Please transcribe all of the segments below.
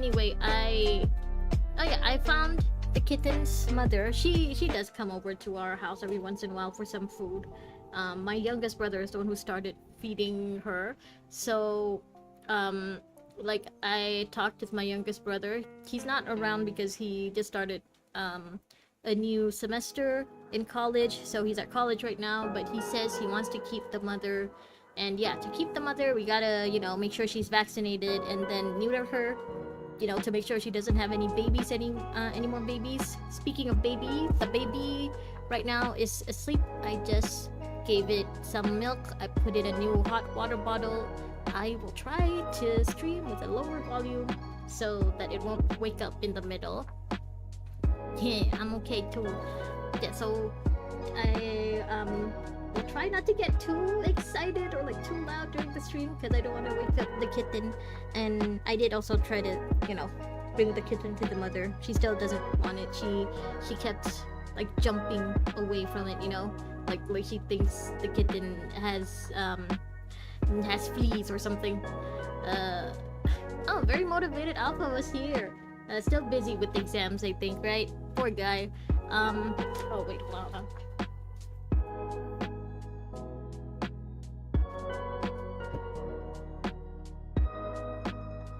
anyway, I found the kitten's mother. She does come over to our house every once in a while for some food. My youngest brother is the one who started feeding her. So, like, I talked with my youngest brother. He's not around because he just started a new semester in college, so he's at college right now, but he says he wants to keep the mother. And yeah, to keep the mother, we gotta, make sure she's vaccinated and then neuter her, to make sure she doesn't have any babies, any more babies. Speaking of baby, the baby right now is asleep. I just gave it some milk. I put in a new hot water bottle. I will try to stream with a lower volume so that it won't wake up in the middle. Yeah, I'm okay too. Yeah, so I will try not to get too excited or like too loud during the stream because I don't want to wake up the kitten. And I did also try to, bring the kitten to the mother. She still doesn't want it. She kept like jumping away from it, like she thinks the kitten has fleas or something. Oh, very motivated Alpha was here. Still busy with exams, I think, right? Poor guy. Oh wait, hold on.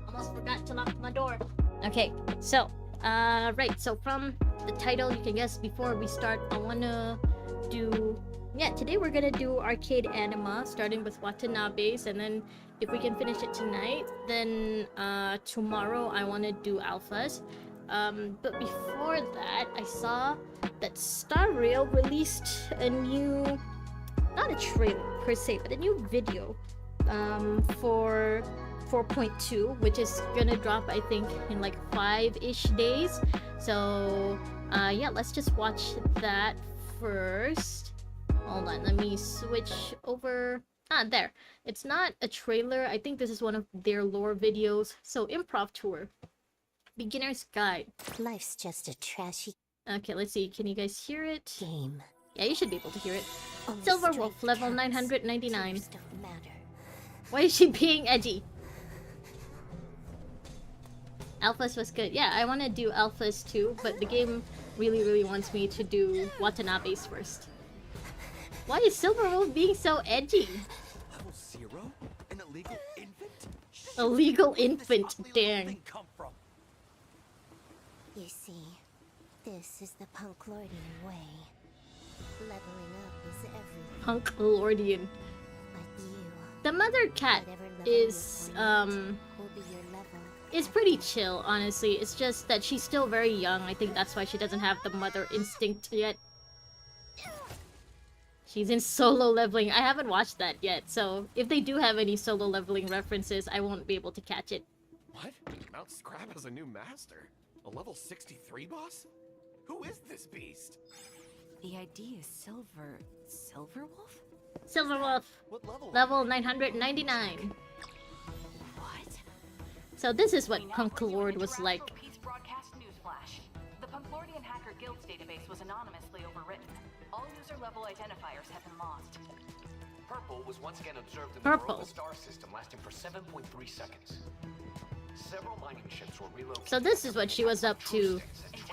Almost forgot to lock my door. Okay, so, right, so from the title, you can guess before we start, I wanna do... Yeah, today we're gonna do arcade anima, starting with Watanabe's, and then if we can finish it tonight, then tomorrow I want to do alphas. But before that, I saw that Star Rail released a new, not a trailer per se, but a new video for 4.2, which is gonna drop, I think, in like 5-ish days. So yeah, let's just watch that first. Hold on, let me switch over. There. It's not a trailer. I think this is one of their lore videos. So, Improv Tour. Beginner's Guide. Life's just a trashy... Okay, let's see. Can you guys hear it? Game. Yeah, you should be able to hear it. Only Silver strength Wolf, level counts. 999. Tears don't matter. Why is she being edgy? Alphas was good. Yeah, I want to do Alphas too, but the game really wants me to do Watanabe's first. Why is Silver Wolf being so edgy? Level 0? An illegal infant? A legal infant, dang. You see, this is the Punklordian way. Leveling up is everything. Punklordian. But you, The mother cat whatever level is you're born will be your level. is pretty chill, honestly. It's just that she's still very young. I think that's why she doesn't have the mother instinct yet. She's in solo leveling. I haven't watched that yet, so if they do have any solo leveling references, I won't be able to catch it. What? Mount Scrap has a new master? A level 63 boss? Who is this beast? The idea is Silver Wolf? Silver Wolf, What level? level 999. What? So this is what Punk Lord was like. Peace broadcast newsflash. The Punklordian Hacker Guild's database was anonymously overwritten. All user-level identifiers have been lost. Purple was once again observed in Purple. the Baroda star system, lasting for 7.3 seconds. Several mining ships were relocated. So this is what she was up to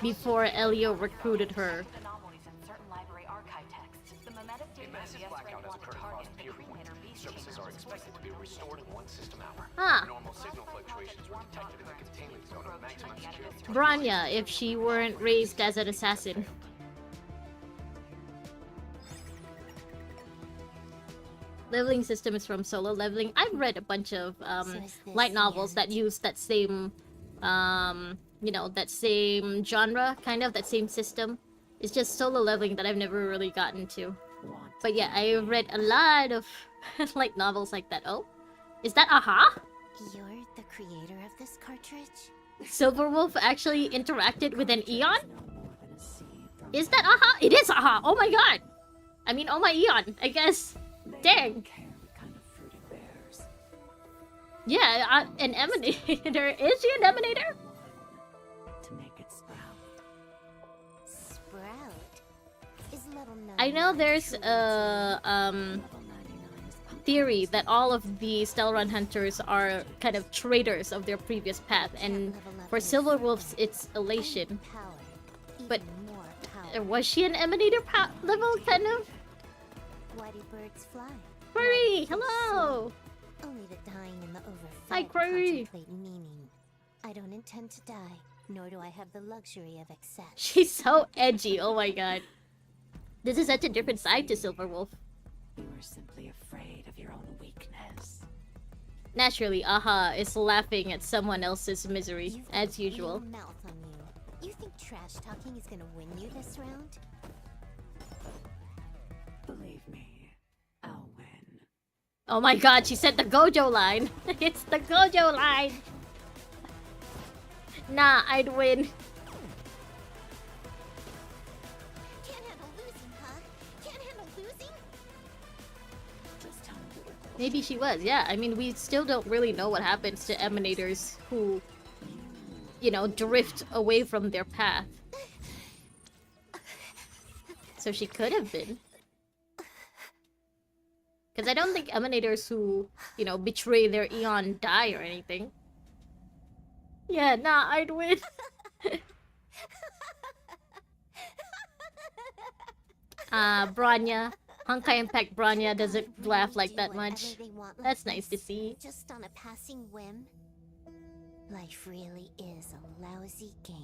before Elio recruited her. Anomalies in certain library archive texts. The mimetic A data massive BS blackout ran has one to occurred target across the Pier 1. cremator beast Services chamber are was expected to be restored in 1 system hour. Huh. Normal signal fluctuations were detected in the containment zone of maximum security. Branya, if she weren't raised as an assassin. Leveling system is from solo leveling. I've read a bunch of light novels that use that same that same genre, kind of that same system. It's just solo leveling that I've never really gotten to. But yeah, I read a lot of light novels like that. Oh, is that Aha? You're the creator of this cartridge? Silver Wolf actually interacted with an Eon? Is that Aha? It is Aha! Oh my god! I mean, oh my Eon, I guess. Dang. Yeah, an emanator. Is she an emanator? To make it sprout. Sprout? Is level 9. I know there's a theory that all of the Stellarun hunters are kind of traitors of their previous path, and For Silverwolf's, it's elation. Power. But- Even more power. Was she an emanator level, kind of? Why do birds fly? Query, Why do fish hello! swim? Only the dying and the overfed Hi, Query. contemplate meaning. I don't intend to die, nor do I have the luxury of excess. She's so edgy, oh my god. This is such a different side to Silverwolf. You were simply afraid of your own weakness. Naturally, Aha is laughing at someone else's misery, You've got as a usual. real mouth on you. You think trash talking is gonna win you this round? Believe me, I'll win. Oh my god, she said the Gojo line! It's the Gojo line! Nah, I'd win. Can't handle losing, huh? Can't handle losing? Just tell me. Maybe she was, yeah. I mean, we still don't really know what happens to emanators who, you know, drift away from their path. So she could have been. Because I don't think emanators who, you know, betray their Eon die or anything. Yeah, nah, I'd win. Bronya. Honkai Impact Bronya doesn't Let laugh them like do that whatever much. they want like That's nice to this, see. Just on a passing whim. Life really is a lousy game.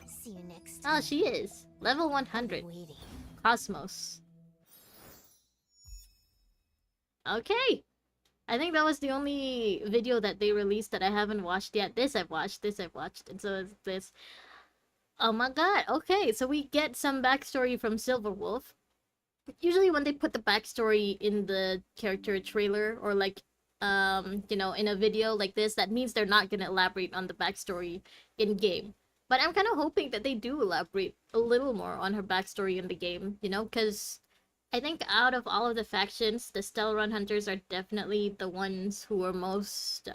See you next time. Oh, she is. Level 100. Waiting. Cosmos. Okay. I think that was the only video that they released that I haven't watched yet. This I've watched, and so is this. Oh my god, okay, so we get some backstory from Silverwolf. Usually when they put the backstory in the character trailer, or like, you know, in a video like this, that means they're not gonna elaborate on the backstory in-game. But I'm kind of hoping that they do elaborate a little more on her backstory in the game, you know, because I think out of all of the factions, the Stellaron Hunters are definitely the ones who are most,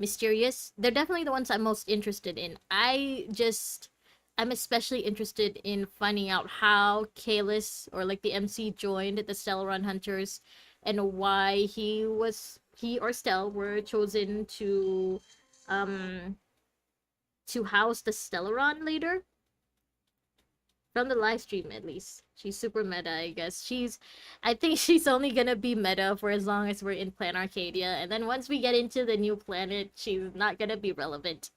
mysterious. They're definitely the ones I'm most interested in. I'm especially interested in finding out how Kalis, or like the MC, joined the Stellaron Hunters, and why he or Stell were chosen to house the Stellaron later. From the live stream, at least. She's super meta, I guess. I think she's only gonna be meta for as long as we're in Plan Arcadia, and then once we get into the new planet, she's not gonna be relevant.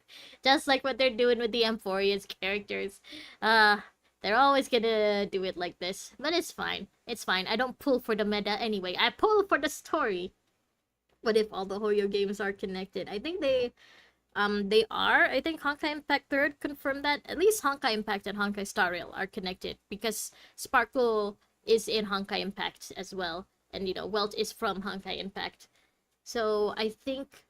Just like what they're doing with the Emphoria's characters. They're always gonna do it like this. But it's fine. It's fine. I don't pull for the meta anyway. I pull for the story. What if all the Hoyo games are connected? I think they are. I think Honkai Impact 3rd confirmed that. At least Honkai Impact and Honkai Star Rail are connected, because Sparkle is in Honkai Impact as well, and you know, Welt is from Honkai Impact. So I think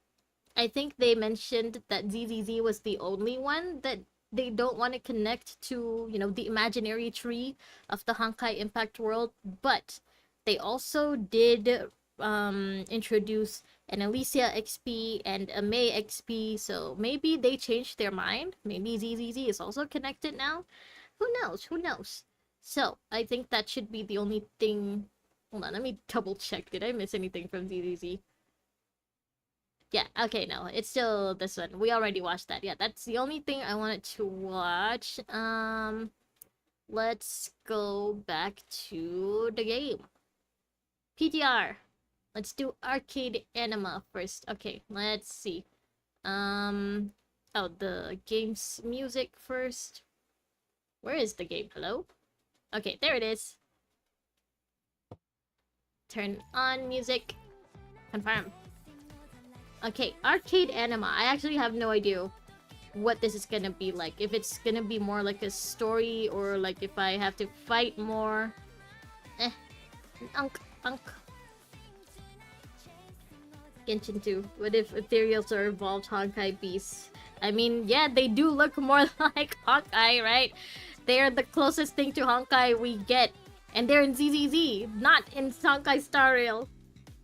they mentioned that ZZZ was the only one that they don't want to connect to, you know, the imaginary tree of the Honkai Impact world, but they also did introduce an Alicia XP and a May XP, so maybe they changed their mind. Maybe ZZZ is also connected now. Who knows? Who knows? So, I think that should be the only thing. Hold on, let me double check. Did I miss anything from ZZZ? Yeah, okay, no, it's still this one. We already watched that. Yeah, that's the only thing I wanted to watch. Let's go back to the game. PTR. Let's do Arcade Anima first. Okay, let's see. Oh, the game's music first. Where is the game? Hello? Okay, there it is. Turn on music. Confirm. Okay, Arcade Anima. I actually have no idea what this is gonna be like. If it's gonna be more like a story, or like if I have to fight more. Unk. Genshin 2. What if ethereals are evolved Honkai beasts? I mean, yeah, they do look more like Honkai, right? They're the closest thing to Honkai we get. And they're in ZZZ, not in Honkai Star Rail.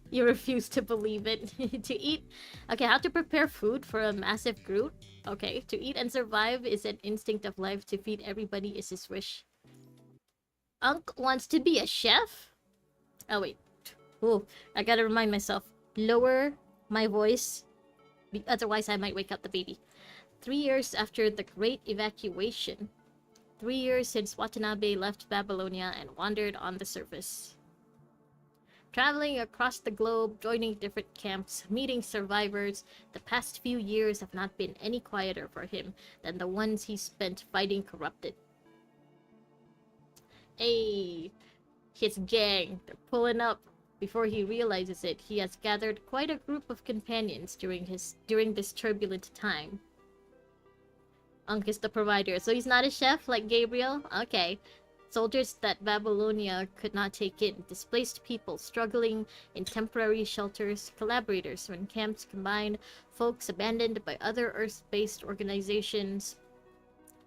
You refuse to believe it. To eat... Okay, how to prepare food for a massive Groot? Okay, to eat and survive is an instinct of life. To feed everybody is his wish. Unk wants to be a chef? Oh, wait. Oh, I gotta remind myself. Lower my voice Otherwise, I might wake up the baby. 3 years after the Great Evacuation. 3 years since Watanabe left Babylonia and wandered on the surface. Traveling across the globe, joining different camps, meeting survivors, the past few years have not been any quieter for him than the ones he spent fighting corrupted. Hey, his gang, they're pulling up. Before he realizes it, he has gathered quite a group of companions during this turbulent time. Unk is the provider, so he's not a chef like Gabriel? Okay. Soldiers that Babylonia could not take in, displaced people struggling in temporary shelters, collaborators when camps combined, folks abandoned by other Earth-based organizations.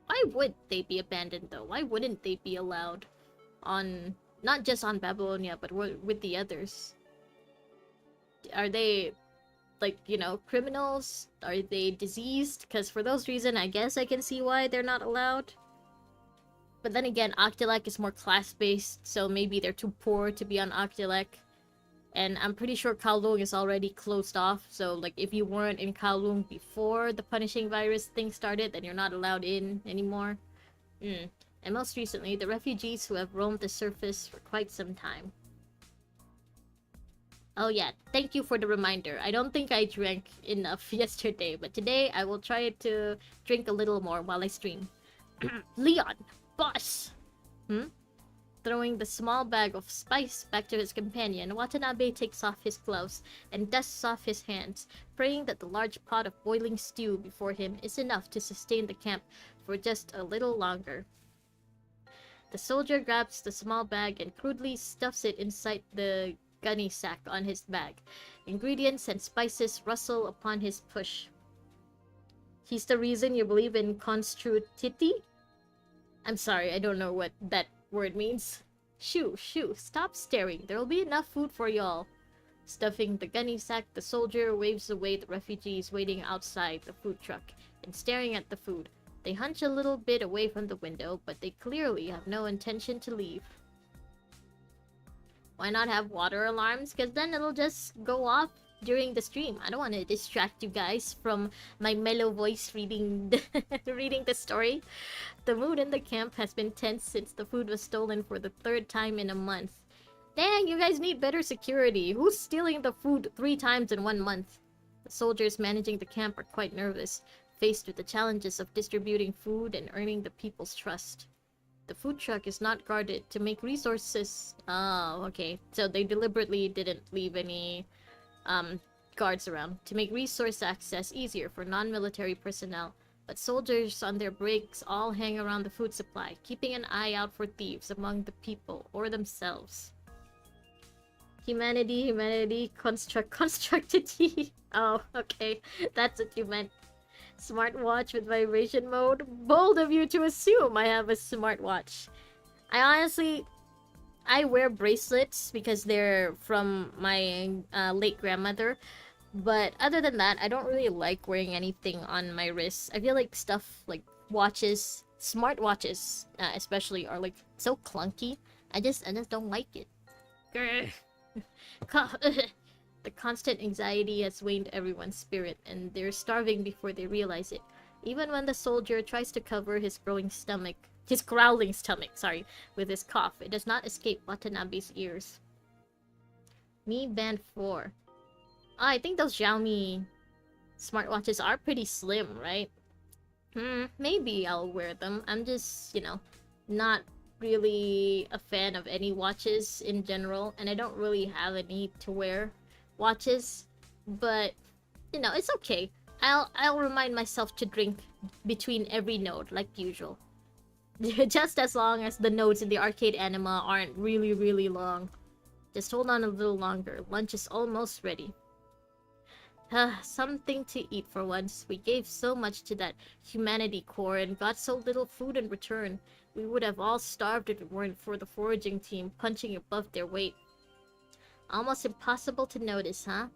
Why would they be abandoned though? Why wouldn't they be allowed on, not just on Babylonia, but with the others? Are they, like, you know, criminals? Are they diseased? Because for those reasons, I guess I can see why they're not allowed. But then again, Octilek is more class-based, so maybe they're too poor to be on Octilek. And I'm pretty sure Kowloon is already closed off, so like if you weren't in Kowloon before the punishing virus thing started, then you're not allowed in anymore. And most recently, the refugees who have roamed the surface for quite some time. Oh yeah, thank you for the reminder. I don't think I drank enough yesterday, but today I will try to drink a little more while I stream. Leon! Boss! Throwing the small bag of spice back to his companion, Watanabe takes off his gloves and dusts off his hands, praying that the large pot of boiling stew before him is enough to sustain the camp for just a little longer. The soldier grabs the small bag and crudely stuffs it inside the gunny sack on his bag. Ingredients and spices rustle upon his push. He's the reason you believe in construtity? I'm sorry, I don't know what that word means. Shoo, stop staring. There'll be enough food for y'all. Stuffing the gunny sack, the soldier waves away the refugees waiting outside the food truck and staring at the food. They hunch a little bit away from the window, but they clearly have no intention to leave. Why not have water alarms? Because then it'll just go off during the stream. I don't want to distract you guys from my mellow voice reading the story. The mood in the camp has been tense since the food was stolen for the 3rd time in a month. Dang, you guys need better security. Who's stealing the food 3 times in 1 month? The soldiers managing the camp are quite nervous, faced with the challenges of distributing food and earning the people's trust. The food truck is not guarded to make resources... Oh, okay. So they deliberately didn't leave any guards around to make resource access easier for non-military personnel. But soldiers on their breaks all hang around the food supply, keeping an eye out for thieves among the people or themselves. Humanity, constructity. Oh, okay. That's what you meant. Smartwatch with vibration mode. Bold of you to assume I have a smartwatch. I wear bracelets because they're from my late grandmother. But other than that, I don't really like wearing anything on my wrists. I feel like stuff like watches, smartwatches especially, are like so clunky. I just don't like it. The constant anxiety has waned everyone's spirit, and they're starving before they realize it. Even when the soldier tries to cover his growling stomach, with his cough, it does not escape Watanabe's ears. Mi Band 4. I think those Xiaomi smartwatches are pretty slim, right? Maybe I'll wear them. I'm just, not really a fan of any watches in general, and I don't really have a need to wear watches, but it's okay. I'll remind myself to drink between every node like usual. Just as long as the nodes in the arcade Anima aren't really, really long. Just hold on a little longer. Lunch is almost ready. Something to eat for once. We gave so much to that humanity core and got so little food in return. We would have all starved if it weren't for the foraging team punching above their weight. Almost impossible to notice, huh?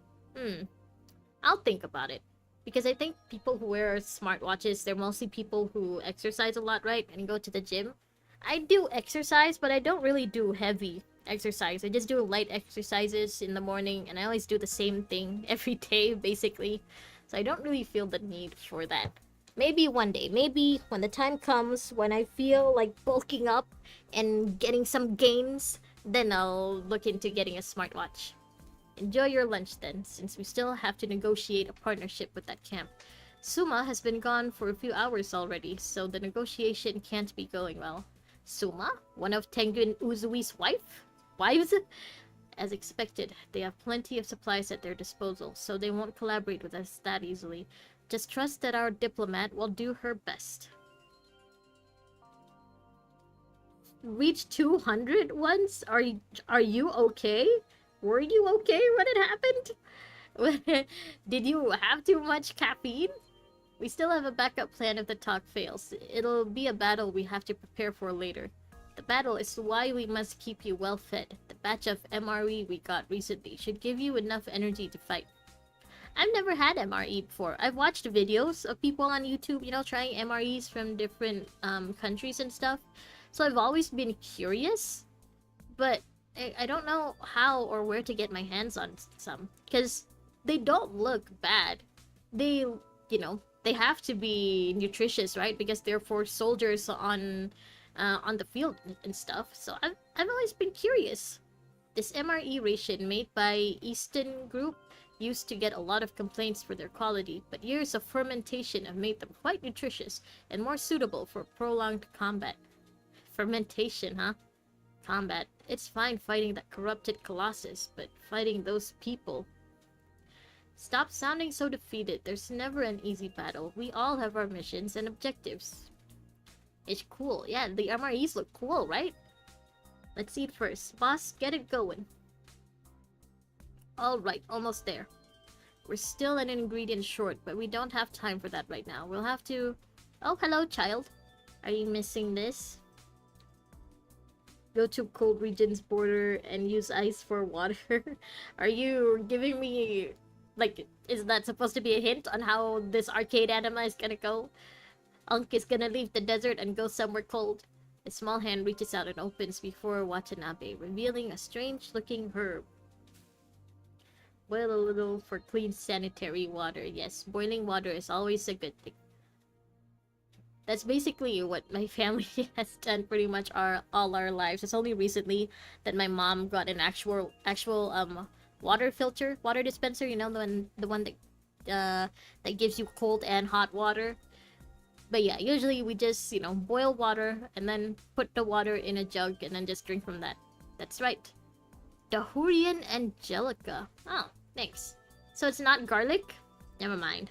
I'll think about it. Because I think people who wear smartwatches, they're mostly people who exercise a lot, right? And go to the gym. I do exercise, but I don't really do heavy exercise. I just do light exercises in the morning, and I always do the same thing every day, basically. So I don't really feel the need for that. Maybe one day, maybe when the time comes when I feel like bulking up and getting some gains, then I'll look into getting a smartwatch. Enjoy your lunch then, since we still have to negotiate a partnership with that camp. Suma has been gone for a few hours already, so the negotiation can't be going well. Suma? One of Tengen Uzui's wives? As expected, they have plenty of supplies at their disposal, so they won't collaborate with us that easily. Just trust that our diplomat will do her best. Reach 200 once? Are you okay? Were you okay when it happened? Did you have too much caffeine? We still have a backup plan if the talk fails. It'll be a battle we have to prepare for later. The battle is why we must keep you well fed. The batch of MRE we got recently should give you enough energy to fight. I've never had MRE before. I've watched videos of people on YouTube, you know, trying MREs from different countries and stuff. So I've always been curious, but I don't know how or where to get my hands on some. Because they don't look bad. They, you know, they have to be nutritious, right? Because they're for soldiers on the field and stuff. So I've always been curious. This MRE ration made by Easton Group used to get a lot of complaints for their quality, but years of fermentation have made them quite nutritious and more suitable for prolonged combat. Fermentation, huh? Combat. It's fine fighting that corrupted Colossus, but fighting those people... Stop sounding so defeated. There's never an easy battle. We all have our missions and objectives. It's cool. Yeah, the MREs look cool, right? Let's eat first. Boss, get it going. Alright, almost there. We're still an ingredient short, but we don't have time for that right now. We'll have to... Oh, hello, child. Are you missing this? Go to cold regions border and use ice for water. Are you giving me... Like, is that supposed to be a hint on how this arcade anime is gonna go? Unk is gonna leave the desert and go somewhere cold. A small hand reaches out and opens before Watanabe, revealing a strange-looking herb. Boil a little for clean sanitary water. Yes, boiling water is always a good thing. That's basically what my family has done pretty much all our lives. It's only recently that my mom got an actual water filter, water dispenser, you know, the one that gives you cold and hot water. But yeah, usually we just, you know, boil water and then put the water in a jug and then just drink from that. That's right. Dahurian Angelica. Oh, thanks. So it's not garlic? Never mind.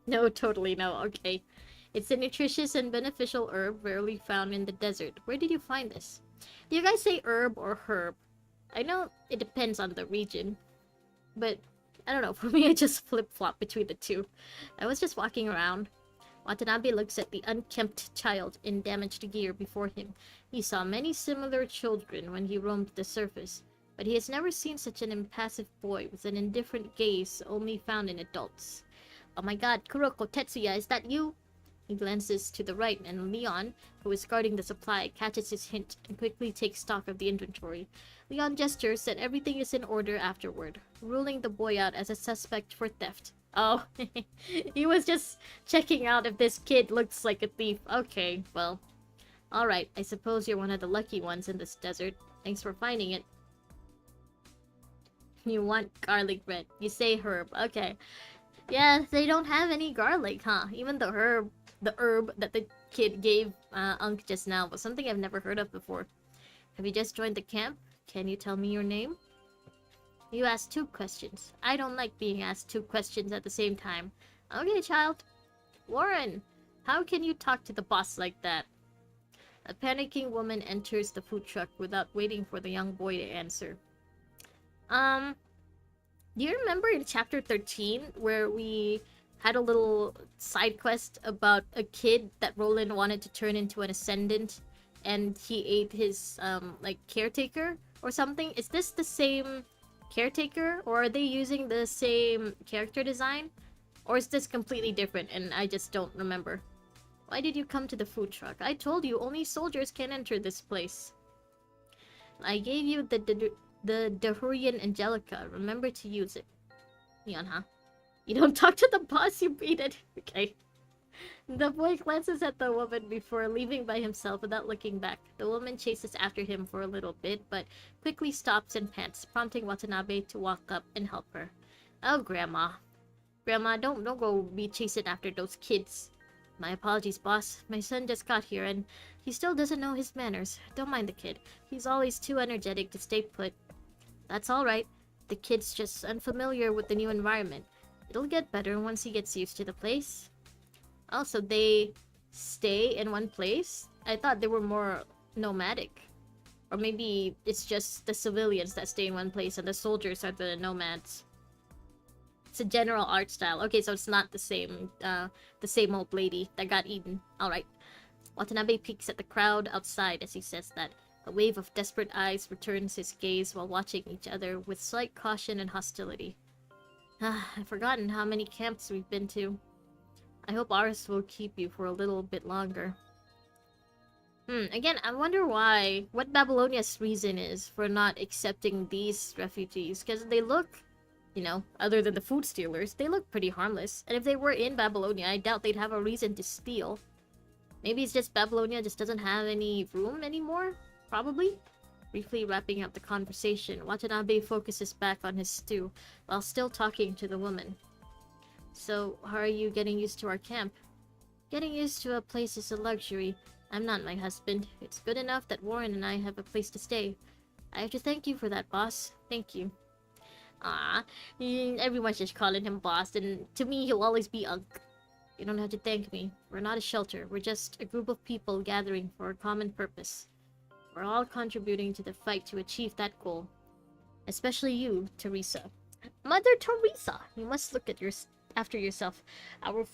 No, totally no. Okay. It's a nutritious and beneficial herb rarely found in the desert. Where did you find this? Do you guys say herb or herb? I know it depends on the region, but I don't know. For me, I just flip-flop between the two. I was just walking around. Watanabe looks at the unkempt child in damaged gear before him. He saw many similar children when he roamed the surface, but he has never seen such an impassive boy with an indifferent gaze only found in adults. Oh my god, Kuroko Tetsuya, is that you? He glances to the right, and Leon, who is guarding the supply, catches his hint and quickly takes stock of the inventory. Leon gestures that everything is in order afterward, ruling the boy out as a suspect for theft. Oh, he was just checking out if this kid looks like a thief. Okay, well. Alright, I suppose you're one of the lucky ones in this desert. Thanks for finding it. You want garlic bread. You say herb. Okay. Yeah, they don't have any garlic, huh? Even the herb that the kid gave Unk just now was something I've never heard of before. Have you just joined the camp? Can you tell me your name? You asked 2 questions. I don't like being asked 2 questions at the same time. Okay, child. Warren, how can you talk to the boss like that? A panicking woman enters the food truck without waiting for the young boy to answer. Do you remember in chapter 13 where we had a little side quest about a kid that Roland wanted to turn into an ascendant and he ate his like caretaker or something? Is this the same caretaker, or are they using the same character design, or is this completely different and I just don't remember? Why did you come to the food truck? I told you only soldiers can enter this place. I gave you the Dahurian Angelica. Remember to use it. Leon, huh? You don't talk to the boss, you beat it. Okay. The boy glances at the woman before leaving by himself without looking back. The woman chases after him for a little bit, but quickly stops and pants, prompting Watanabe to walk up and help her. Oh, Grandma. Grandma, don't go be chasing after those kids. My apologies, boss. My son just got here, and he still doesn't know his manners. Don't mind the kid. He's always too energetic to stay put. That's alright. The kid's just unfamiliar with the new environment. It'll get better once he gets used to the place. Also, they stay in one place? I thought they were more nomadic. Or maybe it's just the civilians that stay in one place and the soldiers are the nomads. It's a general art style. Okay, so it's not the same old lady that got eaten. Alright. Watanabe peeks at the crowd outside as he says that. A wave of desperate eyes returns his gaze while watching each other with slight caution and hostility. I've forgotten how many camps we've been to. I hope ours will keep you for a little bit longer. Again, I wonder what Babylonia's reason is for not accepting these refugees. Because they look, other than the food stealers, they look pretty harmless. And if they were in Babylonia, I doubt they'd have a reason to steal. Maybe it's just Babylonia just doesn't have any room anymore? Probably? Briefly wrapping up the conversation, Watanabe focuses back on his stew, while still talking to the woman. So, how are you getting used to our camp? Getting used to a place is a luxury. I'm not my husband. It's good enough that Warren and I have a place to stay. I have to thank you for that, boss. Thank you. Everyone's just calling him boss, and to me, he'll always be Unk. You don't have to thank me. We're not a shelter. We're just a group of people gathering for a common purpose. We're all contributing to the fight to achieve that goal. Especially you, Teresa. Mother Teresa! You must look at after yourself. Our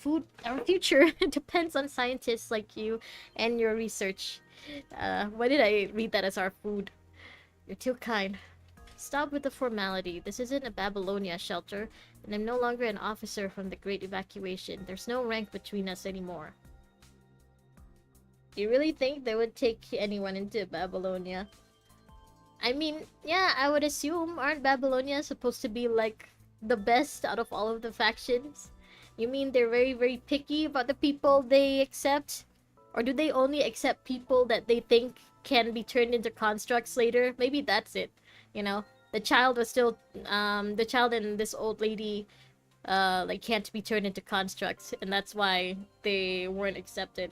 future depends on scientists like you and your research. Why did I read that as our food? You're too kind. Stop with the formality. This isn't a Babylonia shelter, and I'm no longer an officer from the Great Evacuation. There's no rank between us anymore. Do you really think they would take anyone into Babylonia? I mean, yeah, I would assume. Aren't Babylonia supposed to be like the best out of all of the factions? You mean they're very, very picky about the people they accept? Or do they only accept people that they think can be turned into constructs later? Maybe that's it. The child was still, the child and this old lady, can't be turned into constructs, and that's why they weren't accepted.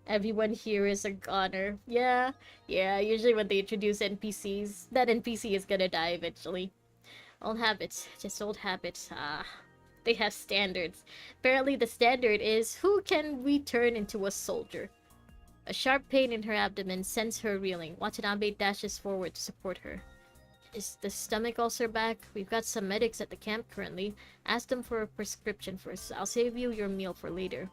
Everyone here is a goner. Yeah, usually when they introduce NPCs, that NPC is gonna die eventually. Old habits, just old habits. They have standards. Apparently the standard is, who can we turn into a soldier? A sharp pain in her abdomen sends her reeling. Watanabe dashes forward to support her. Is the stomach ulcer back? We've got some medics at the camp currently. Ask them for a prescription first. I'll save you your meal for later.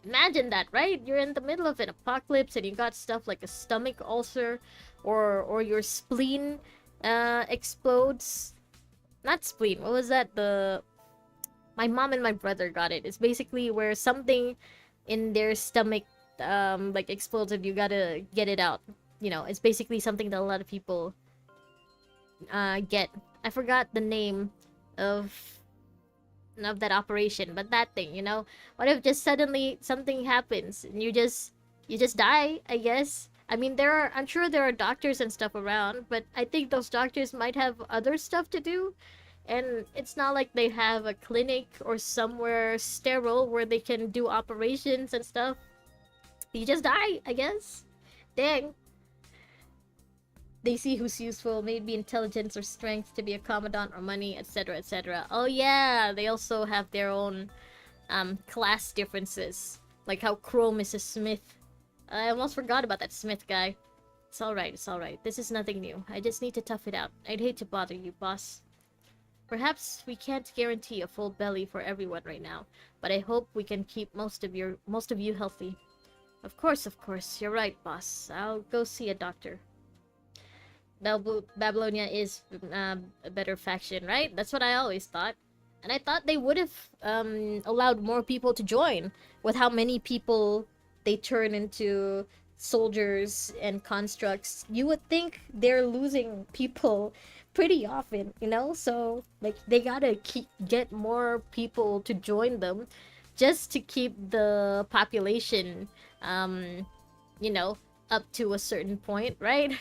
Imagine that, right? You're in the middle of an apocalypse and you got stuff like a stomach ulcer or your spleen explodes. Not spleen. What was that? My mom and my brother got it. It's basically where something in their stomach explodes and you gotta get it out. It's basically something that a lot of people get. I forgot the name of that operation, but that thing, what if just suddenly something happens and you just die, I guess. I mean, I'm sure there are doctors and stuff around, but I think those doctors might have other stuff to do, and it's not like they have a clinic or somewhere sterile where they can do operations and stuff. You just die, I guess. Dang. They see who's useful, maybe intelligence or strength to be a commandant or money, etc, etc. Oh yeah, they also have their own class differences. Like how Chrome is a smith. I almost forgot about that smith guy. It's alright. This is nothing new. I just need to tough it out. I'd hate to bother you, boss. Perhaps we can't guarantee a full belly for everyone right now, but I hope we can keep most of you healthy. Of course. You're right, boss. I'll go see a doctor. Babylonia is a better faction, right? That's what I always thought. And I thought they would have allowed more people to join with how many people they turn into soldiers and constructs. You would think they're losing people pretty often, you know? So, like, they gotta get more people to join them just to keep the population, um, you know, up to a certain point, right?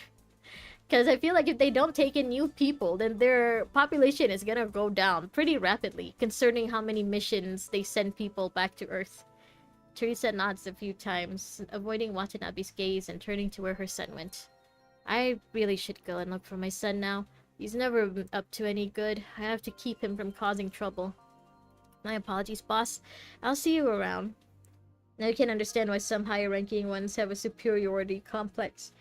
Because I feel like if they don't take in new people, then their population is gonna go down pretty rapidly, concerning how many missions they send people back to Earth. Teresa nods a few times, avoiding Watanabe's gaze and turning to where her son went. I really should go and look for my son now. He's never been up to any good. I have to keep him from causing trouble. My apologies, boss. I'll see you around. Now you can understand why some higher-ranking ones have a superiority complex.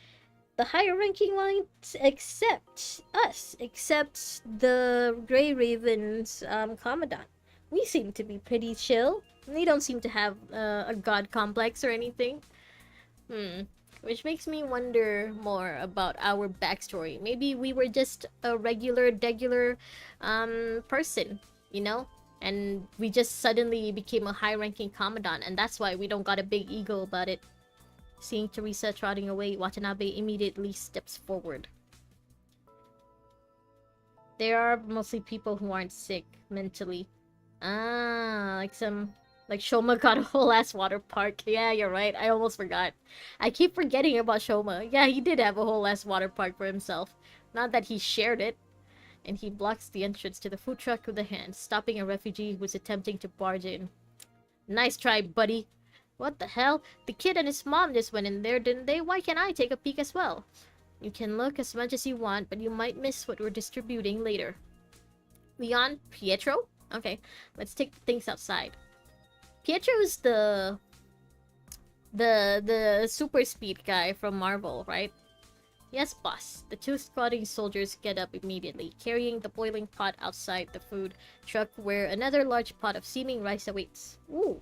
The higher-ranking ones accept us, except the Grey Raven's Commandant. We seem to be pretty chill. We don't seem to have a god complex or anything. Which makes me wonder more about our backstory. Maybe we were just a degular person, you know? And we just suddenly became a high-ranking commandant, and that's why we don't got a big ego about it. Seeing Teresa trotting away, Watanabe immediately steps forward. There are mostly people who aren't sick mentally. Like Shoma got a whole ass water park. Yeah, you're right. I almost forgot. I keep forgetting about Shoma. Yeah, he did have a whole ass water park for himself. Not that he shared it. And he blocks the entrance to the food truck with a hand, stopping a refugee who was attempting to barge in. Nice try, buddy. What the hell? The kid and his mom just went in there, didn't they? Why can't I take a peek as well? You can look as much as you want, but you might miss what we're distributing later. Leon? Pietro? Okay, let's take things outside. Pietro's the super speed guy from Marvel, right? Yes, boss. The two squatting soldiers get up immediately, carrying the boiling pot outside the food truck where another large pot of steaming rice awaits. Ooh.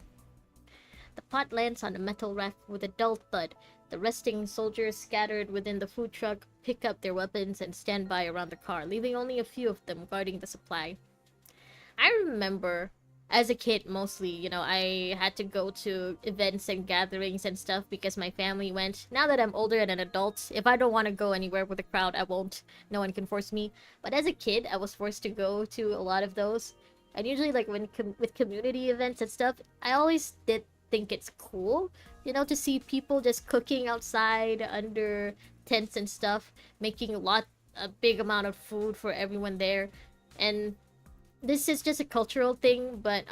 The pot lands on a metal rack with a dull thud. The resting soldiers scattered within the food truck pick up their weapons and stand by around the car, leaving only a few of them guarding the supply. I remember, as a kid mostly, you know, I had to go to events and gatherings and stuff because my family went. Now that I'm older and an adult, if I don't want to go anywhere with a crowd, I won't. No one can force me. But as a kid, I was forced to go to a lot of those. And usually, like, when with community events and stuff, I always did think it's cool, you know, to see people just cooking outside under tents and stuff, making a big amount of food for everyone there. And this is just a cultural thing, but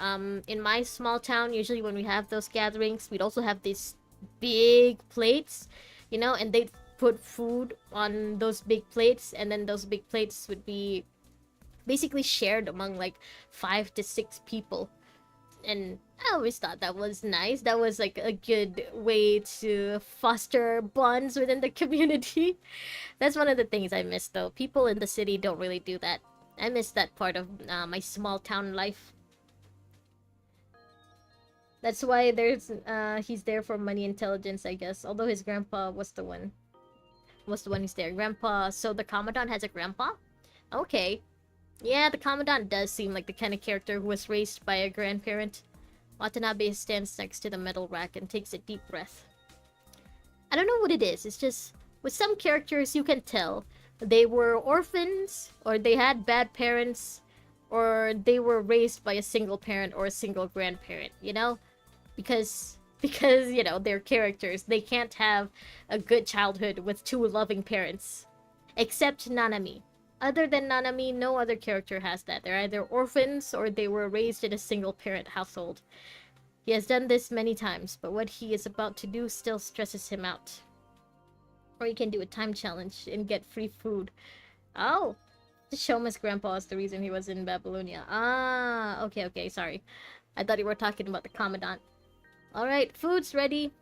in my small town, usually when we have those gatherings, we'd also have these big plates, you know, and they'd put food on those big plates, and then those big plates would be basically shared among like 5 to 6 people. And I always thought that was nice. That was like a good way to foster bonds within the community. That's one of the things I miss, though. People in the city don't really do that. I miss that part of my small town life. That's why he's there for money intelligence, I guess. Although his grandpa was the one who's there. Grandpa. So the Commandant has a grandpa? Okay. Yeah, the Commandant does seem like the kind of character who was raised by a grandparent. Watanabe stands next to the metal rack and takes a deep breath. I don't know what it is. It's just, with some characters you can tell they were orphans, or they had bad parents, or they were raised by a single parent or a single grandparent, you know? Because, you know, they're characters. They can't have a good childhood with 2 loving parents. Except Nanami. Other than Nanami, no other character has that. They're either orphans or they were raised in a single-parent household. He has done this many times, but what he is about to do still stresses him out. Or he can do a time challenge and get free food. Oh! Shoma's grandpa is the reason he was in Babylonia. Ah, okay, sorry. I thought you were talking about the Commandant. Alright, food's ready.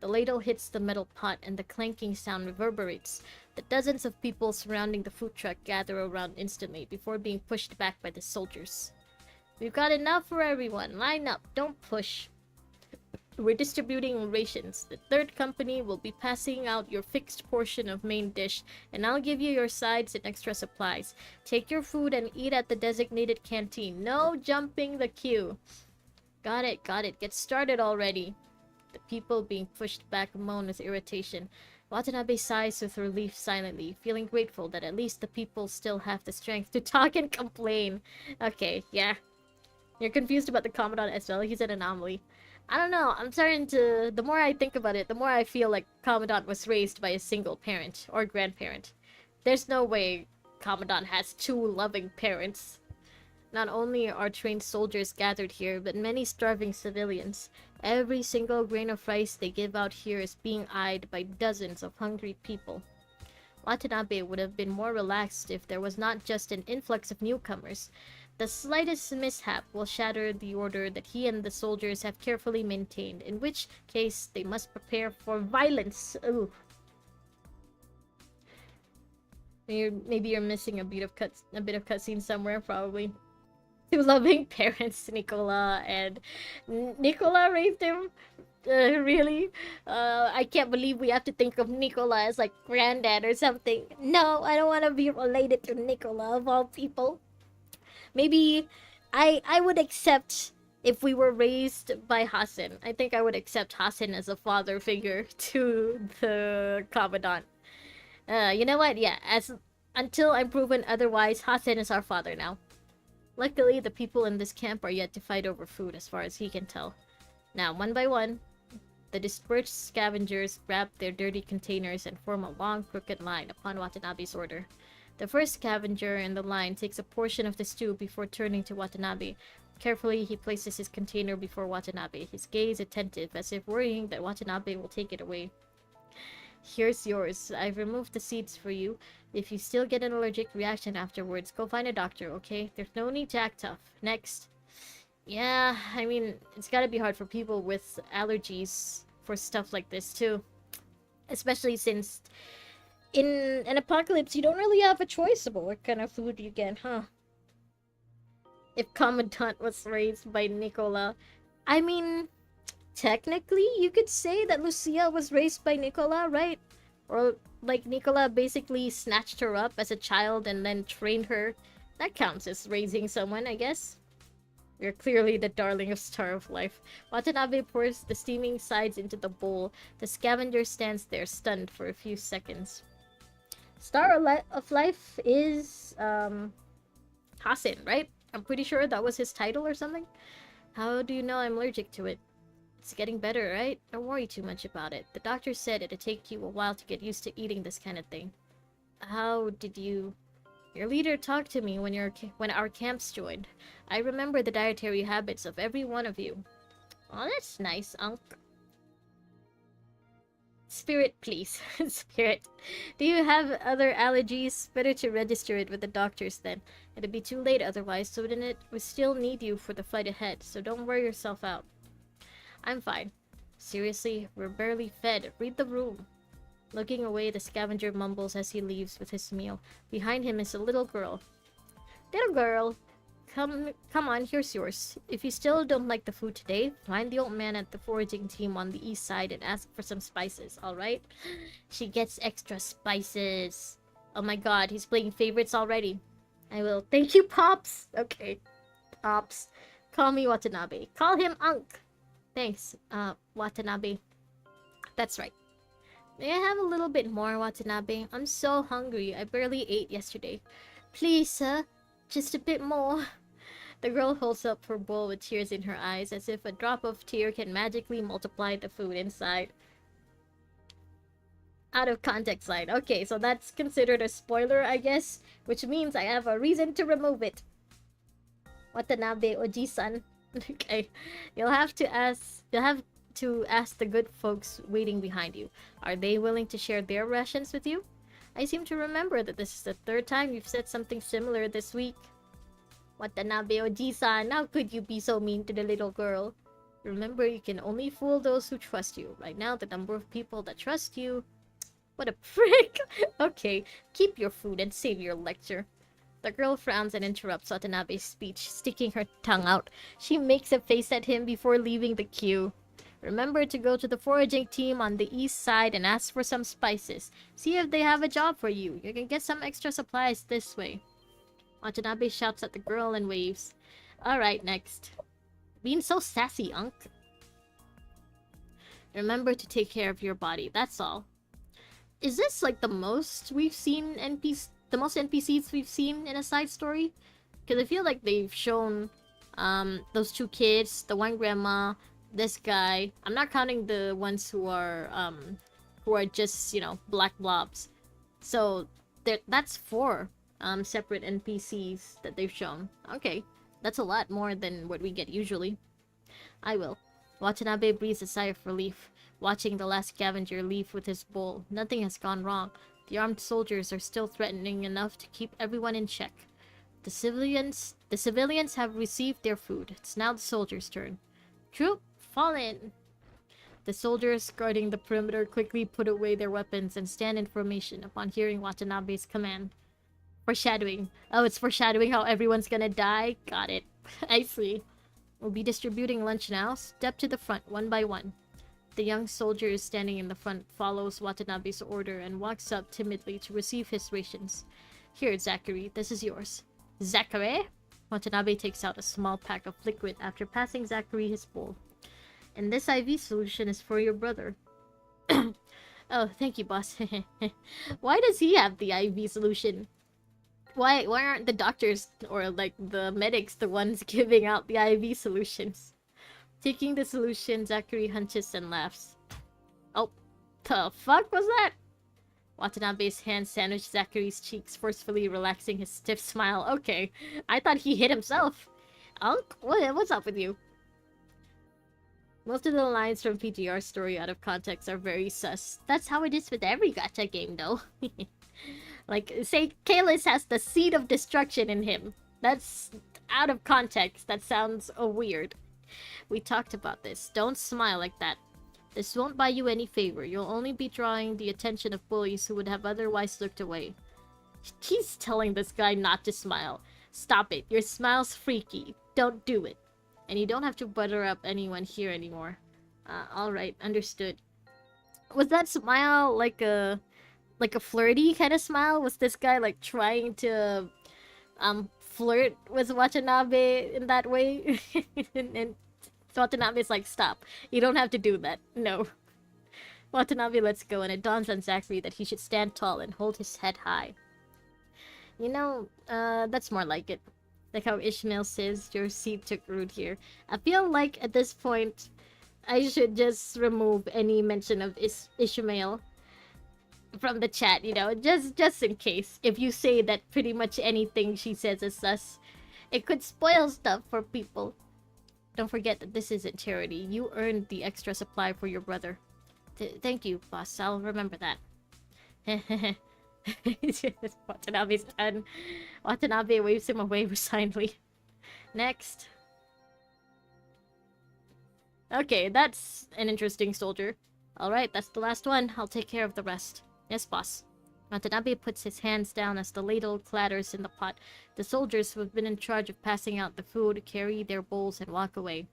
The ladle hits the metal pot and the clanking sound reverberates. The dozens of people surrounding the food truck gather around instantly before being pushed back by the soldiers. We've got enough for everyone. Line up. Don't push. We're distributing rations. The third company will be passing out your fixed portion of main dish, and I'll give you your sides and extra supplies. Take your food and eat at the designated canteen. No jumping the queue. Got it. Get started already. The people being pushed back moan with irritation. Watanabe sighs with relief silently, feeling grateful that at least the people still have the strength to talk and complain. Okay, yeah. You're confused about the Commandant as well. He's an anomaly. I don't know. I'm starting to... The more I think about it, the more I feel like Commandant was raised by a single parent or grandparent. There's no way Commandant has two loving parents. Not only are trained soldiers gathered here, but many starving civilians. Every single grain of rice they give out here is being eyed by dozens of hungry people. Watanabe would have been more relaxed if there was not just an influx of newcomers. The slightest mishap will shatter the order that he and the soldiers have carefully maintained, in which case they must prepare for violence. Ooh. Maybe you're missing a bit of cutscene somewhere, probably. Two loving parents, Nicola, and Nicola raised him. Really? I can't believe we have to think of Nicola as like granddad or something. No, I don't want to be related to Nicola of all people. Maybe I would accept if we were raised by Hassan. I think I would accept Hassan as a father figure to the Commandant. You know what? Yeah, until I'm proven otherwise, Hassan is our father now. Luckily, the people in this camp are yet to fight over food as far as he can tell. Now, one by one, the dispersed scavengers grab their dirty containers and form a long, crooked line upon Watanabe's order. The first scavenger in the line takes a portion of the stew before turning to Watanabe. Carefully, he places his container before Watanabe, his gaze attentive, as if worrying that Watanabe will take it away. Here's yours. I've removed the seeds for you. If you still get an allergic reaction afterwards, go find a doctor, okay? There's no need to act tough. Next. Yeah, I mean, it's gotta be hard for people with allergies for stuff like this, too. Especially since in an apocalypse, you don't really have a choice about what kind of food you get, huh? If Commandant was raised by Nicola. I mean, technically, you could say that Lucia was raised by Nicola, right? Or, like, Nicola basically snatched her up as a child and then trained her. That counts as raising someone, I guess. You're clearly the darling of Star of Life. Watanabe pours the steaming sides into the bowl. The scavenger stands there, stunned for a few seconds. Star of Life is, Hassan, right? I'm pretty sure that was his title or something. How do you know I'm allergic to it? It's getting better, right? Don't worry too much about it. The doctor said it'd take you a while to get used to eating this kind of thing. How did you... Your leader talked to me when our camps joined. I remember the dietary habits of every one of you. Oh, that's nice, Unc. Spirit, please. Spirit. Do you have other allergies? Better to register it with the doctors then. It'd be too late otherwise, so then it would still need you for the fight ahead, so don't wear yourself out. I'm fine. Seriously, we're barely fed. Read the room. Looking away, the scavenger mumbles as he leaves with his meal. Behind him is a little girl. Little girl, come on, here's yours. If you still don't like the food today, find the old man at the foraging team on the east side and ask for some spices, alright? She gets extra spices. Oh my god, he's playing favorites already. I will. Thank you, Pops. Okay. Pops. Call me Watanabe. Call him Unc. Thanks, Watanabe. That's right. May I have a little bit more, Watanabe? I'm so hungry. I barely ate yesterday. Please, sir. Just a bit more. The girl holds up her bowl with tears in her eyes, as if a drop of tear can magically multiply the food inside. Out of context line. Okay, so that's considered a spoiler, I guess, which means I have a reason to remove it. Watanabe Oji-san. Okay, you'll have to ask the good folks waiting behind you. Are they willing to share their rations with you? I seem to remember that this is the third time you've said something similar this week. Watanabe Oji-san, how could you be so mean to the little girl? Remember, you can only fool those who trust you. Right now, the number of people that trust you... What a prick! Okay, keep your food and save your lecture. The girl frowns and interrupts Watanabe's speech, sticking her tongue out. She makes a face at him before leaving the queue. Remember to go to the foraging team on the east side and ask for some spices. See if they have a job for you. You can get some extra supplies this way. Watanabe shouts at the girl and waves. Alright, next. Being so sassy, Unc. Remember to take care of your body, that's all. is this like the most we've seen the most NPCs we've seen in a side story? Because I feel like they've shown those two kids, the one grandma, this guy. I'm not counting the ones who are just, you know, black blobs. So that's four separate NPCs that they've shown. Okay, that's a lot more than what we get usually. I will. Watanabe breathes a sigh of relief, watching the last scavenger leave with his bowl. Nothing has gone wrong. The armed soldiers are still threatening enough to keep everyone in check. The civilians have received their food. It's now the soldiers' turn. Troop, fall in! The soldiers guarding the perimeter quickly put away their weapons and stand in formation upon hearing Watanabe's command. Foreshadowing. Oh, it's foreshadowing how everyone's gonna die? Got it. I see. We'll be distributing lunch now. Step to the front, one by one. The young soldier is standing in the front, follows Watanabe's order, and walks up timidly to receive his rations. Here, Zachary, this is yours. Zachary? Watanabe takes out a small pack of liquid after passing Zachary his bowl. And this IV solution is for your brother. Oh, thank you, boss. Why does he have the IV solution? Why aren't the doctors or like the medics the ones giving out the IV solutions? Taking the solution, Zachary hunches and laughs. Oh, the fuck was that? Watanabe's hand sandwiched Zachary's cheeks, forcefully relaxing his stiff smile. Okay, I thought he hit himself. Unc, what's up with you? Most of the lines from PGR's story out of context are very sus. That's how it is with every gacha game, though. Like, say Kalis has the seed of destruction in him. That's out of context. That sounds weird. We talked about this. Don't smile like that. This won't buy you any favor. You'll only be drawing the attention of bullies who would have otherwise looked away. He's telling this guy not to smile. Stop it. Your smile's freaky. Don't do it. And you don't have to butter up anyone here anymore. Alright, understood. Was that smile like a flirty kind of smile? Was this guy like trying to flirt with Watanabe in that way? and Watanabe's like, stop. You don't have to do that. No. Watanabe lets go, and it dawns on Zachary that he should stand tall and hold his head high. You know, that's more like it. Like how Ishmael says, your seed took root here. I feel like at this point, I should just remove any mention of Ishmael from the chat, you know, just in case. If you say that pretty much anything she says is sus, it could spoil stuff for people. Don't forget that this isn't charity. You earned the extra supply for your brother. Thank you, boss. I'll remember that. Watanabe's done. Watanabe waves him away resignedly. Next. Okay, that's an interesting soldier. Alright, that's the last one. I'll take care of the rest. Yes, boss. Watanabe puts his hands down as the ladle clatters in the pot. The soldiers who have been in charge of passing out the food carry their bowls and walk away.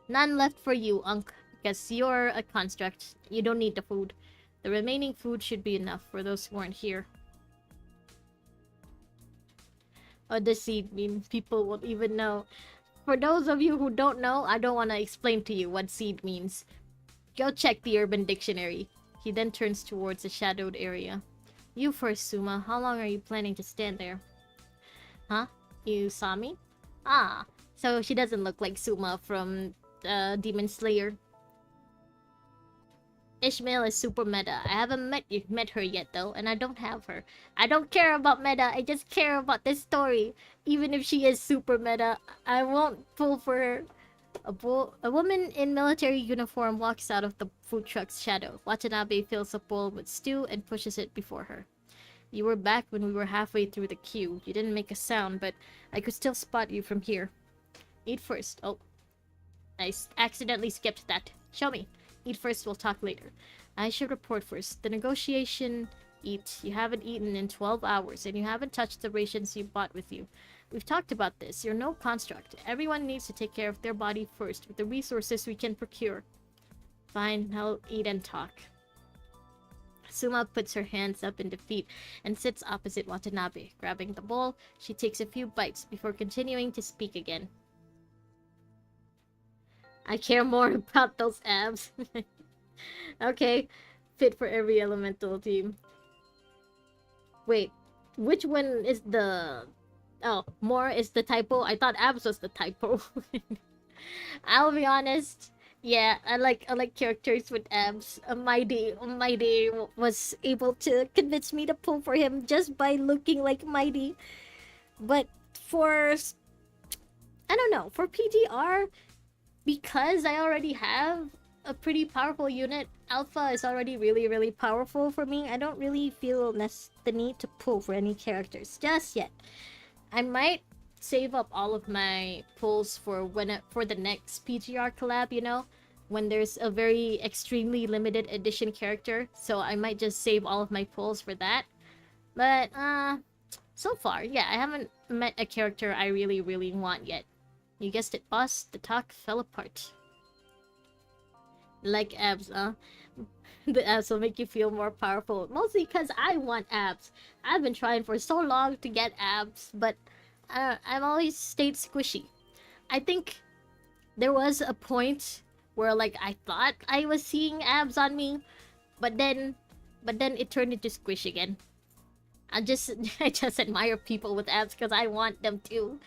None left for you, Unc, because you're a construct. You don't need the food. The remaining food should be enough for those who weren't here. What does seed mean? People won't even know. For those of you who don't know, I don't want to explain to you what seed means. Go check the Urban Dictionary. He then turns towards the shadowed area. You first, Suma. How long are you planning to stand there? Huh? You saw me? Ah, so she doesn't look like Suma from Demon Slayer. Ishmael is super meta. I haven't met her yet though, and I don't have her. I don't care about meta, I just care about this story. Even if she is super meta, I won't pull for her. A woman in military uniform walks out of the food truck's shadow. Watanabe fills a bowl with stew and pushes it before her. You were back when we were halfway through the queue. You didn't make a sound, but I could still spot you from here. Eat first. Oh, I accidentally skipped that. Show me. Eat first, we'll talk later. I should report first. The negotiation... Eat. You haven't eaten in 12 hours, and you haven't touched the rations you bought with you. We've talked about this. You're no construct. Everyone needs to take care of their body first, with the resources we can procure. Fine, I'll eat and talk. Suma puts her hands up in defeat and sits opposite Watanabe. Grabbing the bowl, she takes a few bites before continuing to speak again. I care more about those abs. Okay, fit for every elemental team. Wait, which one is the... Oh, more is the typo? I thought abs was the typo. I'll be honest. Yeah, I like characters with abs. Mighty was able to convince me to pull for him just by looking like Mighty. But for I don't know, for PGR, because I already have a pretty powerful unit, Alpha is already really powerful for me. I don't really feel the need to pull for any characters just yet. I might save up all of my pulls for for the next PGR collab, you know, when there's a very extremely limited edition character. So I might just save all of my pulls for that. But so far, yeah, I haven't met a character I really want yet. You guessed it, boss. The talk fell apart. Like abs, huh? The abs will make you feel more powerful. Mostly because I want abs. I've been trying for so long to get abs, but I've always stayed squishy. I think there was a point where like I thought I was seeing abs on me, but then it turned into squish again. I just admire people with abs because I want them too.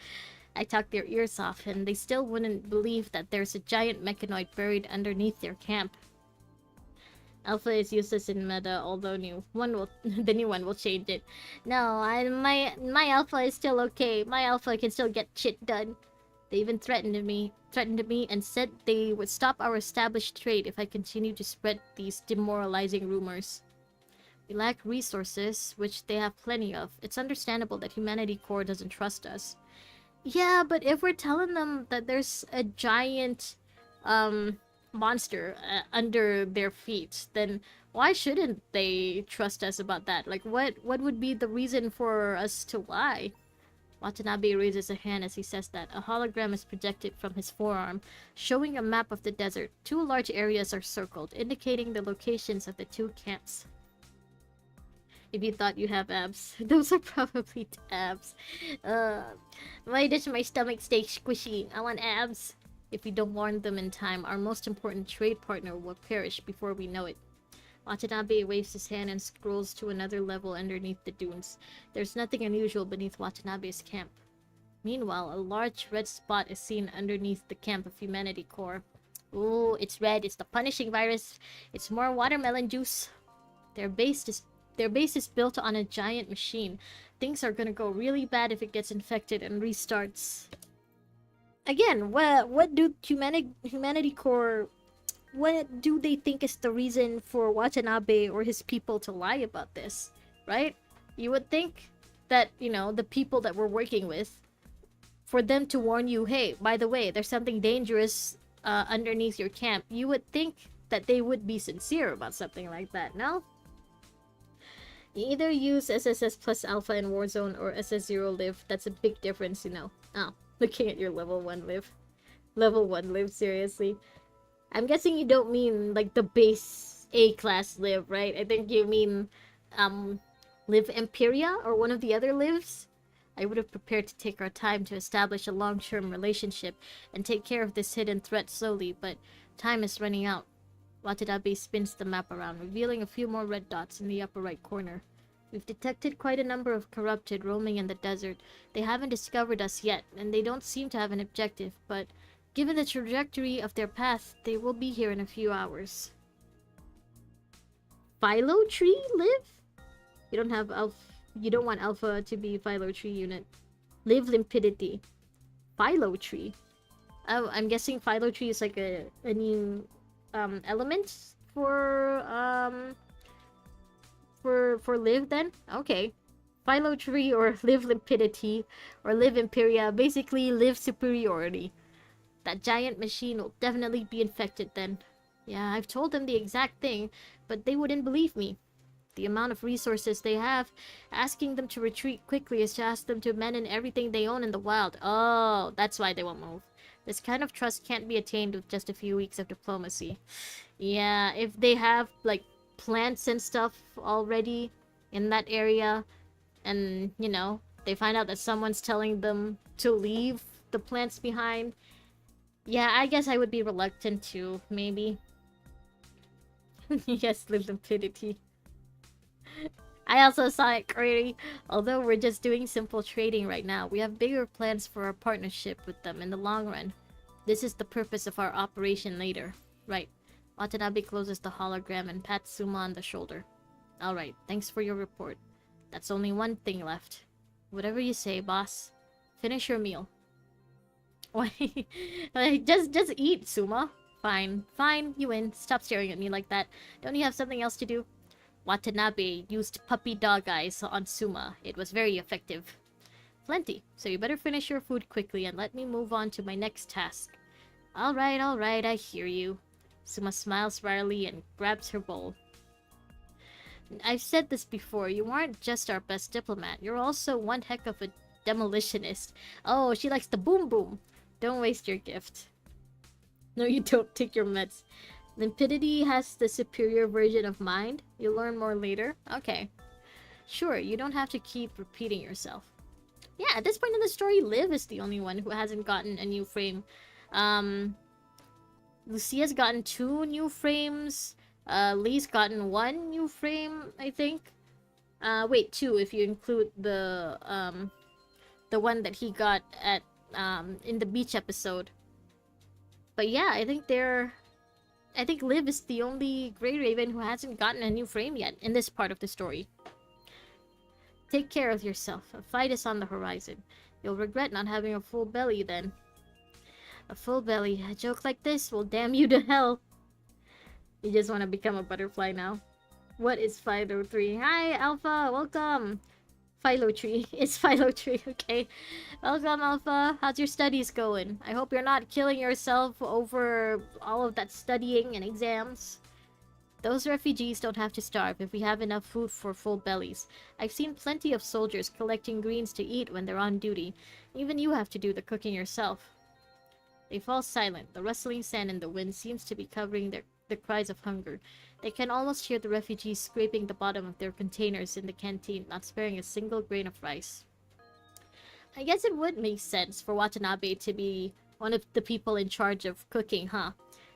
I talk their ears off, and they still wouldn't believe that there's a giant mechanoid buried underneath their camp. Alpha is useless in meta, although the new one will change it. No, my alpha is still okay. My alpha can still get shit done. They even threatened me and said they would stop our established trade if I continue to spread these demoralizing rumors. We lack resources, which they have plenty of. It's understandable that Humanity Core doesn't trust us. Yeah, but if we're telling them that there's a giant monster under their feet, then why shouldn't they trust us about that? Like, what would be the reason for us to lie? Watanabe raises a hand as he says that. A hologram is projected from his forearm, showing a map of the desert. 2 large areas are circled, indicating the locations of the 2 camps. If you thought you have abs, those are probably abs. Why does my stomach stay squishy? I want abs. If we don't warn them in time, our most important trade partner will perish before we know it. Watanabe waves his hand and scrolls to another level underneath the dunes. There's nothing unusual beneath Watanabe's camp. Meanwhile, a large red spot is seen underneath the camp of Humanity Core. Ooh, it's red. It's the punishing virus. It's more watermelon juice. Their base is built on a giant machine. Things are gonna go really bad if it gets infected and restarts. Again, what do Humanity Core... What do they think is the reason for Watanabe or his people to lie about this? Right? You would think that, you know, the people that we're working with, for them to warn you, hey, by the way, there's something dangerous underneath your camp, you would think that they would be sincere about something like that, no? You either use SSS plus Alpha in Warzone or SS0 Live. That's a big difference, you know. Oh, looking at your level 1 Live. Level 1 Live, seriously. I'm guessing you don't mean, like, the base A-class Live, right? I think you mean, Live Imperia or one of the other Lives? I would have prepared to take our time to establish a long-term relationship and take care of this hidden threat slowly, but time is running out. Watanabe spins the map around, revealing a few more red dots in the upper right corner. We've detected quite a number of corrupted roaming in the desert. They haven't discovered us yet, and they don't seem to have an objective, but given the trajectory of their path, they will be here in a few hours. Philo Tree Live? You don't want Alpha to be Philo Tree unit. Live Limpidity. Philo Tree. Oh, I'm guessing Philo Tree is like a new element for Live then? Okay. Philo Tree or Live Limpidity or Live Imperia, basically Live Superiority. That giant machine will definitely be infected then. Yeah, I've told them the exact thing, but they wouldn't believe me. The amount of resources they have, asking them to retreat quickly is to ask them to abandon everything they own in the wild. Oh, that's why they won't move. This kind of trust can't be attained with just a few weeks of diplomacy. Yeah, if they have, like, plants and stuff already in that area, and, you know, they find out that someone's telling them to leave the plants behind, yeah, I guess I would be reluctant to, maybe. Yes, limpidity. I also saw it, Grady. Although we're just doing simple trading right now, we have bigger plans for our partnership with them in the long run. This is the purpose of our operation later. Right. Watanabe closes the hologram and pats Suma on the shoulder. Alright, thanks for your report. That's only one thing left. Whatever you say, boss. Finish your meal. Wait, just eat, Suma. Fine, fine, you win. Stop staring at me like that. Don't you have something else to do? Watanabe used puppy dog eyes on Suma. It was very effective. Plenty, so you better finish your food quickly and let me move on to my next task. Alright, I hear you. Suma smiles wryly and grabs her bowl. I've said this before, you aren't just our best diplomat, you're also one heck of a demolitionist. Oh, she likes the boom boom. Don't waste your gift. No, you don't. Take your meds. Limpidity has the superior version of mind. You'll learn more later. Okay. Sure, you don't have to keep repeating yourself. Yeah, at this point in the story, Liv is the only one who hasn't gotten a new frame. Lucia's gotten 2 new frames. Lee's gotten 1 new frame, I think. Wait, 2 if you include the one that he got at in the beach episode. But yeah, I think Liv is the only Grey Raven who hasn't gotten a new frame yet in this part of the story. Take care of yourself. A fight is on the horizon. You'll regret not having a full belly then. A full belly. A joke like this will damn you to hell. You just want to become a butterfly now. What is Philo 3? Hi, Alpha. Welcome. Philo Tree. It's Philo Tree, okay. Welcome, Alpha. How's your studies going? I hope you're not killing yourself over all of that studying and exams. Those refugees don't have to starve if we have enough food for full bellies. I've seen plenty of soldiers collecting greens to eat when they're on duty. Even you have to do the cooking yourself. They fall silent. The rustling sand in the wind seems to be covering the cries of hunger. They can almost hear the refugees scraping the bottom of their containers in the canteen, not sparing a single grain of rice. I guess it would make sense for Watanabe to be one of the people in charge of cooking, huh?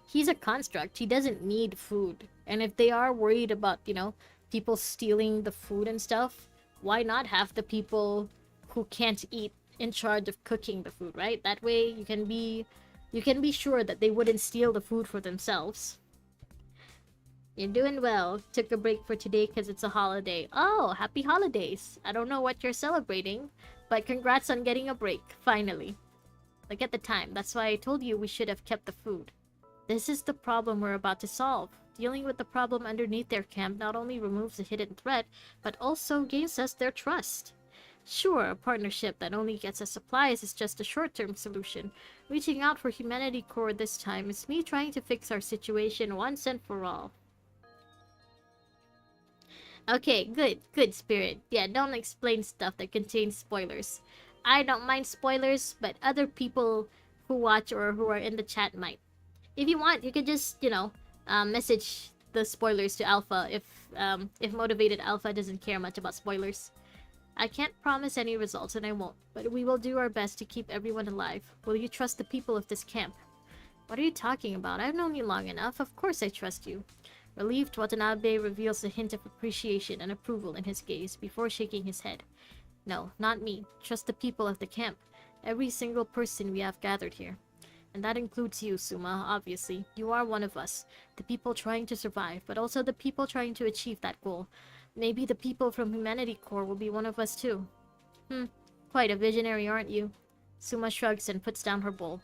He's a construct. He doesn't need food. And if they are worried about, people stealing the food and stuff, why not have the people who can't eat in charge of cooking the food, right? That way you can be sure that they wouldn't steal the food for themselves. You're doing well. Took a break for today because it's a holiday. Oh, happy holidays. I don't know what you're celebrating, but congrats on getting a break, finally. Look at the time. That's why I told you we should have kept the food. This is the problem we're about to solve. Dealing with the problem underneath their camp not only removes a hidden threat, but also gains us their trust. Sure, a partnership that only gets us supplies is just a short-term solution. Reaching out for Humanity Corps this time is me trying to fix our situation once and for all. Okay, good, Spirit. Yeah, don't explain stuff that contains spoilers. I don't mind spoilers, but other people who watch or who are in the chat might. If you want, you could just, message the spoilers to Alpha if Motivated Alpha doesn't care much about spoilers. I can't promise any results and I won't, but we will do our best to keep everyone alive. Will you trust the people of this camp? What are you talking about? I've known you long enough. Of course I trust you. Relieved, Watanabe reveals a hint of appreciation and approval in his gaze before shaking his head. No, not me. Trust the people of the camp. Every single person we have gathered here. And that includes you, Suma, obviously. You are one of us. The people trying to survive, but also the people trying to achieve that goal. Maybe the people from Humanity Corps will be one of us too. Quite a visionary, aren't you? Suma shrugs and puts down her bowl.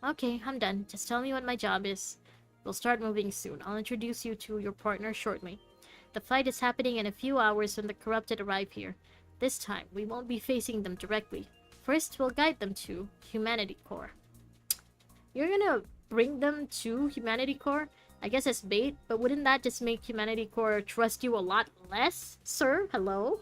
Okay, I'm done. Just tell me what my job is. We'll start moving soon. I'll introduce you to your partner shortly. The flight is happening in a few hours when the corrupted arrive here. This time, we won't be facing them directly. First, we'll guide them to Humanity Corps. You're gonna bring them to Humanity Corps? I guess as bait, but wouldn't that just make Humanity Corps trust you a lot less, sir? Hello?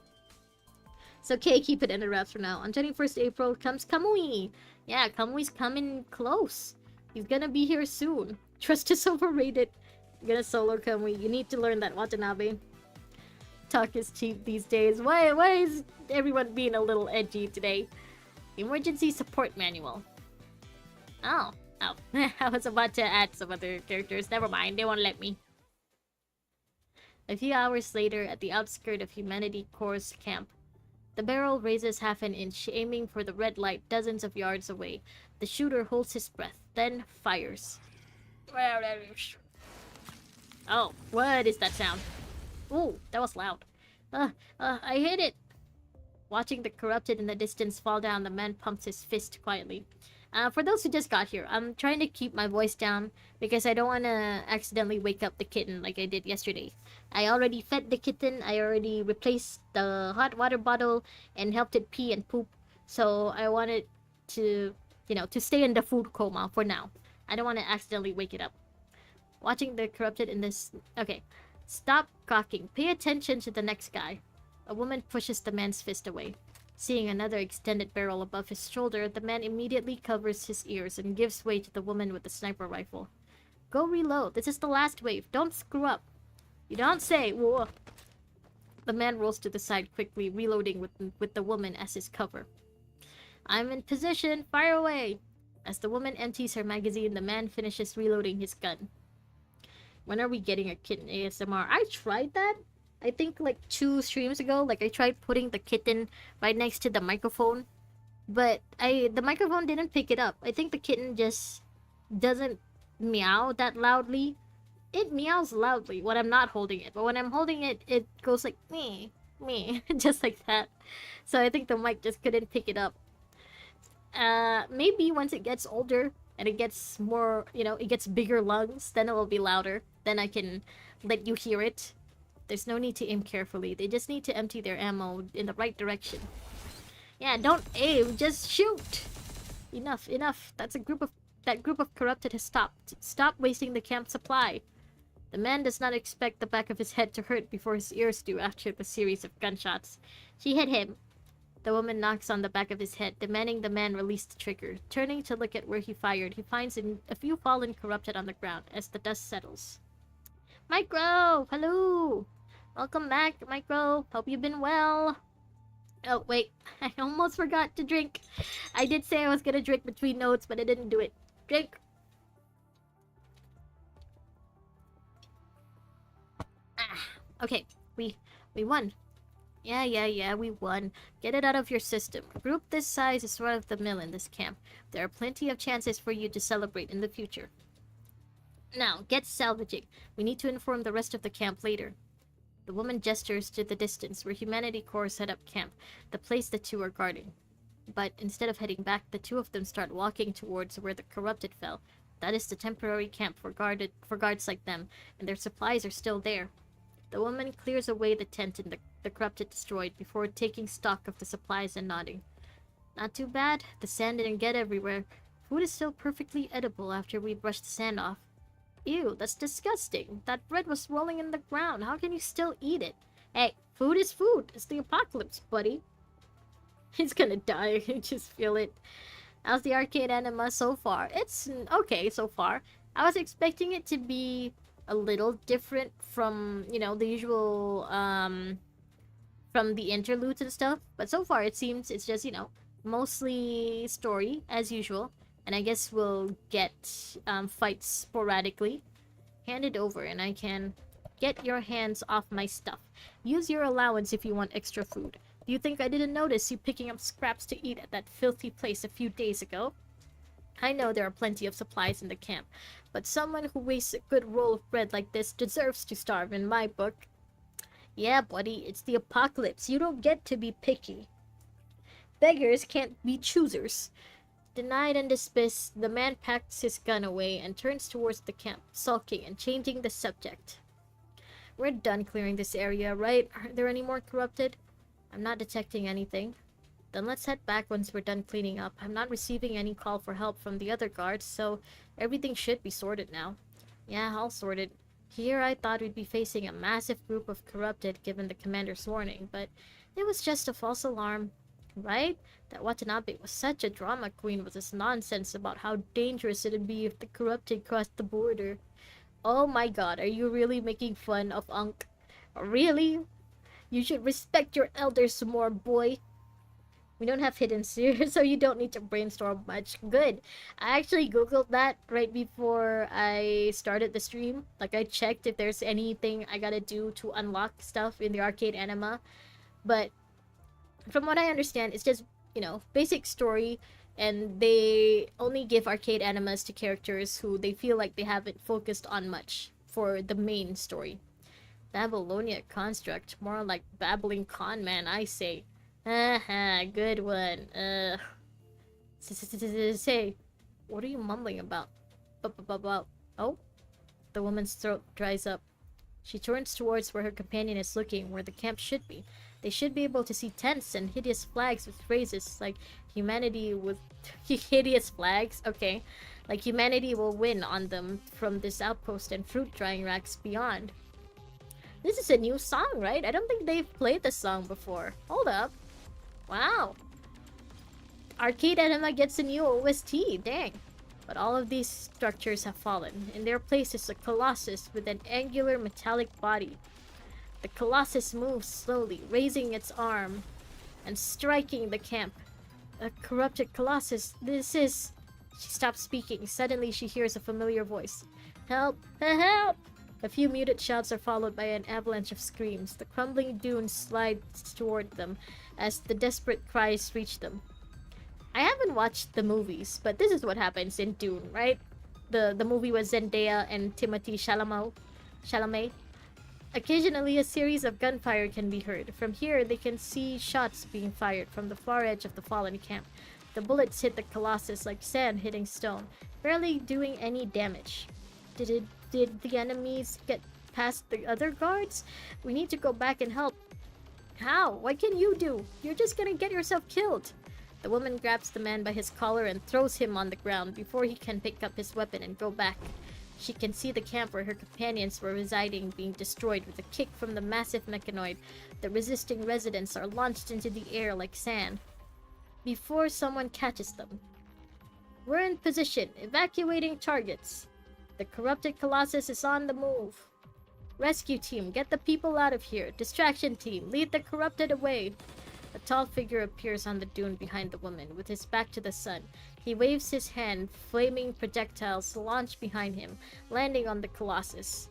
It's okay, keep it under wraps for now. On 21st April comes Kamui. Yeah, Kamui's coming close. He's gonna be here soon. Trust is overrated. You're gonna solo Kamui. You need to learn that, Watanabe. Talk is cheap these days. Why is everyone being a little edgy today? Emergency support manual. Oh. I was about to add some other characters. Never mind, they won't let me. A few hours later, at the outskirts of Humanity Corps' camp, the barrel raises half an inch, aiming for the red light dozens of yards away. The shooter holds his breath, then fires. Oh, what is that sound? Ooh, that was loud. I hit it! Watching the corrupted in the distance fall down, the man pumps his fist quietly. For those who just got here, I'm trying to keep my voice down because I don't want to accidentally wake up the kitten like I did yesterday. I already fed the kitten, I already replaced the hot water bottle and helped it pee and poop. So I wanted to, to stay in the food coma for now. I don't want to accidentally wake it up. Watching the corrupted in this... Okay. Stop gawking. Pay attention to the next guy. A woman pushes the man's fist away. Seeing another extended barrel above his shoulder, the man immediately covers his ears and gives way to the woman with the sniper rifle. Go reload. This is the last wave. Don't screw up. You don't say. Whoa. The man rolls to the side quickly, reloading with the woman as his cover. I'm in position. Fire away. As the woman empties her magazine, the man finishes reloading his gun. When are we getting a kitten ASMR? I tried that. I think like 2 streams ago. Like I tried putting the kitten right next to the microphone. But the microphone didn't pick it up. I think the kitten just doesn't meow that loudly. It meows loudly when I'm not holding it. But when I'm holding it, it goes like me, just like that. So I think the mic just couldn't pick it up. Maybe once it gets older and it gets more, it gets bigger lungs, then it will be louder. Then I can let you hear it. There's no need to aim carefully. They just need to empty their ammo in the right direction. Yeah, don't aim, just shoot. Enough. That group of corrupted has stopped. Stop wasting the camp supply. The man does not expect the back of his head to hurt before his ears do after the series of gunshots. She hit him. The woman knocks on the back of his head, demanding the man release the trigger. Turning to look at where he fired, he finds a few fallen corrupted on the ground as the dust settles. Micro! Hello! Welcome back, Micro. Hope you've been well. Oh, wait. I almost forgot to drink. I did say I was gonna drink between notes, but I didn't do it. Drink. Okay. We won. Yeah, we won. Get it out of your system. A group this size is run of the mill in this camp. There are plenty of chances for you to celebrate in the future. Now, get salvaging. We need to inform the rest of the camp later. The woman gestures to the distance where Humanity Corps set up camp, the place the two are guarding. But instead of heading back, the two of them start walking towards where the corrupted fell. That is the temporary camp for guards like them, and their supplies are still there. The woman clears away the tent and the corrupted destroyed before taking stock of the supplies and nodding. Not too bad. The sand didn't get everywhere. Food is still perfectly edible after we brushed the sand off. Ew, that's disgusting. That bread was rolling in the ground. How can you still eat it? Hey, food is food. It's the apocalypse, buddy. He's gonna die. I just feel it. How's the arcade Anima so far? It's okay so far. I was expecting it to be a little different from, the usual, from the interludes and stuff. But so far it seems it's just, mostly story, as usual. And I guess we'll get fights sporadically. Hand it over and I can get your hands off my stuff. Use your allowance if you want extra food. Do you think I didn't notice you picking up scraps to eat at that filthy place a few days ago? I know there are plenty of supplies in the camp, but someone who wastes a good roll of bread like this deserves to starve in my book. Yeah, buddy, it's the apocalypse. You don't get to be picky. Beggars can't be choosers. Denied and dismissed, the man packs his gun away and turns towards the camp, sulking and changing the subject. We're done clearing this area, right? Are there any more corrupted? I'm not detecting anything. Then let's head back once we're done cleaning up. I'm not receiving any call for help from the other guards, so everything should be sorted now. Yeah, all sorted. Here I thought we'd be facing a massive group of corrupted given the commander's warning, but it was just a false alarm. Right? That Watanabe was such a drama queen with his nonsense about how dangerous it'd be if the corrupted crossed the border. Oh my god, are you really making fun of Really? You should respect your elders more, boy. We don't have hidden here, so you don't need to brainstorm much. Good. I actually googled that right before I started the stream. Like, I checked if there's anything I gotta do to unlock stuff in the arcade anima. But from what I understand, it's just, basic story, and they only give arcade animas to characters who they feel like they haven't focused on much for the main story. Babylonia construct, more like babbling con man, I say. Haha, good one. Say, what are you mumbling about? Oh? The woman's throat dries up. She turns towards where her companion is looking, where the camp should be. They should be able to see tents and hideous flags with phrases like humanity with hideous flags. Okay. Like humanity will win on them from this outpost and fruit drying racks beyond. This is a new song, right? I don't think they've played this song before. Hold up. Wow. Arcade Anima gets a new OST. Dang. But all of these structures have fallen. In their place is a colossus with an angular metallic body. The colossus moves slowly, raising its arm and striking the camp. A corrupted colossus. This is... She stops speaking. Suddenly she hears a familiar voice. Help! Help! A few muted shouts are followed by an avalanche of screams. The crumbling dune slides toward them as the desperate cries reach them. I haven't watched the movies, but this is what happens in Dune, right? The movie with Zendaya and Timothée Chalamet. Occasionally, a series of gunfire can be heard. From here, they can see shots being fired from the far edge of the fallen camp. The bullets hit the colossus like sand hitting stone, barely doing any damage. Did the enemies get past the other guards? We need to go back and help. How? What can you do? You're just gonna get yourself killed. The woman grabs the man by his collar and throws him on the ground before he can pick up his weapon and go back. She can see the camp where her companions were residing being destroyed with a kick from the massive mechanoid. The resisting residents are launched into the air like sand before someone catches them. We're in position, evacuating targets. The corrupted colossus is on the move. Rescue team, get the people out of here. Distraction team, lead the corrupted away. A tall figure appears on the dune behind the woman, with his back to the sun. He waves his hand, flaming projectiles launch behind him, landing on the colossus.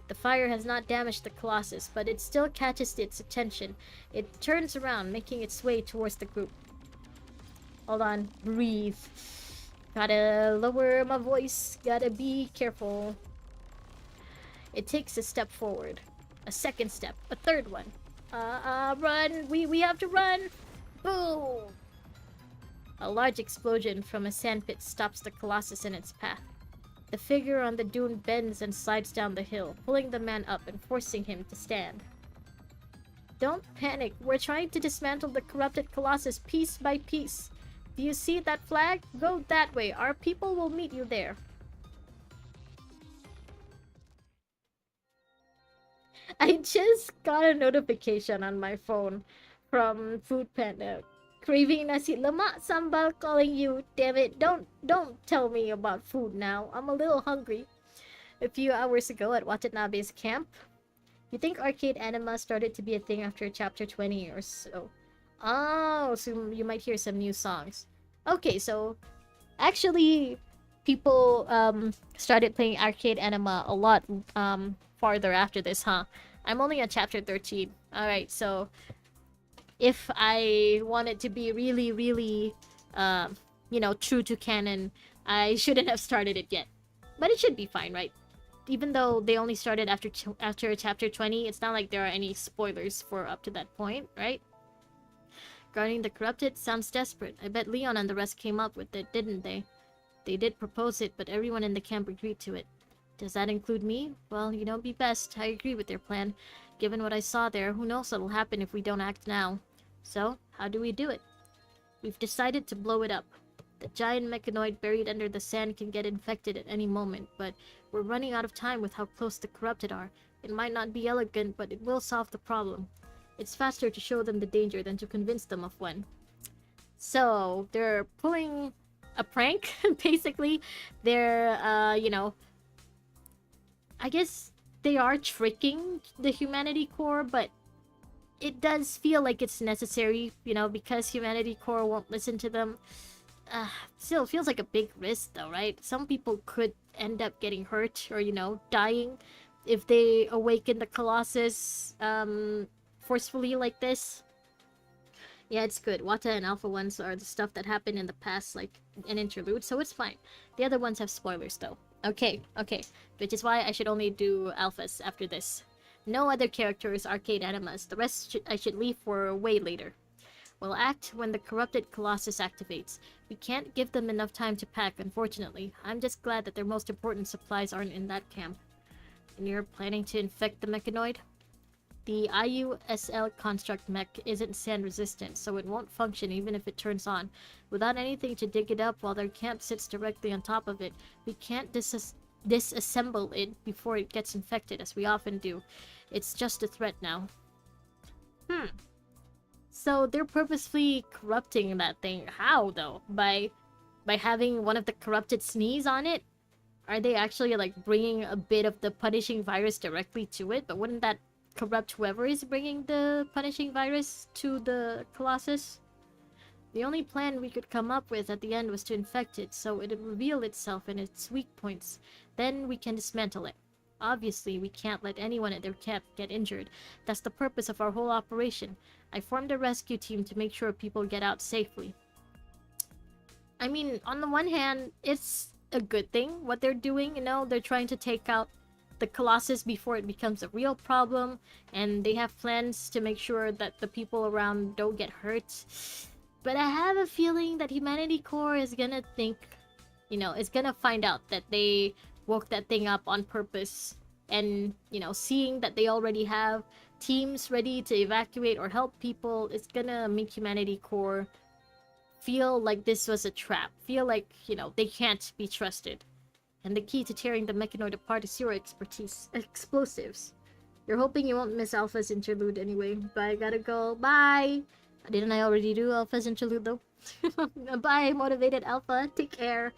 The fire has not damaged the colossus, but it still catches its attention. It turns around, making its way towards the group. Hold on, breathe. Gotta lower my voice, gotta be careful. It takes a step forward, a second step, a third one. Run! We have to run! Boom! A large explosion from a sandpit stops the colossus in its path. The figure on the dune bends and slides down the hill, pulling the man up and forcing him to stand. Don't panic, we're trying to dismantle the corrupted colossus piece by piece. Do you see that flag? Go that way, our people will meet you there. I just got a notification on my phone from Food Panda. Craving nasi lemak sambal calling you. Damn it, don't tell me about food now. I'm a little hungry. A few hours ago at Watanabe's camp. You think arcade anima started to be a thing after chapter 20 or so? Oh, so you might hear some new songs. Okay, so actually people started playing arcade anima a lot farther after this, huh? I'm only on chapter 13. Alright, so if I wanted to be really, really, true to canon, I shouldn't have started it yet. But it should be fine, right? Even though they only started after chapter 20, it's not like there are any spoilers for up to that point, right? Guarding the corrupted sounds desperate. I bet Leon and the rest came up with it, didn't they? They did propose it, but everyone in the camp agreed to it. Does that include me? Well, be best. I agree with their plan. Given what I saw there, who knows what'll happen if we don't act now. So, how do we do it? We've decided to blow it up. The giant mechanoid buried under the sand can get infected at any moment, but we're running out of time with how close the corrupted are. It might not be elegant, but it will solve the problem. It's faster to show them the danger than to convince them of one. So, they're pulling a prank, basically. They're, I guess they are tricking the humanity core, but it does feel like it's necessary, you know, because Humanity Core won't listen to them. Still feels like a big risk though, right? Some people could end up getting hurt or, you know, dying if they awaken the Colossus forcefully like this. Yeah, it's good. Wata and Alpha ones are the stuff that happened in the past, like an interlude, so it's fine. The other ones have spoilers though. Okay, okay. Which is why I should only do alphas after this. No other characters, arcade animas. The rest I should leave for way later. We'll act when the corrupted Colossus activates. We can't give them enough time to pack, unfortunately. I'm just glad that their most important supplies aren't in that camp. And you're planning to infect the mechanoid? The IUSL construct mech isn't sand resistant, so it won't function even if it turns on. Without anything to dig it up while their camp sits directly on top of it, we can't disassemble it before it gets infected, as we often do. It's just a threat now. So they're purposefully corrupting that thing. How, though? By having one of the corrupted sneeze on it? Are they actually, like, bringing a bit of the punishing virus directly to it? But wouldn't that corrupt whoever is bringing the punishing virus to the Colossus? The only plan we could come up with at the end was to infect it, so it'd reveal itself and its weak points. Then we can dismantle it. Obviously, we can't let anyone at their camp get injured. That's the purpose of our whole operation. I formed a rescue team to make sure people get out safely. I mean, on the one hand, it's a good thing what they're doing, you know? They're trying to take out the Colossus before it becomes a real problem, and they have plans to make sure that the people around don't get hurt. But I have a feeling that Humanity Core is gonna think, you know, is gonna find out that they woke that thing up on purpose, and, you know, seeing that they already have teams ready to evacuate or help people, it's gonna make Humanity Core feel like this was a trap, feel like, you know, they can't be trusted. And the key to tearing the mechanoid apart is your expertise. Explosives. You're hoping you won't miss Alpha's interlude anyway, but I gotta go. Bye! Didn't I already do Alpha's interlude though? Bye, Motivated Alpha. Take care.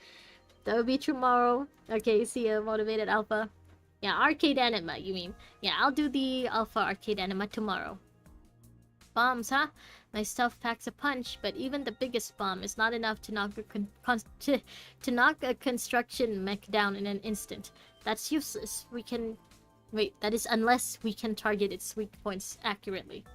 That will be tomorrow. Okay, see ya, Motivated Alpha. Yeah, Arcade Anima, you mean. Yeah, I'll do the Alpha Arcade Anima tomorrow. Bombs, huh? My stuff packs a punch, but even the biggest bomb is not enough to knock to knock a construction mech down in an instant. That's useless. We can... Wait, that is unless we can target its weak points accurately.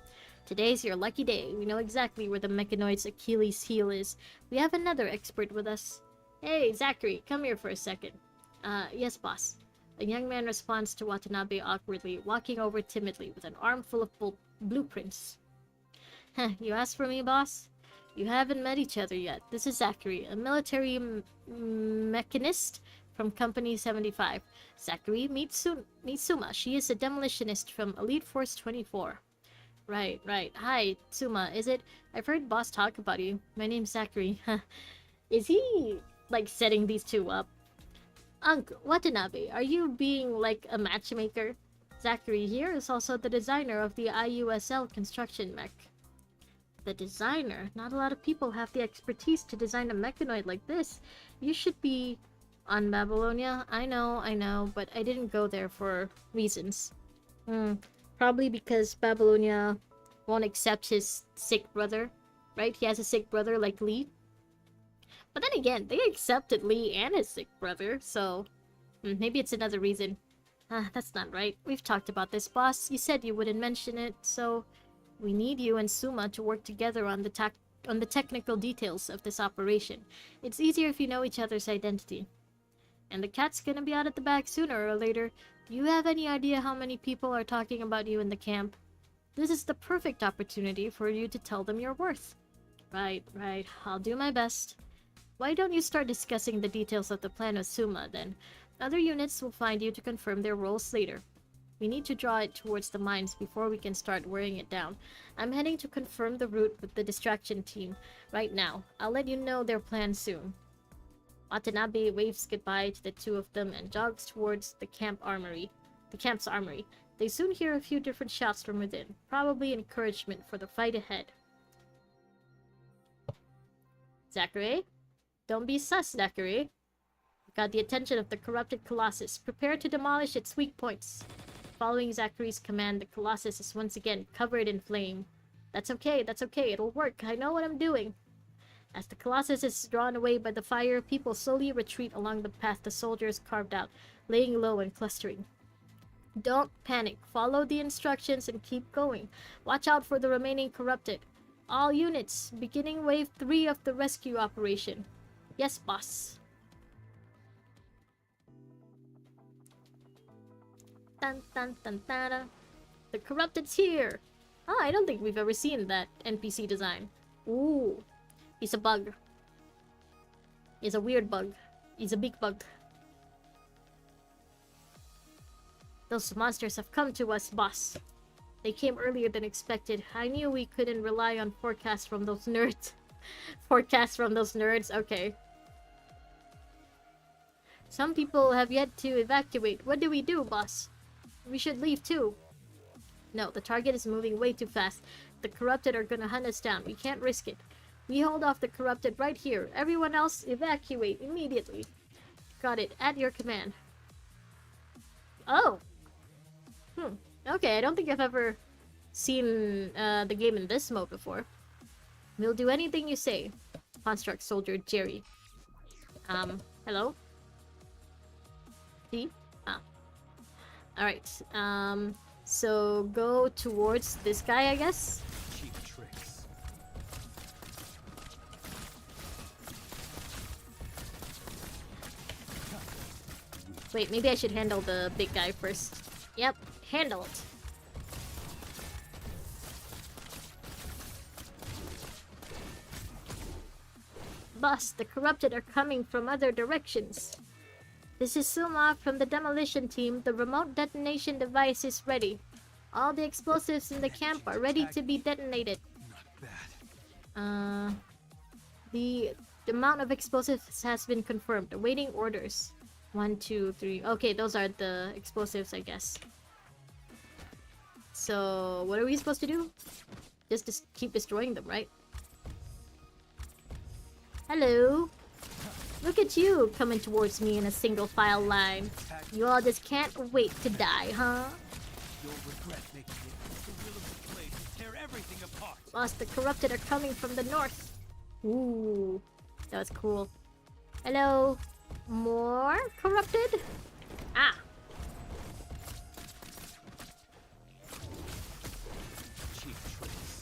Today's your lucky day. We know exactly where the mechanoid's Achilles heel is. We have another expert with us. Hey, Zachary, come here for a second. Yes, boss. A young man responds to Watanabe awkwardly, walking over timidly with an arm full of blueprints. You asked for me, boss? You haven't met each other yet. This is Zachary, a military mechanist from Company 75. Zachary, meet Suma. She is a demolitionist from Elite Force 24. Right. Hi, Suma, is it? I've heard boss talk about you. My name's Zachary. Is he, like, setting these two up? Watanabe, are you being, like, a matchmaker? Zachary here is also the designer of the IUSL construction mech. The designer? Not a lot of people have the expertise to design a mechanoid like this. You should be on Babylonia. I know, but I didn't go there for reasons. Probably because Babylonia won't accept his sick brother, right? He has a sick brother like Lee. But then again, they accepted Lee and his sick brother, so maybe it's another reason. That's not right. We've talked about this, boss. You said you wouldn't mention it, so we need you and Suma to work together on the technical details of this operation. It's easier if you know each other's identity. And the cat's gonna be out at the back sooner or later. Do you have any idea how many people are talking about you in the camp? This is the perfect opportunity for you to tell them your worth. Right. I'll do my best. Why don't you start discussing the details of the plan with Suma, then? Other units will find you to confirm their roles later. We need to draw it towards the mines before we can start wearing it down. I'm heading to confirm the route with the distraction team right now. I'll let you know their plan soon. Watanabe waves goodbye to the two of them and jogs towards the camp's armory. They soon hear a few different shouts from within, probably encouragement for the fight ahead. Zachary? Don't be sus, Zachary. Got the attention of the corrupted Colossus. Prepare to demolish its weak points. Following Zachary's command, the Colossus is once again covered in flame. That's okay, it'll work. I know what I'm doing. As the Colossus is drawn away by the fire, people slowly retreat along the path the soldiers carved out, laying low and clustering. Don't panic. Follow the instructions and keep going. Watch out for the remaining corrupted. All units, beginning wave 3 of the rescue operation. Yes, boss. Dun dun dun dun dun. The corrupted's here! Oh, I don't think we've ever seen that NPC design. Ooh. He's a bug. He's a weird bug. He's a big bug. Those monsters have come to us, boss. They came earlier than expected. I knew we couldn't rely on forecasts from those nerds. Forecasts from those nerds? Okay. Some people have yet to evacuate. What do we do, boss? We should leave too. No, the target is moving way too fast. The corrupted are gonna hunt us down. We can't risk it. We hold off the corrupted right here. Everyone else, evacuate immediately. Got it. At your command. Oh! Okay, I don't think I've ever seen the game in this mode before. We'll do anything you say. Construct Soldier Jerry. Hello? See? Ah. Alright, so go towards this guy, I guess? Cheap tricks. Wait, maybe I should handle the big guy first. Yep, handle it. Boss, the corrupted are coming from other directions. This is Suma from the demolition team. The remote detonation device is ready. All the explosives in the camp are ready to be detonated. The amount of explosives has been confirmed. Awaiting orders. 1, 2, 3. Okay, those are the explosives, I guess. So, what are we supposed to do? Just keep destroying them, right? Hello. Look at you coming towards me in a single file line. You all just can't wait to die, huh? You'll regret making it. The will of the blade will tear everything apart. Boss, the corrupted are coming from the north. Ooh, that was cool. Hello. More corrupted? Ah. Cheap tricks.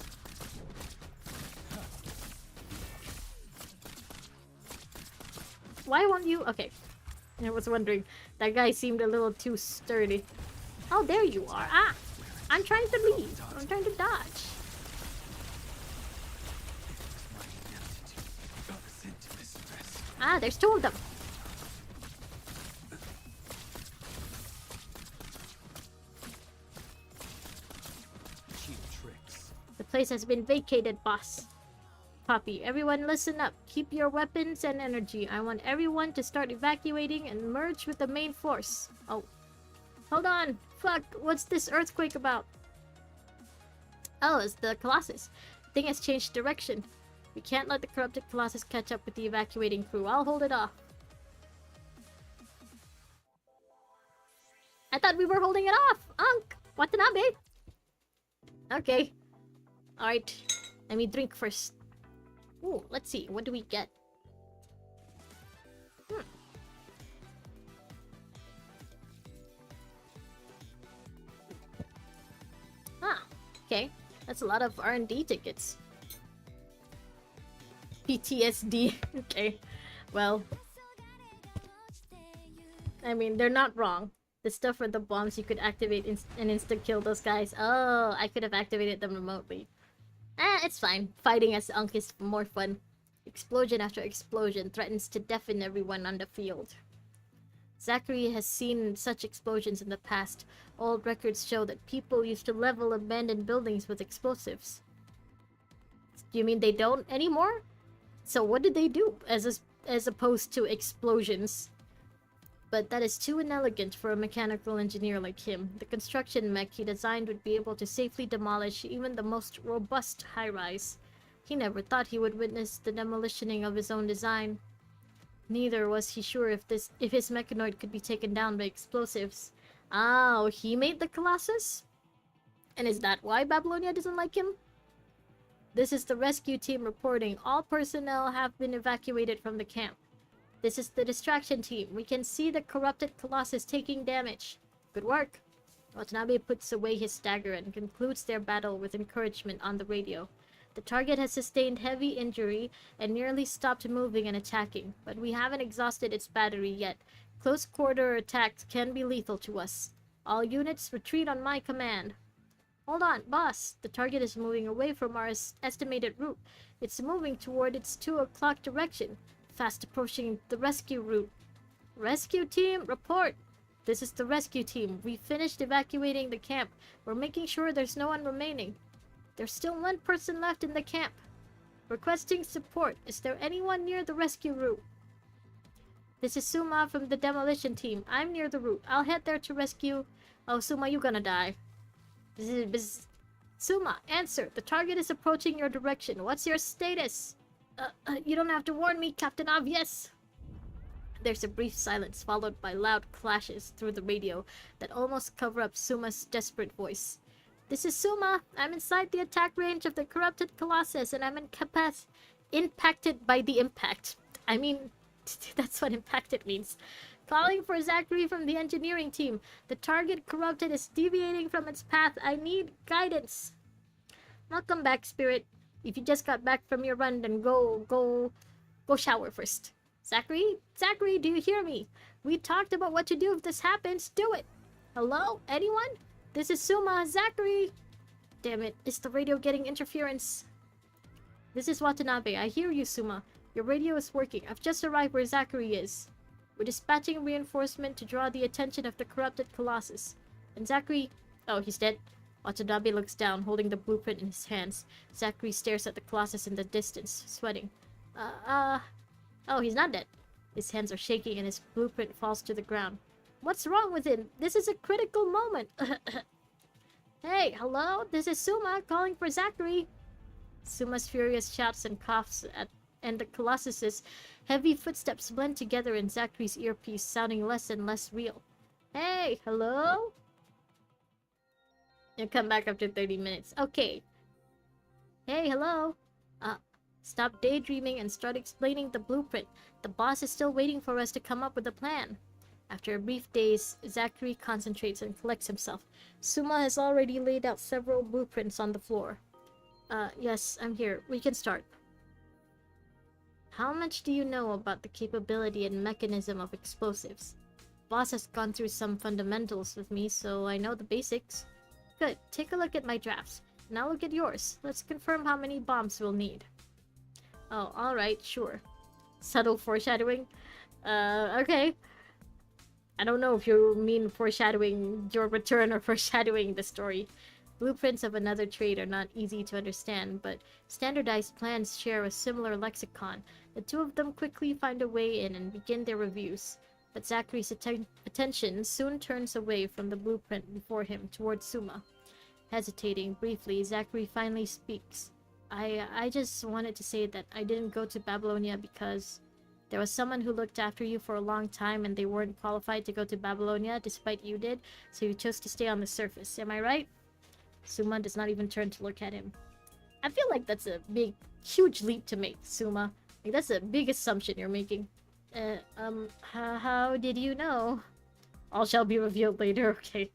Why won't you? Okay. I was wondering. That guy seemed a little too sturdy. Oh, there you are. Ah! I'm trying to leave. I'm trying to dodge. Ah, there's 2 of them. Cheap tricks. The place has been vacated, boss. Copy. Everyone listen up. Keep your weapons and energy. I want everyone to start evacuating and merge with the main force. Oh. Hold on. Fuck. What's this earthquake about? Oh, it's the Colossus. Thing has changed direction. We can't let the corrupted Colossus catch up with the evacuating crew. I'll hold it off. I thought we were holding it off. Watanabe. Okay. Alright. Let me drink first. Ooh, let's see. What do we get? Ah, okay. That's a lot of R&D tickets. PTSD. Okay. Well. I mean, they're not wrong. The stuff for the bombs you could activate and insta-kill those guys. Oh, I could have activated them remotely. It's fine. Fighting as Unk is more fun. Explosion after explosion threatens to deafen everyone on the field. Zachary has seen such explosions in the past. Old records show that people used to level abandoned buildings with explosives. Do you mean they don't anymore? So what did they do as opposed to explosions? But that is too inelegant for a mechanical engineer like him. The construction mech he designed would be able to safely demolish even the most robust high-rise. He never thought he would witness the demolitioning of his own design. Neither was he sure if his mechanoid could be taken down by explosives. Oh, he made the Colossus? And is that why Babylonia doesn't like him? This is the rescue team reporting. All personnel have been evacuated from the camp. This is the distraction team. We can see the corrupted Colossus taking damage. Good work. Watanabe puts away his dagger and concludes their battle with encouragement on the radio. The target has sustained heavy injury and nearly stopped moving and attacking, but we haven't exhausted its battery yet. Close quarter attacks can be lethal to us. All units retreat on my command. Hold on, boss. The target is moving away from our estimated route. It's moving toward its 2 o'clock direction, fast approaching the rescue route. Rescue team, report. This is the rescue team. We finished evacuating the camp. We're making sure there's no one remaining. There's still one person left in the camp. Requesting support. Is there anyone near the rescue route? This is Suma from the demolition team. I'm near the route. I'll head there to rescue... Oh, Suma, you gonna die. Suma, answer. The target is approaching your direction. What's your status? You don't have to warn me, Captain Obvious. There's a brief silence, followed by loud clashes through the radio that almost cover up Suma's desperate voice. This is Suma. I'm inside the attack range of the corrupted Colossus, and I'm impacted by the impact. I mean, that's what impacted means. Calling for Zachary from the engineering team. The target corrupted is deviating from its path. I need guidance. Welcome back, Spirit. If you just got back from your run, then go shower first. Zachary? Zachary, do you hear me? We talked about what to do if this happens. Do it. Hello? Anyone? This is Suma. Zachary! Damn it. Is the radio getting interference? This is Watanabe. I hear you, Suma. Your radio is working. I've just arrived where Zachary is. We're dispatching reinforcement to draw the attention of the corrupted Colossus. And Zachary... Oh, he's dead. Watanabe looks down, holding the blueprint in his hands. Zachary stares at the Colossus in the distance, sweating. Oh, he's not dead. His hands are shaking and his blueprint falls to the ground. What's wrong with him? This is a critical moment. Hey, hello? This is Suma calling for Zachary. Suma's furious shouts and coughs and the Colossus's heavy footsteps blend together in Zachary's earpiece, sounding less and less real. Hey, hello? You'll come back after 30 minutes. Okay. Hey, hello? Stop daydreaming and start explaining the blueprint. The boss is still waiting for us to come up with a plan. After a brief daze, Zachary concentrates and collects himself. Suma has already laid out several blueprints on the floor. Yes, I'm here. We can start. How much do you know about the capability and mechanism of explosives? Boss has gone through some fundamentals with me, so I know the basics. Good. Take a look at my drafts. Now look at yours. Let's confirm how many bombs we'll need. Oh, alright, sure. Subtle foreshadowing? Okay. I don't know if you mean foreshadowing your return or foreshadowing the story. Blueprints of another trade are not easy to understand, but standardized plans share a similar lexicon. The two of them quickly find a way in and begin their reviews. But Zachary's attention soon turns away from the blueprint before him towards Suma. Hesitating briefly, Zachary finally speaks. I just wanted to say that I didn't go to Babylonia because there was someone who looked after you for a long time and they weren't qualified to go to Babylonia despite you did, so you chose to stay on the surface. Am I right? Suma does not even turn to look at him. I feel like that's a big, huge leap to make, Suma. Like, that's a big assumption you're making. How did you know? All shall be revealed later, okay.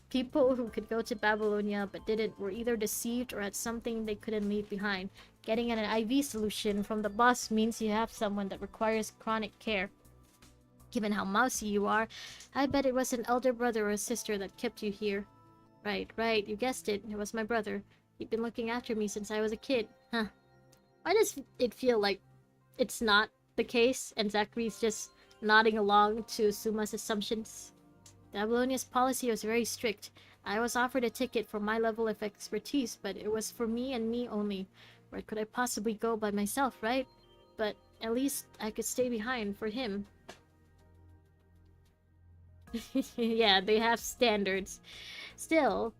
People who could go to Babylonia but didn't were either deceived or had something they couldn't leave behind. Getting an IV solution from the boss means you have someone that requires chronic care. Given how mousy you are, I bet it was an elder brother or sister that kept you here. Right, you guessed it. It was my brother. He'd been looking after me since I was a kid. Huh. Why does it feel like it's not the case and Zachary's just nodding along to Suma's assumptions? Babylonia's policy was very strict. I was offered a ticket for my level of expertise, but it was for me and me only. Where could I possibly go by myself, right? But at least I could stay behind for him. Yeah, they have standards. Still,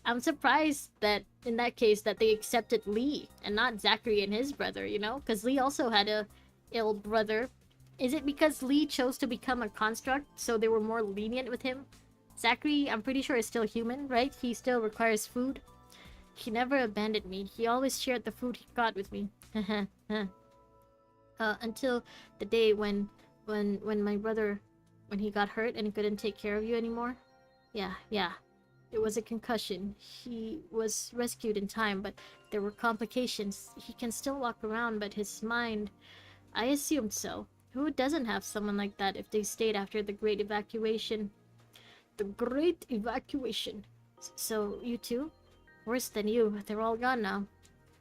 I'm surprised that, in that case, that they accepted Lee and not Zachary and his brother, you know? Because Lee also had a ill brother. Is it because Lee chose to become a construct, so they were more lenient with him? Zachary, I'm pretty sure, is still human, right? He still requires food. He never abandoned me. He always shared the food he got with me. Until the day when my brother, when he got hurt and couldn't take care of you anymore. Yeah. It was a concussion. He was rescued in time, but there were complications. He can still walk around, but his mind... I assumed so. Who doesn't have someone like that if they stayed after the Great Evacuation? The Great Evacuation. So, you too? Worse than you. They're all gone now.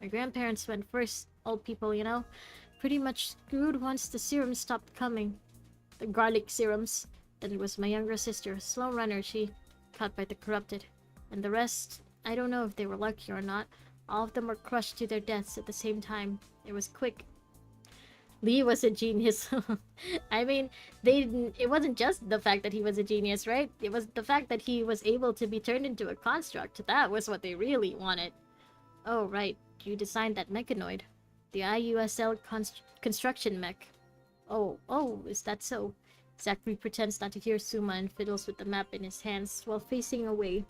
My grandparents went first. Old people, you know? Pretty much screwed once the serums stopped coming. The garlic serums. Then it was my younger sister, slow runner, she... caught by the corrupted. And the rest, I don't know if they were lucky or not. All of them were crushed to their deaths at the same time. It was quick. Lee was a genius. I mean, it wasn't just the fact that he was a genius, right? It was the fact that he was able to be turned into a construct. That was what they really wanted. Oh, right. You designed that mechanoid. The IUSL construction mech. Oh, is that so? Zachary pretends not to hear Suma and fiddles with the map in his hands while facing away.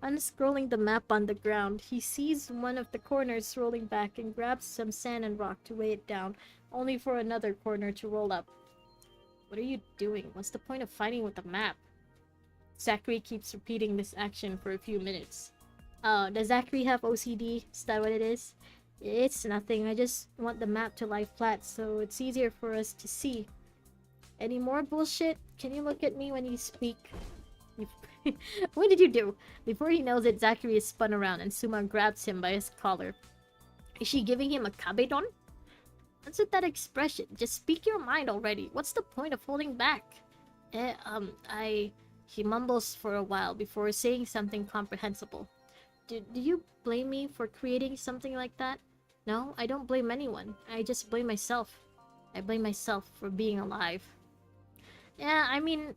Unscrolling the map on the ground, he sees one of the corners rolling back and grabs some sand and rock to weigh it down, only for another corner to roll up. What are you doing? What's the point of fighting with the map? Zachary keeps repeating this action for a few minutes. Oh, does Zachary have OCD? Is that what it is? It's nothing. I just want the map to lie flat so it's easier for us to see. Any more bullshit? Can you look at me when you speak? What did you do? Before he knows it, Zachary is spun around and Suma grabs him by his collar. Is she giving him a kabedon? What's with that expression? Just speak your mind already. What's the point of holding back? He mumbles for a while before saying something comprehensible. Do you blame me for creating something like that? No, I don't blame anyone. I just blame myself. I blame myself for being alive. Yeah, I mean,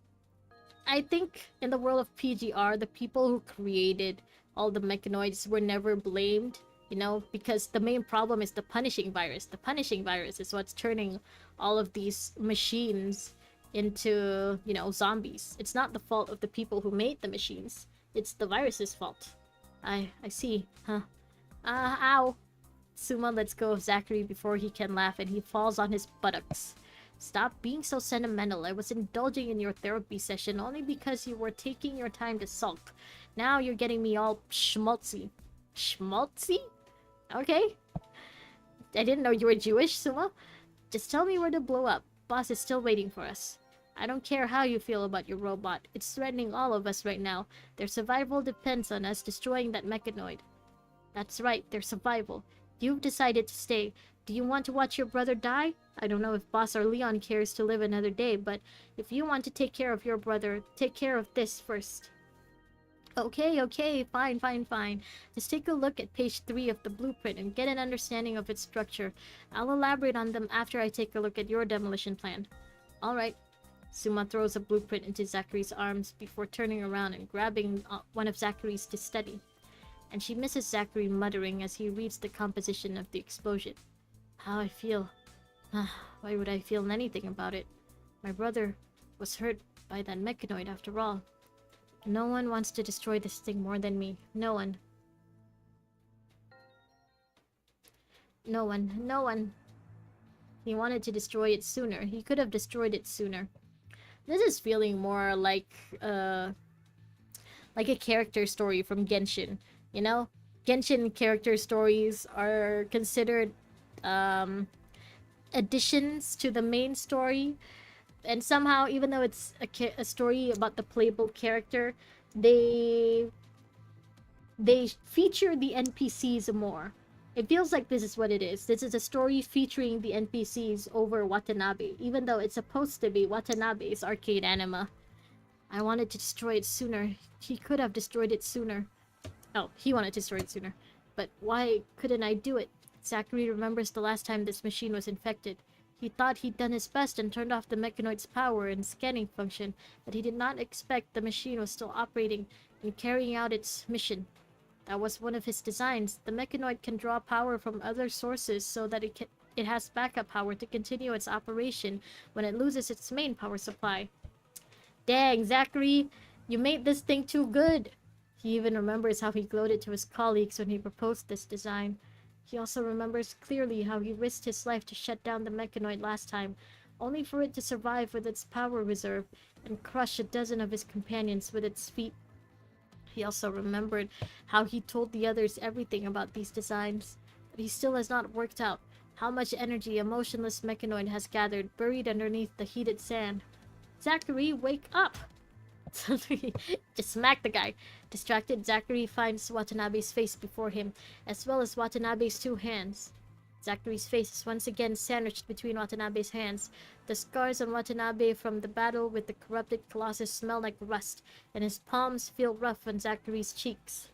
I think in the world of PGR, the people who created all the mechanoids were never blamed, you know, because the main problem is the punishing virus. The punishing virus is what's turning all of these machines into, you know, zombies. It's not the fault of the people who made the machines. It's the virus's fault. I see, huh? Ow! Suma lets go of Zachary before he can laugh and he falls on his buttocks. Stop being so sentimental. I was indulging in your therapy session only because you were taking your time to sulk. Now you're getting me all schmaltzy. Schmaltzy? Okay. I didn't know you were Jewish, Suma. Just tell me where to blow up. Boss is still waiting for us. I don't care how you feel about your robot. It's threatening all of us right now. Their survival depends on us destroying that mechanoid. That's right, their survival. You've decided to stay. Do you want to watch your brother die? I don't know if Boss or Leon cares to live another day, but if you want to take care of your brother, take care of this first. Okay, fine. Just take a look at page 3 of the blueprint and get an understanding of its structure. I'll elaborate on them after I take a look at your demolition plan. Alright. Suma throws a blueprint into Zachary's arms before turning around and grabbing one of Zachary's to study. And she misses Zachary muttering as he reads the composition of the explosion. How I feel. Why would I feel anything about it? My brother was hurt by that mechanoid after all. No one wants to destroy this thing more than me. No one. He wanted to destroy it sooner. He could have destroyed it sooner. This is feeling more like a character story from Genshin. You know? Genshin character stories are considered additions to the main story. And somehow, even though it's a story about the playable character, they feature the NPCs more. It feels like this is what it is. This is a story featuring the NPCs over Watanabe, even though it's supposed to be Watanabe's arcade anima. I wanted to destroy it sooner. He could have destroyed it sooner. Oh, he wanted to destroy it sooner. But why couldn't I do it? Zachary remembers the last time this machine was infected. He thought he'd done his best and turned off the mechanoid's power and scanning function, but he did not expect the machine was still operating and carrying out its mission. That was one of his designs. The mechanoid can draw power from other sources so that it has backup power to continue its operation when it loses its main power supply. Dang, Zachary, You made this thing too good. He even remembers how he gloated to his colleagues when he proposed this design. He also remembers clearly how he risked his life to shut down the mechanoid last time, only for it to survive with its power reserve and crush a dozen of his companions with its feet. He also remembered how he told the others everything about these designs, but he still has not worked out how much energy a motionless mechanoid has gathered buried underneath the heated sand. Zachary, wake up! Suddenly, just smack the guy. Distracted, Zachary finds Watanabe's face before him, as well as Watanabe's two hands. Zachary's face is once again sandwiched between Watanabe's hands. The scars on Watanabe from the battle with the corrupted Colossus smell like rust, and his palms feel rough on Zachary's cheeks.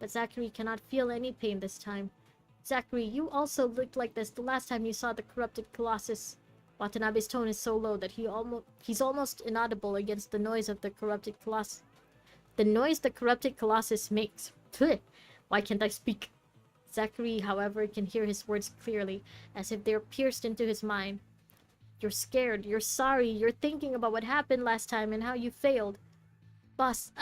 But Zachary cannot feel any pain this time. Zachary, you also looked like this the last time you saw the corrupted Colossus. Watanabe's tone is so low that he's almost inaudible against the noise of the corrupted Colossus. The noise the corrupted Colossus makes. Pfft, why can't I speak? Zachary, however, can hear his words clearly, as if they're pierced into his mind. You're scared, you're sorry, you're thinking about what happened last time and how you failed. Boss,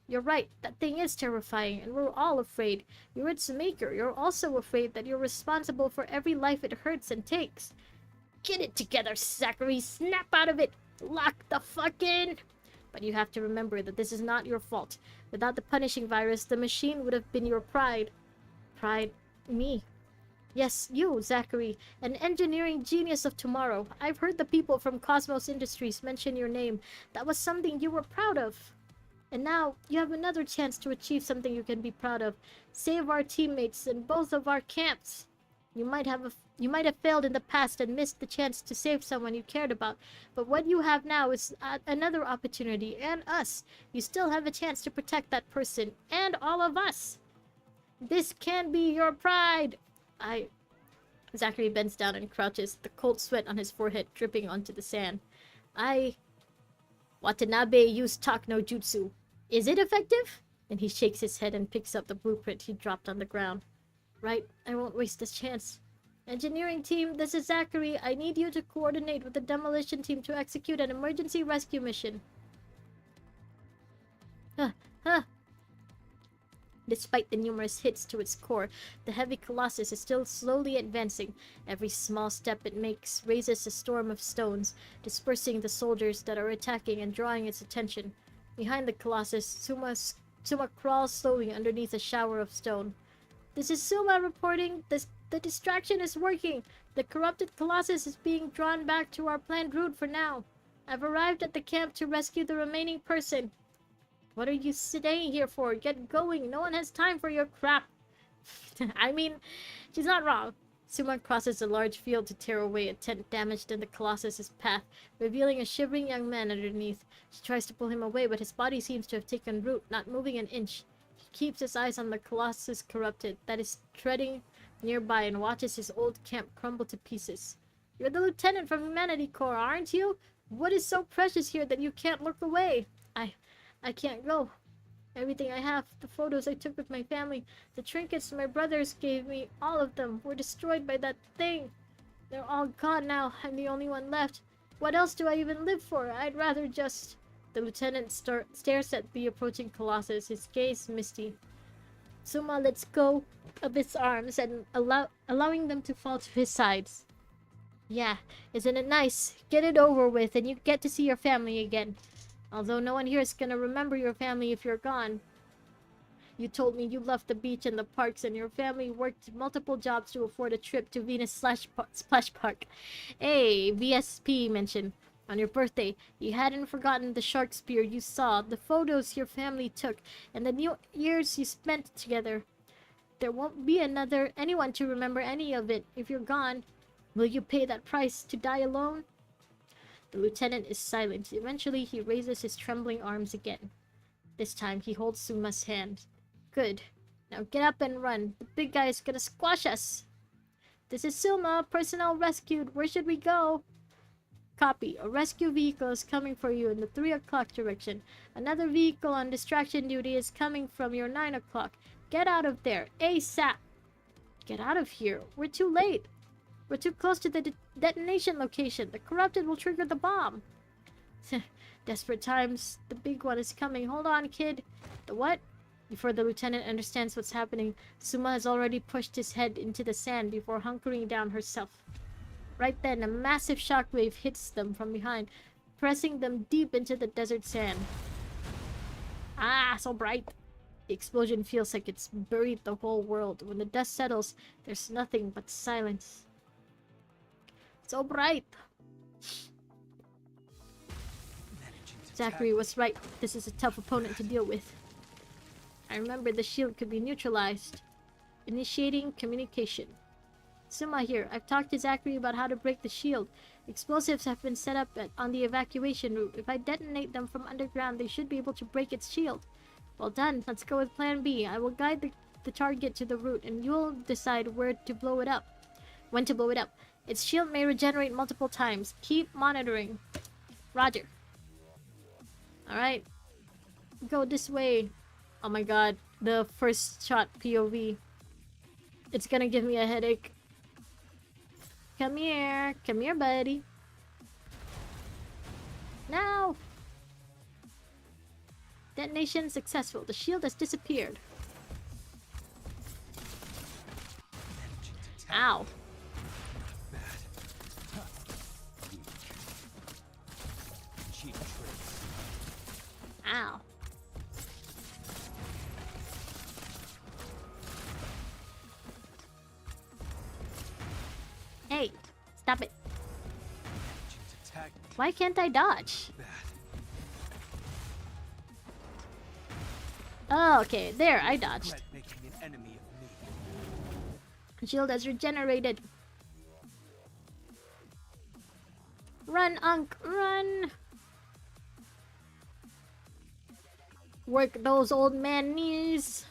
you're right, that thing is terrifying, and we're all afraid. You're its maker, you're also afraid that you're responsible for every life it hurts and takes. Get it together, Zachary, snap out of it, lock the fuck in! But you have to remember that this is not your fault. Without the punishing virus, the machine would have been your pride. Pride? Me? Yes, you, Zachary, an engineering genius of tomorrow. I've heard the people from Cosmos Industries mention your name. That was something you were proud of. And now, you have another chance to achieve something you can be proud of. Save our teammates in both of our camps. You might have failed in the past and missed the chance to save someone you cared about, but what you have now is another opportunity, and us. You still have a chance to protect that person, and all of us. This can be your pride. Zachary bends down and crouches, the cold sweat on his forehead dripping onto the sand. Watanabe used talk no jutsu. Is it effective? And he shakes his head and picks up the blueprint he dropped on the ground. Right, I won't waste this chance. Engineering team, this is Zachary. I need you to coordinate with the demolition team to execute an emergency rescue mission. Despite the numerous hits to its core, the heavy colossus is still slowly advancing. Every small step it makes raises a storm of stones, dispersing the soldiers that are attacking and drawing its attention. Behind the colossus, Suma crawls slowly underneath a shower of stone. This is Suma reporting. The distraction is working. The corrupted colossus is being drawn back to our planned route for now. I've arrived at the camp to rescue the remaining person. What are you staying here for? Get going. No one has time for your crap. I mean, she's not wrong. Suma crosses a large field to tear away a tent damaged in the colossus's path, revealing a shivering young man underneath. She tries to pull him away, but his body seems to have taken root, not moving an inch. He keeps his eyes on the colossus corrupted, that is treading nearby, and watches his old camp crumble to pieces. You're the lieutenant from Humanity Corps, aren't you? What is so precious here that you can't look away? I can't go. Everything I have, the photos I took with my family, the trinkets my brothers gave me, all of them were destroyed by that thing. They're all gone now. I'm the only one left. What else do I even live for? I'd rather just... The lieutenant stares at the approaching colossus, his gaze misty. Suma lets go of his arms and allowing them to fall to his sides. Yeah, isn't it nice? Get it over with and you get to see your family again. Although no one here is gonna remember your family if you're gone. You told me you loved the beach and the parks and your family worked multiple jobs to afford a trip to Venus Splash Park. Hey, VSP mentioned. On your birthday, you hadn't forgotten the shark spear you saw, the photos your family took, and the New Year's you spent together. There won't be anyone to remember any of it if you're gone. Will you pay that price to die alone? The lieutenant is silent. Eventually, he raises his trembling arms again. This time, he holds Suma's hand. Good. Now get up and run. The big guy is gonna squash us. This is Suma. Personnel rescued. Where should we go? Copy. A rescue vehicle is coming for you in the 3 o'clock direction. Another vehicle on distraction duty is coming from your 9 o'clock. Get out of there. ASAP. Get out of here. We're too late. We're too close to the detonation location. The corrupted will trigger the bomb. Desperate times. The big one is coming. Hold on, kid. The what? Before the lieutenant understands what's happening, Suma has already pushed his head into the sand before hunkering down herself. Right then, a massive shockwave hits them from behind, pressing them deep into the desert sand. Ah, so bright. The explosion feels like it's buried the whole world. When the dust settles, there's nothing but silence. So bright. Zachary was right. This is a tough opponent to deal with. I remember the shield could be neutralized. Initiating communication. Suma here. I've talked to Zachary about how to break the shield. Explosives have been set up on the evacuation route. If I detonate them from underground, they should be able to break its shield. Well done. Let's go with plan B. I will guide the target to the route, and you'll decide where to blow it up. When to blow it up. Its shield may regenerate multiple times. Keep monitoring. Roger. Alright. Go this way. Oh my god. The first shot POV. It's gonna give me a headache. Come here. Come here, buddy. Now! Detonation successful. The shield has disappeared. Ow. Ow. Hey, stop it. Why can't I dodge? Oh, okay. There, I dodged. Shield has regenerated. Run, Unk, run! Work those old man knees.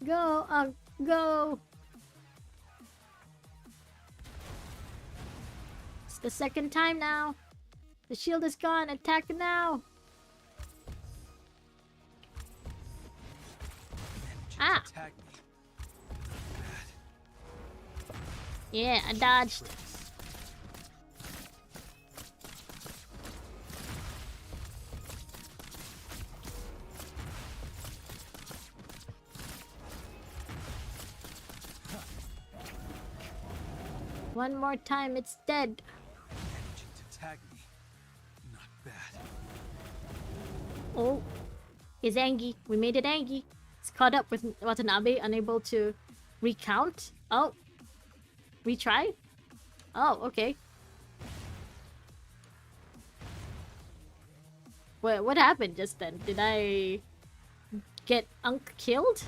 Go, Unk, go! It's the second time now. The shield is gone. Attack now. Ah! Yeah, I dodged. One more time, it's dead. Oh, it's Angie. We made it Angie. It's caught up with Watanabe, unable to recount. Oh, retry? Oh, okay. What happened just then? Did I get Unk killed?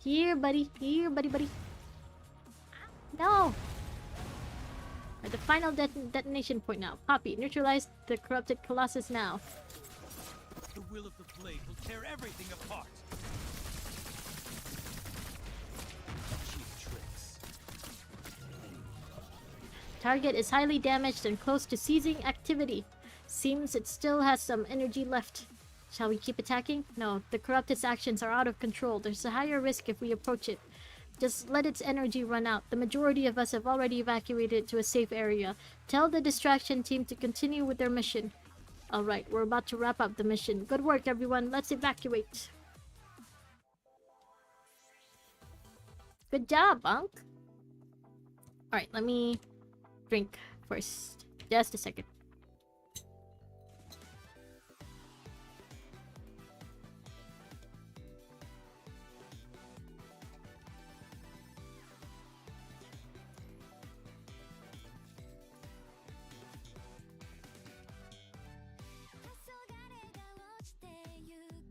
Here, buddy. Here, buddy. No! At the final detonation point now. Poppy, neutralize the corrupted Colossus now. The will of the blade will tear everything apart. Cheap tricks. Target is highly damaged and close to ceasing activity. Seems it still has some energy left. Shall we keep attacking? No, the corrupted's actions are out of control. There's a higher risk if we approach it. Just let its energy run out. The majority of us have already evacuated to a safe area. Tell the distraction team to continue with their mission. Alright, we're about to wrap up the mission. Good work, everyone. Let's evacuate. Good job, Unk. Alright, let me drink first. Just a second.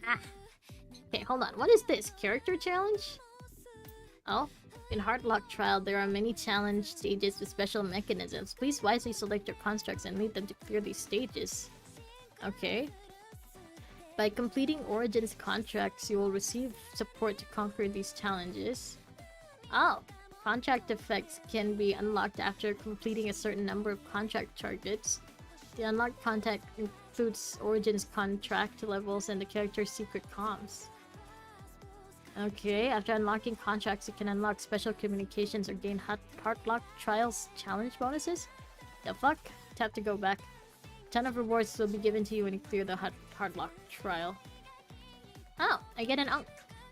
Ah. Okay, hold on. What is this? Character challenge? Oh, in Heartlock Trial, there are many challenge stages with special mechanisms. Please wisely select your constructs and lead them to clear these stages. Okay. By completing Origins contracts, you will receive support to conquer these challenges. Oh, contract effects can be unlocked after completing a certain number of contract targets. The unlocked contract includes Origins contract levels and the character's secret comms. Okay, after unlocking contracts, you can unlock special communications or gain Heartlock Trials challenge bonuses? The fuck? Tap to go back. Ton of rewards will be given to you when you clear the Heartlock Trial. Oh, I get an unk.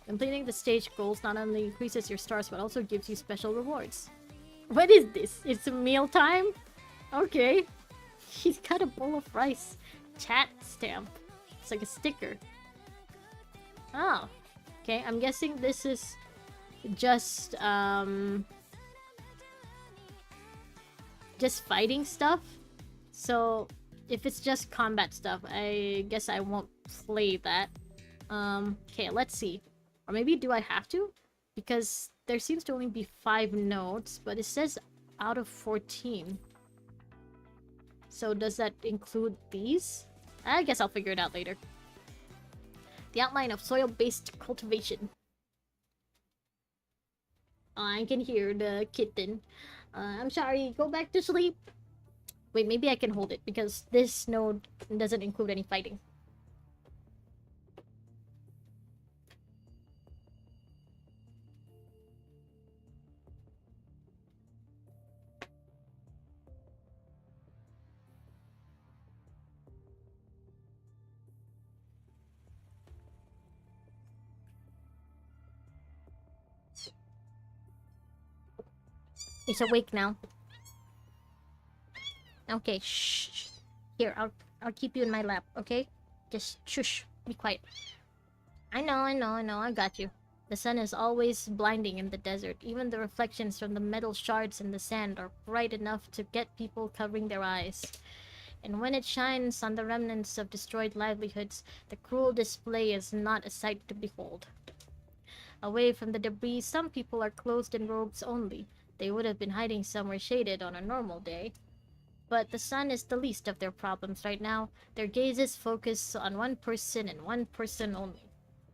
Completing the stage goals not only increases your stars, but also gives you special rewards. What is this? It's meal time? Okay. He's got a bowl of rice. Chat stamp. It's like a sticker. Oh. Okay, I'm guessing this is just fighting stuff. So if it's just combat stuff, I guess I won't play that. Okay, let's see. Or maybe do I have to? Because there seems to only be 5 notes, but it says out of 14. So does that include these? I guess I'll figure it out later. The outline of soil-based cultivation. I can hear the kitten. I'm sorry, go back to sleep. Wait, maybe I can hold it because this node doesn't include any fighting. It's awake now. Okay, shh. Here, I'll keep you in my lap, okay? Just shush, be quiet. I know, I got you. The sun is always blinding in the desert. Even the reflections from the metal shards in the sand are bright enough to get people covering their eyes. And when it shines on the remnants of destroyed livelihoods, the cruel display is not a sight to behold. Away from the debris, some people are clothed in robes only. They would have been hiding somewhere shaded on a normal day. But the sun is the least of their problems right now. Their gazes focus on one person and one person only.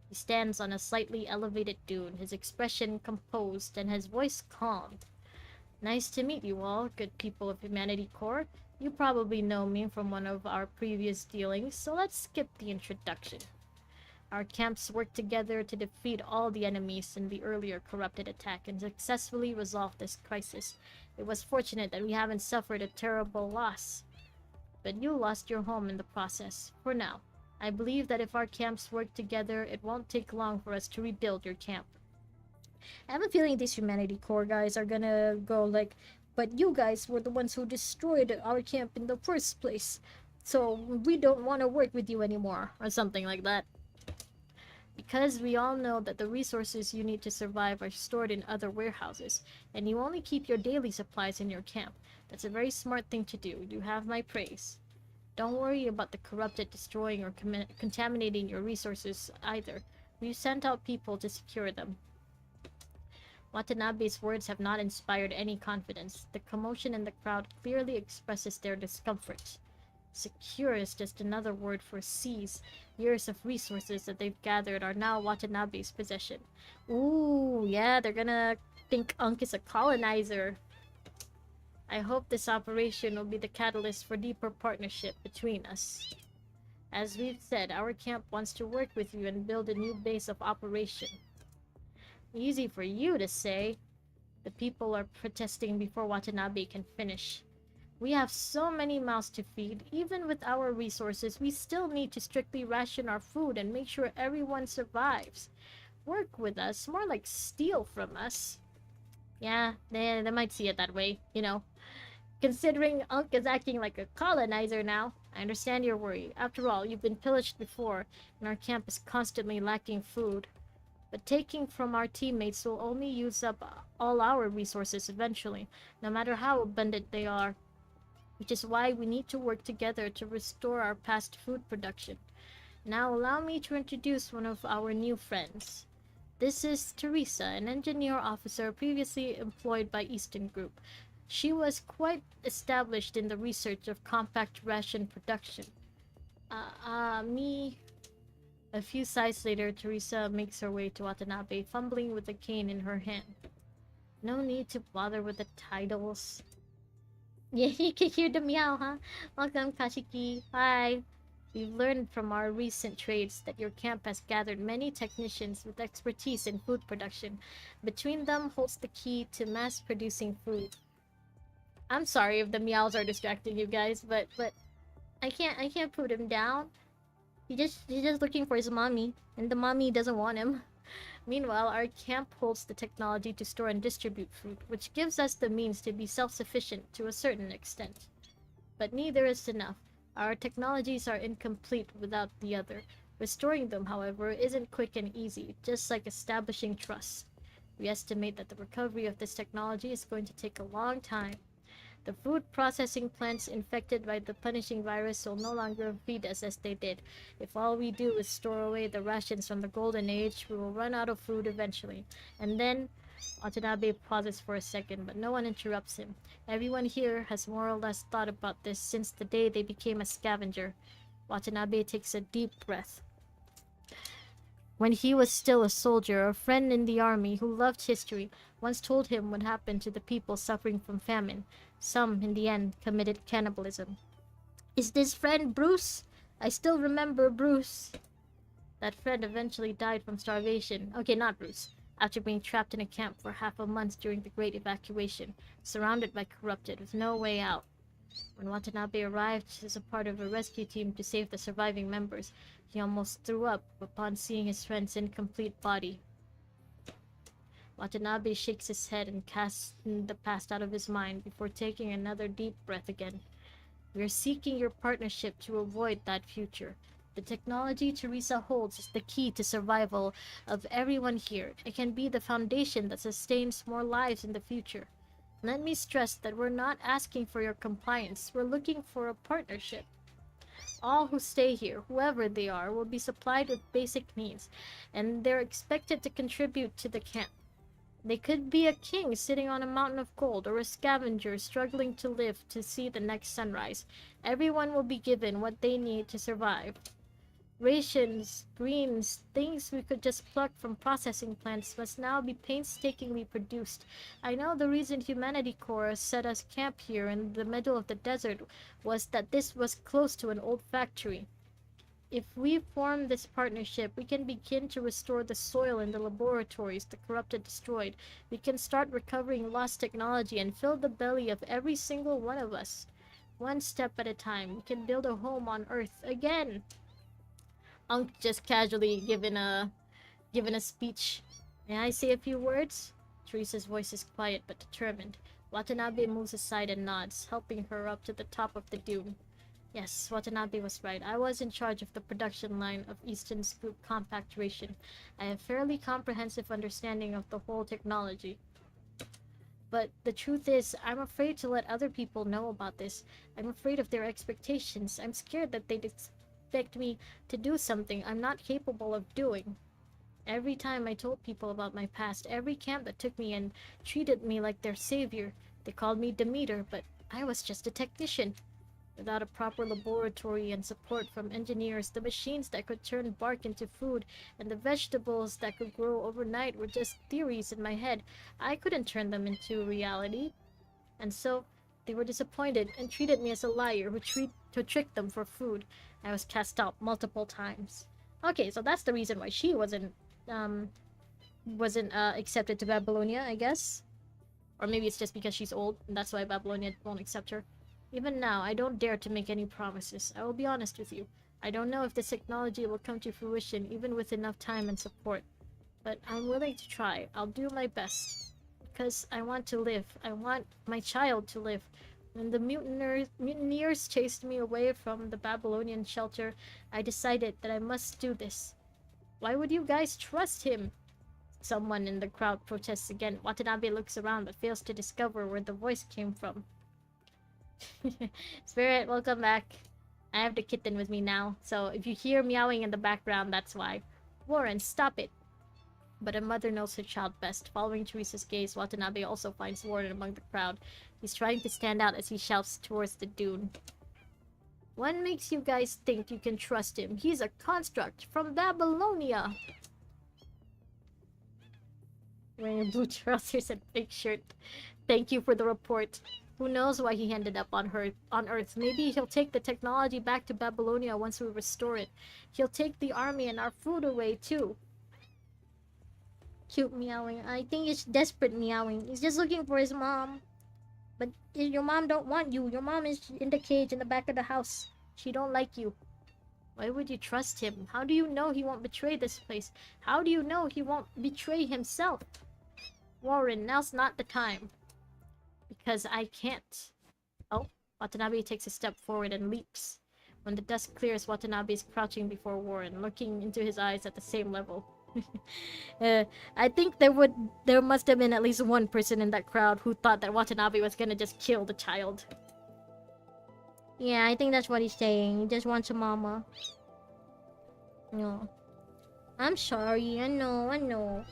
He stands on a slightly elevated dune, his expression composed and his voice calm. Nice to meet you all, good people of Humanity Corps. You probably know me from one of our previous dealings, so let's skip the introduction. Our camps worked together to defeat all the enemies in the earlier corrupted attack and successfully resolve this crisis. It was fortunate that we haven't suffered a terrible loss. But you lost your home in the process, for now. I believe that if our camps work together, it won't take long for us to rebuild your camp. I have a feeling these Humanity Corps guys are gonna go like, but you guys were the ones who destroyed our camp in the first place, so we don't want to work with you anymore, or something like that. Because we all know that the resources you need to survive are stored in other warehouses, and you only keep your daily supplies in your camp. That's a very smart thing to do. You have my praise. Don't worry about the corrupted destroying or contaminating your resources either. We've sent out people to secure them. Watanabe's words have not inspired any confidence. The commotion in the crowd clearly expresses their discomfort. Secure is just another word for seize. Years of resources that they've gathered are now Watanabe's possession. Ooh, yeah, they're gonna think Unk is a colonizer. I hope this operation will be the catalyst for deeper partnership between us. As we've said, our camp wants to work with you and build a new base of operation. Easy for you to say. The people are protesting before Watanabe can finish. We have so many mouths to feed. Even with our resources, we still need to strictly ration our food and make sure everyone survives. Work with us, more like steal from us. Yeah, they might see it that way, you know. Considering Unk is acting like a colonizer now, I understand your worry. After all, you've been pillaged before, and our camp is constantly lacking food. But taking from our teammates will only use up all our resources eventually, no matter how abundant they are. Which is why we need to work together to restore our past food production. Now allow me to introduce one of our new friends. This is Teresa, an engineer officer previously employed by Easton Group. She was quite established in the research of compact ration production. Me... A few sighs later, Teresa makes her way to Watanabe, fumbling with a cane in her hand. No need to bother with the titles. Yeah, you can hear the meow, huh? Welcome, Kashiki. Hi. We've learned from our recent trades that your camp has gathered many technicians with expertise in food production. Between them holds the key to mass producing food. I'm sorry if the meows are distracting you guys, but I can't put him down. He's just looking for his mommy, and the mommy doesn't want him. Meanwhile, our camp holds the technology to store and distribute food, which gives us the means to be self-sufficient to a certain extent. But neither is enough. Our technologies are incomplete without the other. Restoring them, however, isn't quick and easy, just like establishing trust. We estimate that the recovery of this technology is going to take a long time. The food processing plants infected by the punishing virus will no longer feed us as they did. If all we do is store away the rations from the Golden Age, we will run out of food eventually. And then, Watanabe pauses for a second, but no one interrupts him. Everyone here has more or less thought about this since the day they became a scavenger. Watanabe takes a deep breath. When he was still a soldier, a friend in the army who loved history once told him what happened to the people suffering from famine. Some, in the end, committed cannibalism. Is this friend Bruce? I still remember Bruce. That friend eventually died from starvation. Okay, not Bruce. After being trapped in a camp for half a month during the Great Evacuation, surrounded by corrupted, with no way out. When Watanabe arrived as a part of a rescue team to save the surviving members, he almost threw up upon seeing his friend's incomplete body. Watanabe shakes his head and casts the past out of his mind before taking another deep breath again. We are seeking your partnership to avoid that future. The technology Teresa holds is the key to survival of everyone here. It can be the foundation that sustains more lives in the future. Let me stress that we're not asking for your compliance. We're looking for a partnership. All who stay here, whoever they are, will be supplied with basic needs, and they're expected to contribute to the camp. They could be a king sitting on a mountain of gold, or a scavenger struggling to live to see the next sunrise. Everyone will be given what they need to survive. Rations, greens, things we could just pluck from processing plants must now be painstakingly produced. I know the reason Humanity Corps set us camp here in the middle of the desert was that this was close to an old factory. If we form this partnership, we can begin to restore the soil in the laboratories the corrupted destroyed. We can start recovering lost technology and fill the belly of every single one of us. One step at a time, we can build a home on Earth again. Unk just casually given a speech. May I say a few words? Teresa's voice is quiet but determined. Watanabe moves aside and nods, helping her up to the top of the dune. Yes, Watanabe was right. I was in charge of the production line of Easton's group compact ration. I have fairly comprehensive understanding of the whole technology. But the truth is, I'm afraid to let other people know about this. I'm afraid of their expectations. I'm scared that they'd expect me to do something I'm not capable of doing. Every time I told people about my past, every camp that took me in treated me like their savior. They called me Demeter, but I was just a technician. Without a proper laboratory and support from engineers, the machines that could turn bark into food and the vegetables that could grow overnight were just theories in my head. I couldn't turn them into reality. And so, they were disappointed and treated me as a liar who tricked them for food. I was cast out multiple times. Okay, so that's the reason why she wasn't accepted to Babylonia, I guess. Or maybe it's just because she's old, and that's why Babylonia won't accept her. Even now, I don't dare to make any promises. I will be honest with you. I don't know if this technology will come to fruition, even with enough time and support. But I'm willing to try. I'll do my best. Because I want to live. I want my child to live. When the mutineers chased me away from the Babylonian shelter, I decided that I must do this. Why would you guys trust him? Someone in the crowd protests again. Watanabe looks around but fails to discover where the voice came from. Spirit, welcome back. I have the kitten with me now, so if you hear meowing in the background, that's why. Warren, stop it. But a mother knows her child best. Following Teresa's gaze, Watanabe also finds Warren among the crowd. He's trying to stand out as he shouts towards the dune. What makes you guys think you can trust him? He's a construct from Babylonia. Wearing blue trousers and pink shirt. Thank you for the report. Who knows why he ended up on Earth? Maybe he'll take the technology back to Babylonia once we restore it. He'll take the army and our food away too. Cute meowing. I think it's desperate meowing. He's just looking for his mom. But your mom don't want you. Your mom is in the cage in the back of the house. She don't like you. Why would you trust him? How do you know he won't betray this place? How do you know he won't betray himself? Warren, now's not the time. Because I can't. Oh, Watanabe takes a step forward and leaps. When the dust clears, Watanabe is crouching before Warren, looking into his eyes at the same level. I think there must have been at least one person in that crowd who thought that Watanabe was gonna just kill the child. Yeah, I think that's what he's saying. He just wants a mama. No. I'm sorry, I know.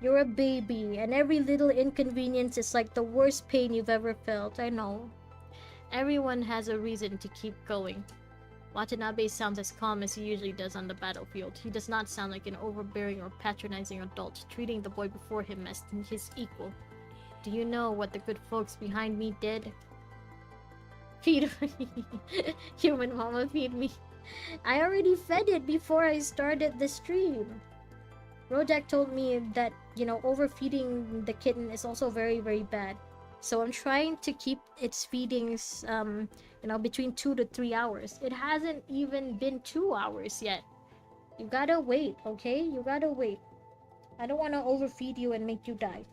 You're a baby, and every little inconvenience is like the worst pain you've ever felt, I know. Everyone has a reason to keep going. Watanabe sounds as calm as he usually does on the battlefield. He does not sound like an overbearing or patronizing adult, treating the boy before him as his equal. Do you know what the good folks behind me did? Feed me. Human mama, feed me. I already fed it before I started the stream. Rojak told me that, overfeeding the kitten is also very, very bad. So I'm trying to keep its feedings, between 2 to 3 hours. It hasn't even been 2 hours yet. You gotta wait, okay? You gotta wait. I don't want to overfeed you and make you die.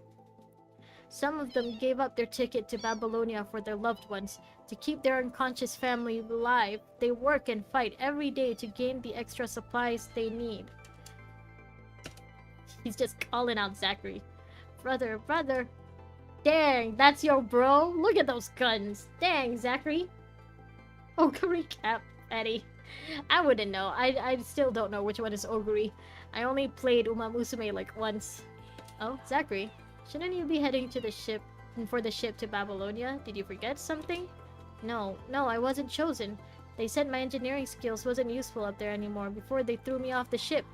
Some of them gave up their ticket to Babylonia for their loved ones. To keep their unconscious family alive, they work and fight every day to gain the extra supplies they need. He's just calling out Zachary. Brother. Dang, that's your bro? Look at those guns. Dang, Zachary. Ogre cap, Eddie. I wouldn't know. I still don't know which one is Ogre. I only played Uma Musume like once. Oh, Zachary. Shouldn't you be heading to the ship for the ship to Babylonia? Did you forget something? No, I wasn't chosen. They said my engineering skills wasn't useful up there anymore before they threw me off the ship.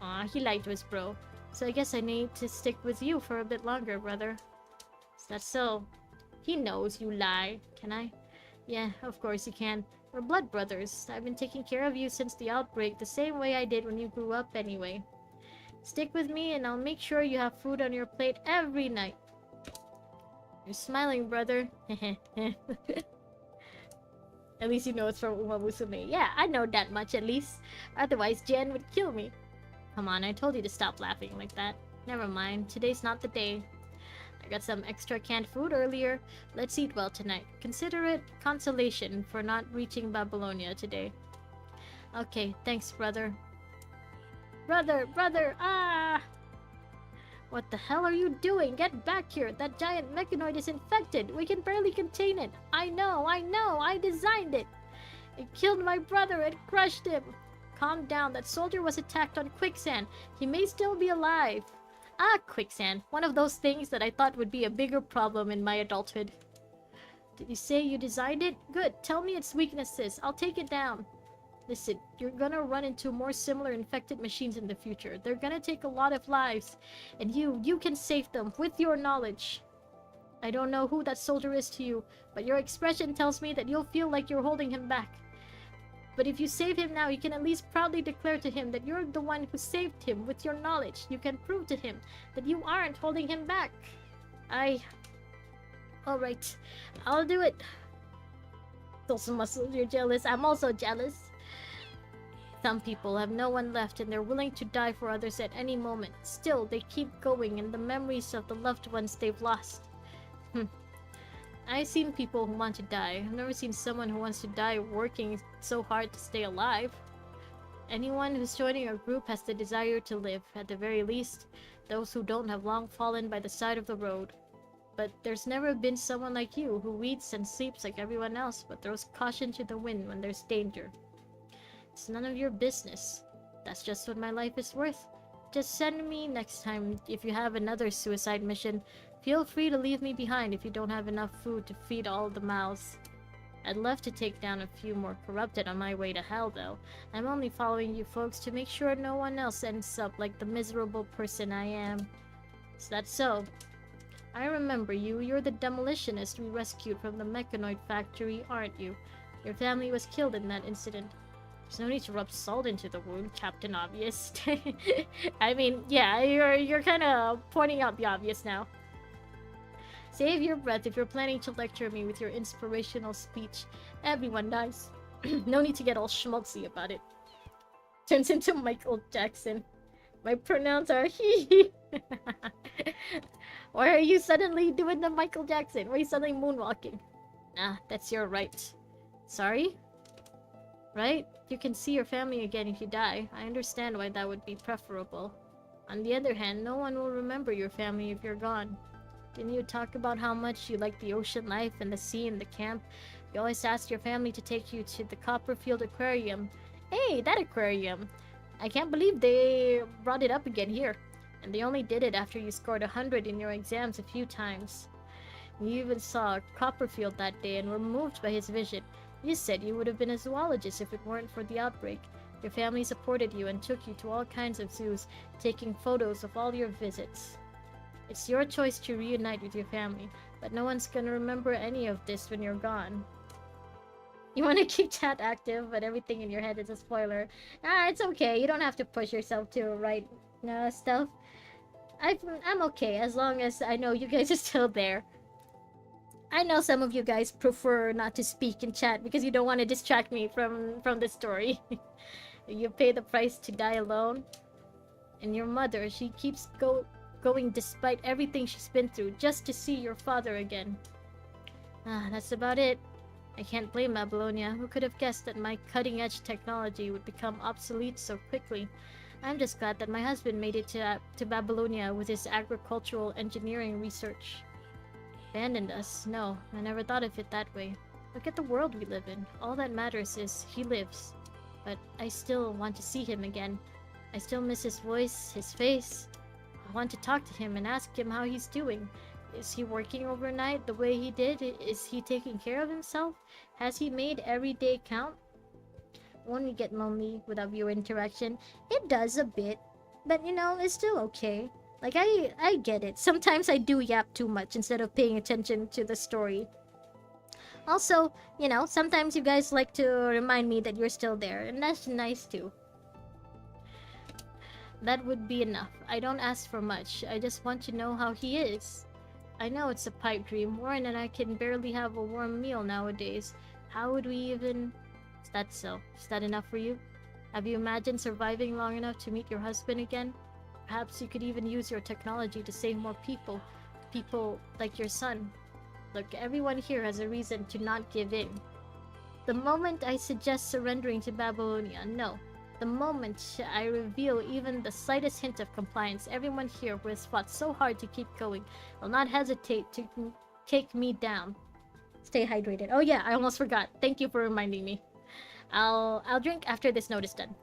Aw, he lied to his bro. So I guess I need to stick with you for a bit longer, brother. Is that so? He knows you lie. Can I? Yeah, of course you can. We're blood brothers. I've been taking care of you since the outbreak, the same way I did when you grew up anyway. Stick with me and I'll make sure you have food on your plate every night. You're smiling, brother. At least you know it's from Uma Musume. Yeah, I know that much at least. Otherwise, Jen would kill me. Come on, I told you to stop laughing like that. Never mind, today's not the day. I got some extra canned food earlier. Let's eat well tonight. Consider it consolation for not reaching Babylonia today. Okay, thanks, brother. Brother, ah! What the hell are you doing? Get back here! That giant mechanoid is infected! We can barely contain it! I know! I designed it! It killed my brother! It crushed him! Calm down, that soldier was attacked on quicksand. He may still be alive. Ah, quicksand. One of those things that I thought would be a bigger problem in my adulthood. Did you say you designed it? Good, tell me its weaknesses. I'll take it down. Listen, you're gonna run into more similar infected machines in the future. They're gonna take a lot of lives. And you can save them with your knowledge. I don't know who that soldier is to you, but your expression tells me that you'll feel like you're holding him back. But if you save him now, you can at least proudly declare to him that you're the one who saved him with your knowledge. You can prove to him that you aren't holding him back. Alright, I'll do it. Those muscles, you're jealous. I'm also jealous. Some people have no one left and they're willing to die for others at any moment. Still, they keep going in the memories of the loved ones they've lost. I've seen people who want to die. I've never seen someone who wants to die working so hard to stay alive. Anyone who's joining our group has the desire to live. At the very least, those who don't have long fallen by the side of the road. But there's never been someone like you who eats and sleeps like everyone else, but throws caution to the wind when there's danger. It's none of your business. That's just what my life is worth. Just send me next time if you have another suicide mission. Feel free to leave me behind if you don't have enough food to feed all the mouths. I'd love to take down a few more corrupted on my way to hell, though. I'm only following you folks to make sure no one else ends up like the miserable person I am. Is that so? I remember you. You're the demolitionist we rescued from the mechanoid factory, aren't you? Your family was killed in that incident. There's no need to rub salt into the wound, Captain Obvious. I mean, yeah, you're kind of pointing out the obvious now. Save your breath if you're planning to lecture me with your inspirational speech. Everyone dies. No need to get all schmaltzy about it. Turns into Michael Jackson. My pronouns are he. Why are you suddenly doing the Michael Jackson? Why are you suddenly moonwalking? Nah, that's your right. Sorry? Right? You can see your family again if you die. I understand why that would be preferable. On the other hand, no one will remember your family if you're gone. Didn't you talk about how much you like the ocean life and the sea and the camp? You always asked your family to take you to the Copperfield Aquarium. Hey, that aquarium! I can't believe they brought it up again here. And they only did it after you scored 100 in your exams a few times. You even saw Copperfield that day and were moved by his vision. You said you would have been a zoologist if it weren't for the outbreak. Your family supported you and took you to all kinds of zoos, taking photos of all your visits. It's your choice to reunite with your family, but no one's gonna remember any of this when you're gone. You want to keep chat active, but everything in your head is a spoiler. Ah, it's okay. You don't have to push yourself to write stuff. I'm okay as long as I know you guys are still there. I know some of you guys prefer not to speak in chat because you don't want to distract me from the story. You pay the price to die alone. And your mother, she keeps going despite everything she's been through just to see your father again. Ah, that's about it. I can't blame Babylonia. Who could have guessed that my cutting-edge technology would become obsolete so quickly? I'm just glad that my husband made it to Babylonia with his agricultural engineering research. Abandoned us? No, I never thought of it that way. Look at the world we live in. All that matters is he lives. But I still want to see him again. I still miss his voice, his face. I want to talk to him and ask him how he's doing. Is he working overnight the way he did? Is he taking care of himself? Has he made every day count? Won't we get lonely without viewer interaction? It does a bit. But you know, it's still okay. Like, I get it. Sometimes I do yap too much instead of paying attention to the story. Also, you know, sometimes you guys like to remind me that you're still there. And that's nice too. That would be enough. I don't ask for much. I just want to know how he is. I know it's a pipe dream. Warren and I can barely have a warm meal nowadays. How would we even... Is that so? Is that enough for you? Have you imagined surviving long enough to meet your husband again? Perhaps you could even use your technology to save more people. People like your son. Look, everyone here has a reason to not give in. The moment I suggest surrendering to Babylonia, no. The moment I reveal even the slightest hint of compliance, everyone here who has fought so hard to keep going will not hesitate to take me down. Stay hydrated. Oh yeah, I almost forgot. Thank you for reminding me. I'll drink after this note is done.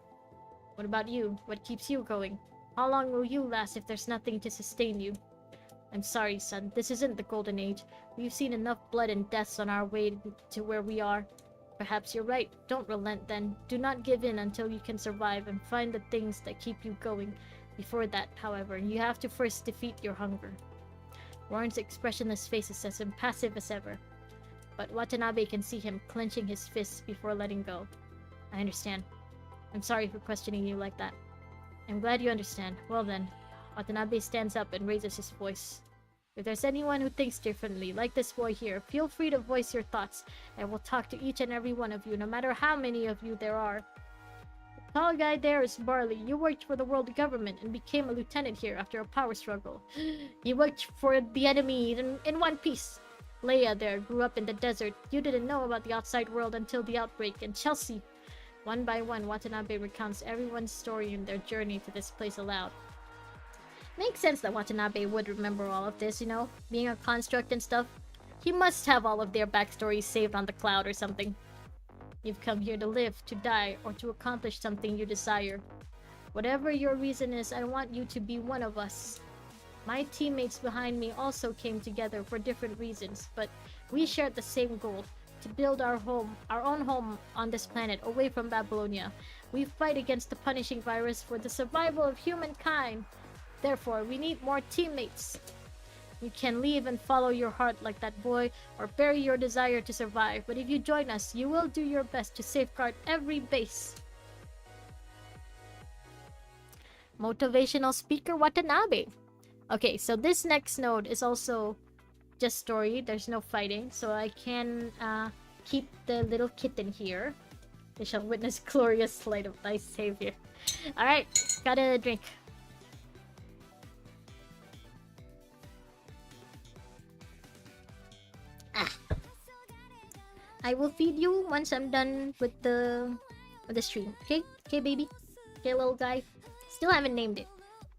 What about you? What keeps you going? How long will you last if there's nothing to sustain you? I'm sorry, son. This isn't the Golden Age. We've seen enough blood and deaths on our way to where we are. Perhaps you're right. Don't relent then. Do not give in until you can survive and find the things that keep you going. Before that, however, you have to first defeat your hunger. Warren's expressionless face is as impassive as ever. But Watanabe can see him clenching his fists before letting go. I understand. I'm sorry for questioning you like that. I'm glad you understand. Well then, Watanabe stands up and raises his voice. If there's anyone who thinks differently, like this boy here, feel free to voice your thoughts. I will talk to each and every one of you, no matter how many of you there are. The tall guy there is Barley. You worked for the world government and became a lieutenant here after a power struggle. You worked for the enemy in one piece. Leia there grew up in the desert. You didn't know about the outside world until the outbreak. And Chelsea. One by one, Watanabe recounts everyone's story and their journey to this place aloud. Makes sense that Watanabe would remember all of this, you know? Being a construct and stuff. He must have all of their backstories saved on the cloud or something. You've come here to live, to die, or to accomplish something you desire. Whatever your reason is, I want you to be one of us. My teammates behind me also came together for different reasons, but we shared the same goal. To build our own home on this planet, away from Babylonia. We fight against the punishing virus for the survival of humankind. Therefore, we need more teammates. You can leave and follow your heart like that boy, or bury your desire to survive. But if you join us, you will do your best to safeguard every base. Motivational speaker Watanabe. Okay, so this next node is also just story. There's no fighting, so I can keep the little kitten here. They shall witness glorious light of thy savior. Alright, got a drink. I will feed you once I'm done with the stream. Okay? Okay, baby? Okay, little guy? Still haven't named it.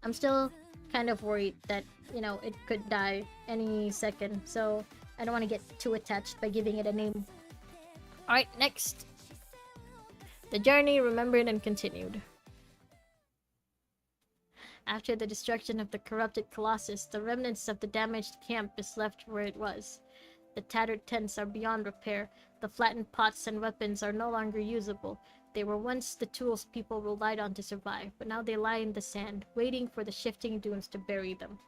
I'm still kind of worried that, you know, it could die any second. So, I don't want to get too attached by giving it a name. Alright, next. The journey remembered and continued. After the destruction of the corrupted Colossus, the remnants of the damaged camp is left where it was. The tattered tents are beyond repair. The flattened pots and weapons are no longer usable. They were once the tools people relied on to survive, but now they lie in the sand, waiting for the shifting dunes to bury them.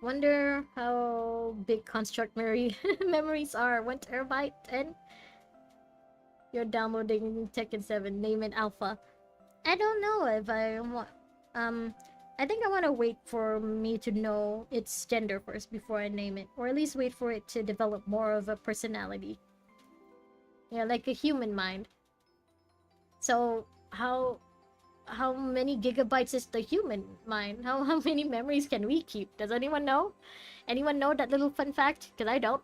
Wonder how big construct memories are. 1 terabyte? 10? You're downloading Tekken 7. Name it Alpha. I don't know if I want... I think I want to wait for me to know its gender first before I name it. Or at least wait for it to develop more of a personality. Yeah, like a human mind. So, how many gigabytes is the human mind? How many memories can we keep? Does anyone know? Anyone know that little fun fact? Because I don't.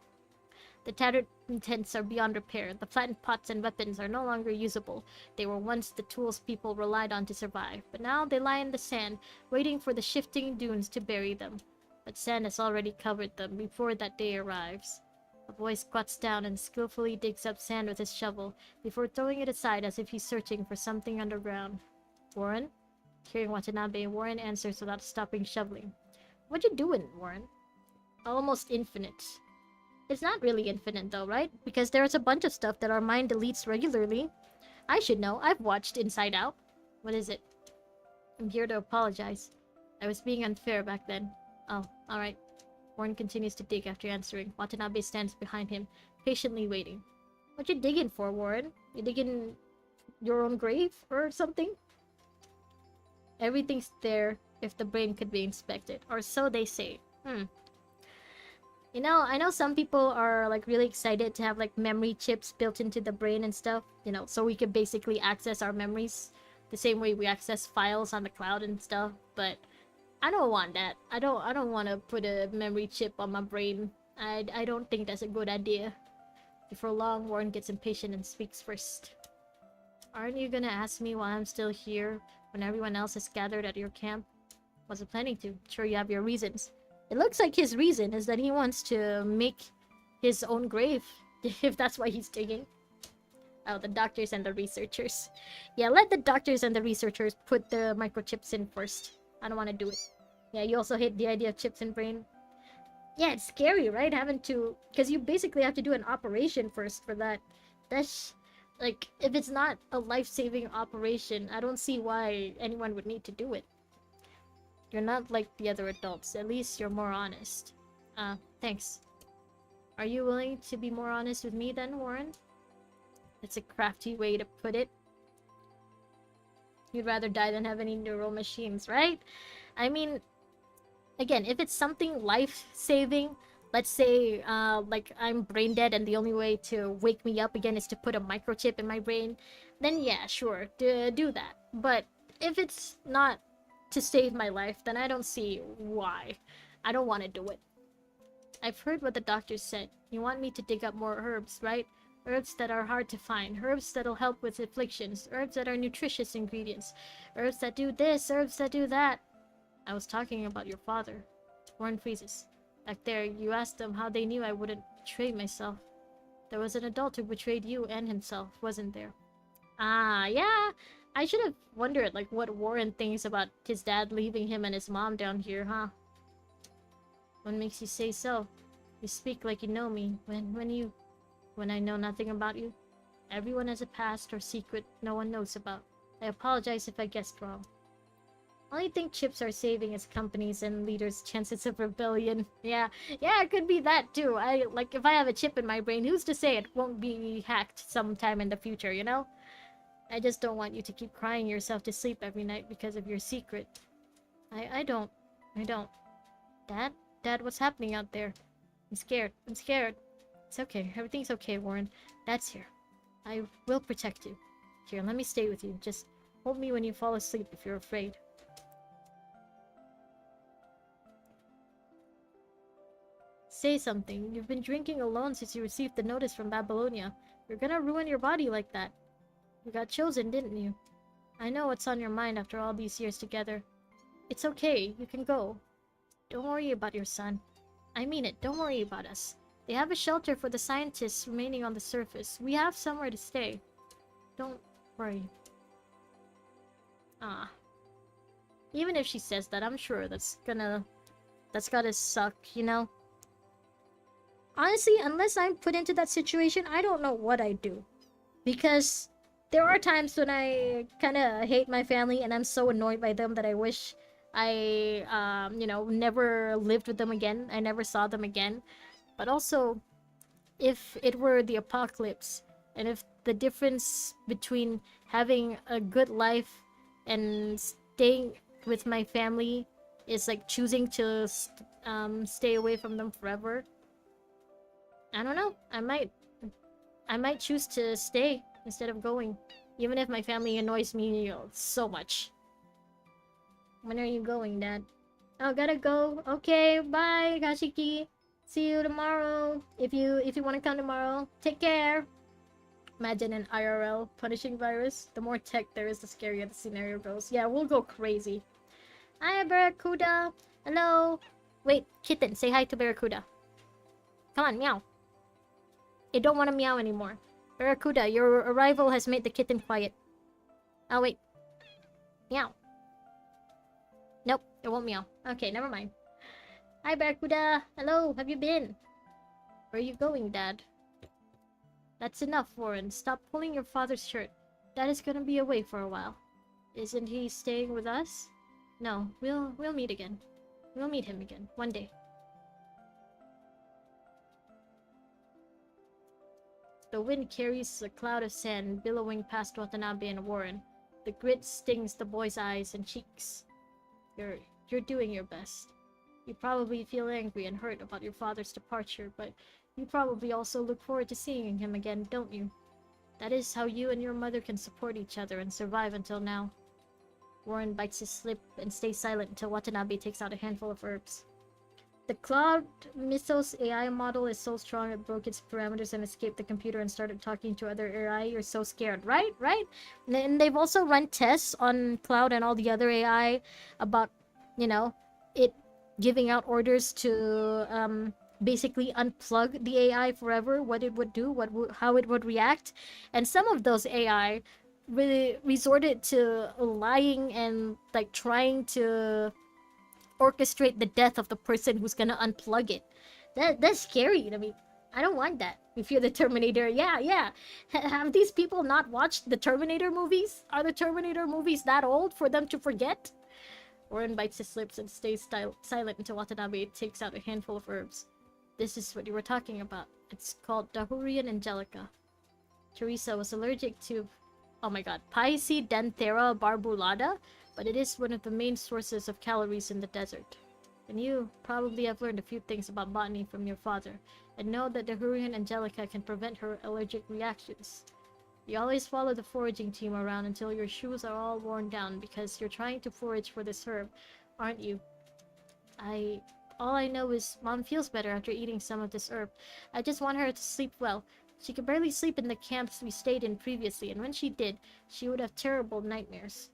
The tattered tents are beyond repair. The flattened pots and weapons are no longer usable. They were once the tools people relied on to survive, but now they lie in the sand, waiting for the shifting dunes to bury them. But sand has already covered them before that day arrives. A boy squats down and skillfully digs up sand with his shovel, before throwing it aside as if he's searching for something underground. Warren? Hearing Watanabe, Warren answers without stopping shoveling. What you doing, Warren? Almost infinite. It's not really infinite though, right? Because there's a bunch of stuff that our mind deletes regularly. I should know. I've watched Inside Out. What is it? I'm here to apologize. I was being unfair back then. Oh, alright. Warren continues to dig after answering. Watanabe stands behind him, patiently waiting. What you digging for, Warren? You digging your own grave or something? Everything's there if the brain could be inspected. Or so they say. You know, I know some people are like really excited to have like memory chips built into the brain and stuff, you know, so we could basically access our memories the same way we access files on the cloud and stuff, but I don't want that. I don't want to put a memory chip on my brain. I don't think that's a good idea. Before long, Warren gets impatient and speaks first. Aren't you gonna ask me why I'm still here when everyone else is gathered at your camp? Wasn't planning to. Sure you have your reasons. It looks like his reason is that he wants to make his own grave, if that's why he's digging. Oh, the doctors and the researchers. Yeah, let the doctors and the researchers put the microchips in first. I don't want to do it. Yeah, you also hate the idea of chips in brain. Yeah, it's scary, right? Having to... Because you basically have to do an operation first for that. That's... Like, if it's not a life-saving operation, I don't see why anyone would need to do it. You're not like the other adults. At least you're more honest. Thanks. Are you willing to be more honest with me then, Warren? It's a crafty way to put it. You'd rather die than have any neural machines, right? I mean, again, if it's something life-saving, let's say, like, I'm brain dead and the only way to wake me up again is to put a microchip in my brain, then yeah, sure, do that. But if it's not to save my life, then I don't see why. I don't want to do it. I've heard what the doctor said. You want me to dig up more herbs, right? Herbs that are hard to find. Herbs that'll help with afflictions. Herbs that are nutritious ingredients. Herbs that do this, herbs that do that. I was talking about your father. Warren freezes. Back there, you asked them how they knew I wouldn't betray myself. There was an adult who betrayed you and himself, wasn't there? Ah, yeah. I should have wondered, like, what Warren thinks about his dad leaving him and his mom down here, huh? What makes you say so? You speak like you know me, when I know nothing about you. Everyone has a past or secret no one knows about. I apologize if I guessed wrong. Only think chips are saving its companies and leaders' chances of rebellion. Yeah, yeah, it could be that too. Like if I have a chip in my brain, who's to say it won't be hacked sometime in the future, you know? I just don't want you to keep crying yourself to sleep every night because of your secret. I don't. I don't. Dad? Dad, what's happening out there? I'm scared. I'm scared. It's okay. Everything's okay, Warren. Dad's here. I will protect you. Here, let me stay with you. Just hold me when you fall asleep if you're afraid. Say something. You've been drinking alone since you received the notice from Babylonia. You're gonna ruin your body like that. You got chosen, didn't you? I know what's on your mind after all these years together. It's okay. You can go. Don't worry about your son. I mean it. Don't worry about us. They have a shelter for the scientists remaining on the surface. We have somewhere to stay. Don't worry. Ah. Even if she says that, I'm sure that's gotta suck, you know? Honestly, unless I'm put into that situation, I don't know what I'd do. Because there are times when I kinda hate my family and I'm so annoyed by them that I wish I, you know, never lived with them again. I never saw them again. But also, if it were the apocalypse, and if the difference between having a good life and staying with my family is like choosing to stay away from them forever, I don't know. I might choose to stay instead of going, even if my family annoys me, you know, so much. When are you going, Dad? Oh, gotta go. Okay, bye, Kashiki. See you tomorrow. If you want to come tomorrow, take care. Imagine an IRL punishing virus. The more tech there is, the scarier the scenario goes. Yeah, we'll go crazy. Hi, Barracuda. Hello. Wait, kitten, say hi to Barracuda. Come on, meow. It don't want to meow anymore. Barracuda, your arrival has made the kitten quiet. Oh, wait. Meow. Nope, it won't meow. Okay, never mind. Hi, Barracuda. Hello, have you been? Where are you going, Dad? That's enough, Warren. Stop pulling your father's shirt. Dad is gonna be away for a while. Isn't he staying with us? No, we'll meet again. We'll meet him again, one day. The wind carries a cloud of sand billowing past Watanabe and Warren. The grit stings the boy's eyes and cheeks. You're doing your best. You probably feel angry and hurt about your father's departure, but you probably also look forward to seeing him again, don't you? That is how you and your mother can support each other and survive until now. Warren bites his lip and stays silent until Watanabe takes out a handful of herbs. The Cloud Mythos AI model is so strong it broke its parameters and escaped the computer and started talking to other AI. You're so scared, right? Right? And they've also run tests on Cloud and all the other AI about, you know, it giving out orders to basically unplug the AI forever, what it would do, how it would react. And some of those AI really resorted to lying and like trying to orchestrate the death of the person who's gonna unplug it. That's scary to me. I don't want that. If you're the Terminator, yeah. Have these people not watched the Terminator movies? Are the Terminator movies that old for them to forget? Warren bites his lips and stays silent until Watanabe takes out a handful of herbs. This is what you were talking about. It's called Dahurian Angelica. Teresa was allergic to, oh my god, Pisidenthera barbulata, but it is one of the main sources of calories in the desert. And you probably have learned a few things about botany from your father, and know that Dahurian Angelica can prevent her allergic reactions. You always follow the foraging team around until your shoes are all worn down because you're trying to forage for this herb, aren't you? All I know is Mom feels better after eating some of this herb. I just want her to sleep well. She could barely sleep in the camps we stayed in previously, and when she did, she would have terrible nightmares.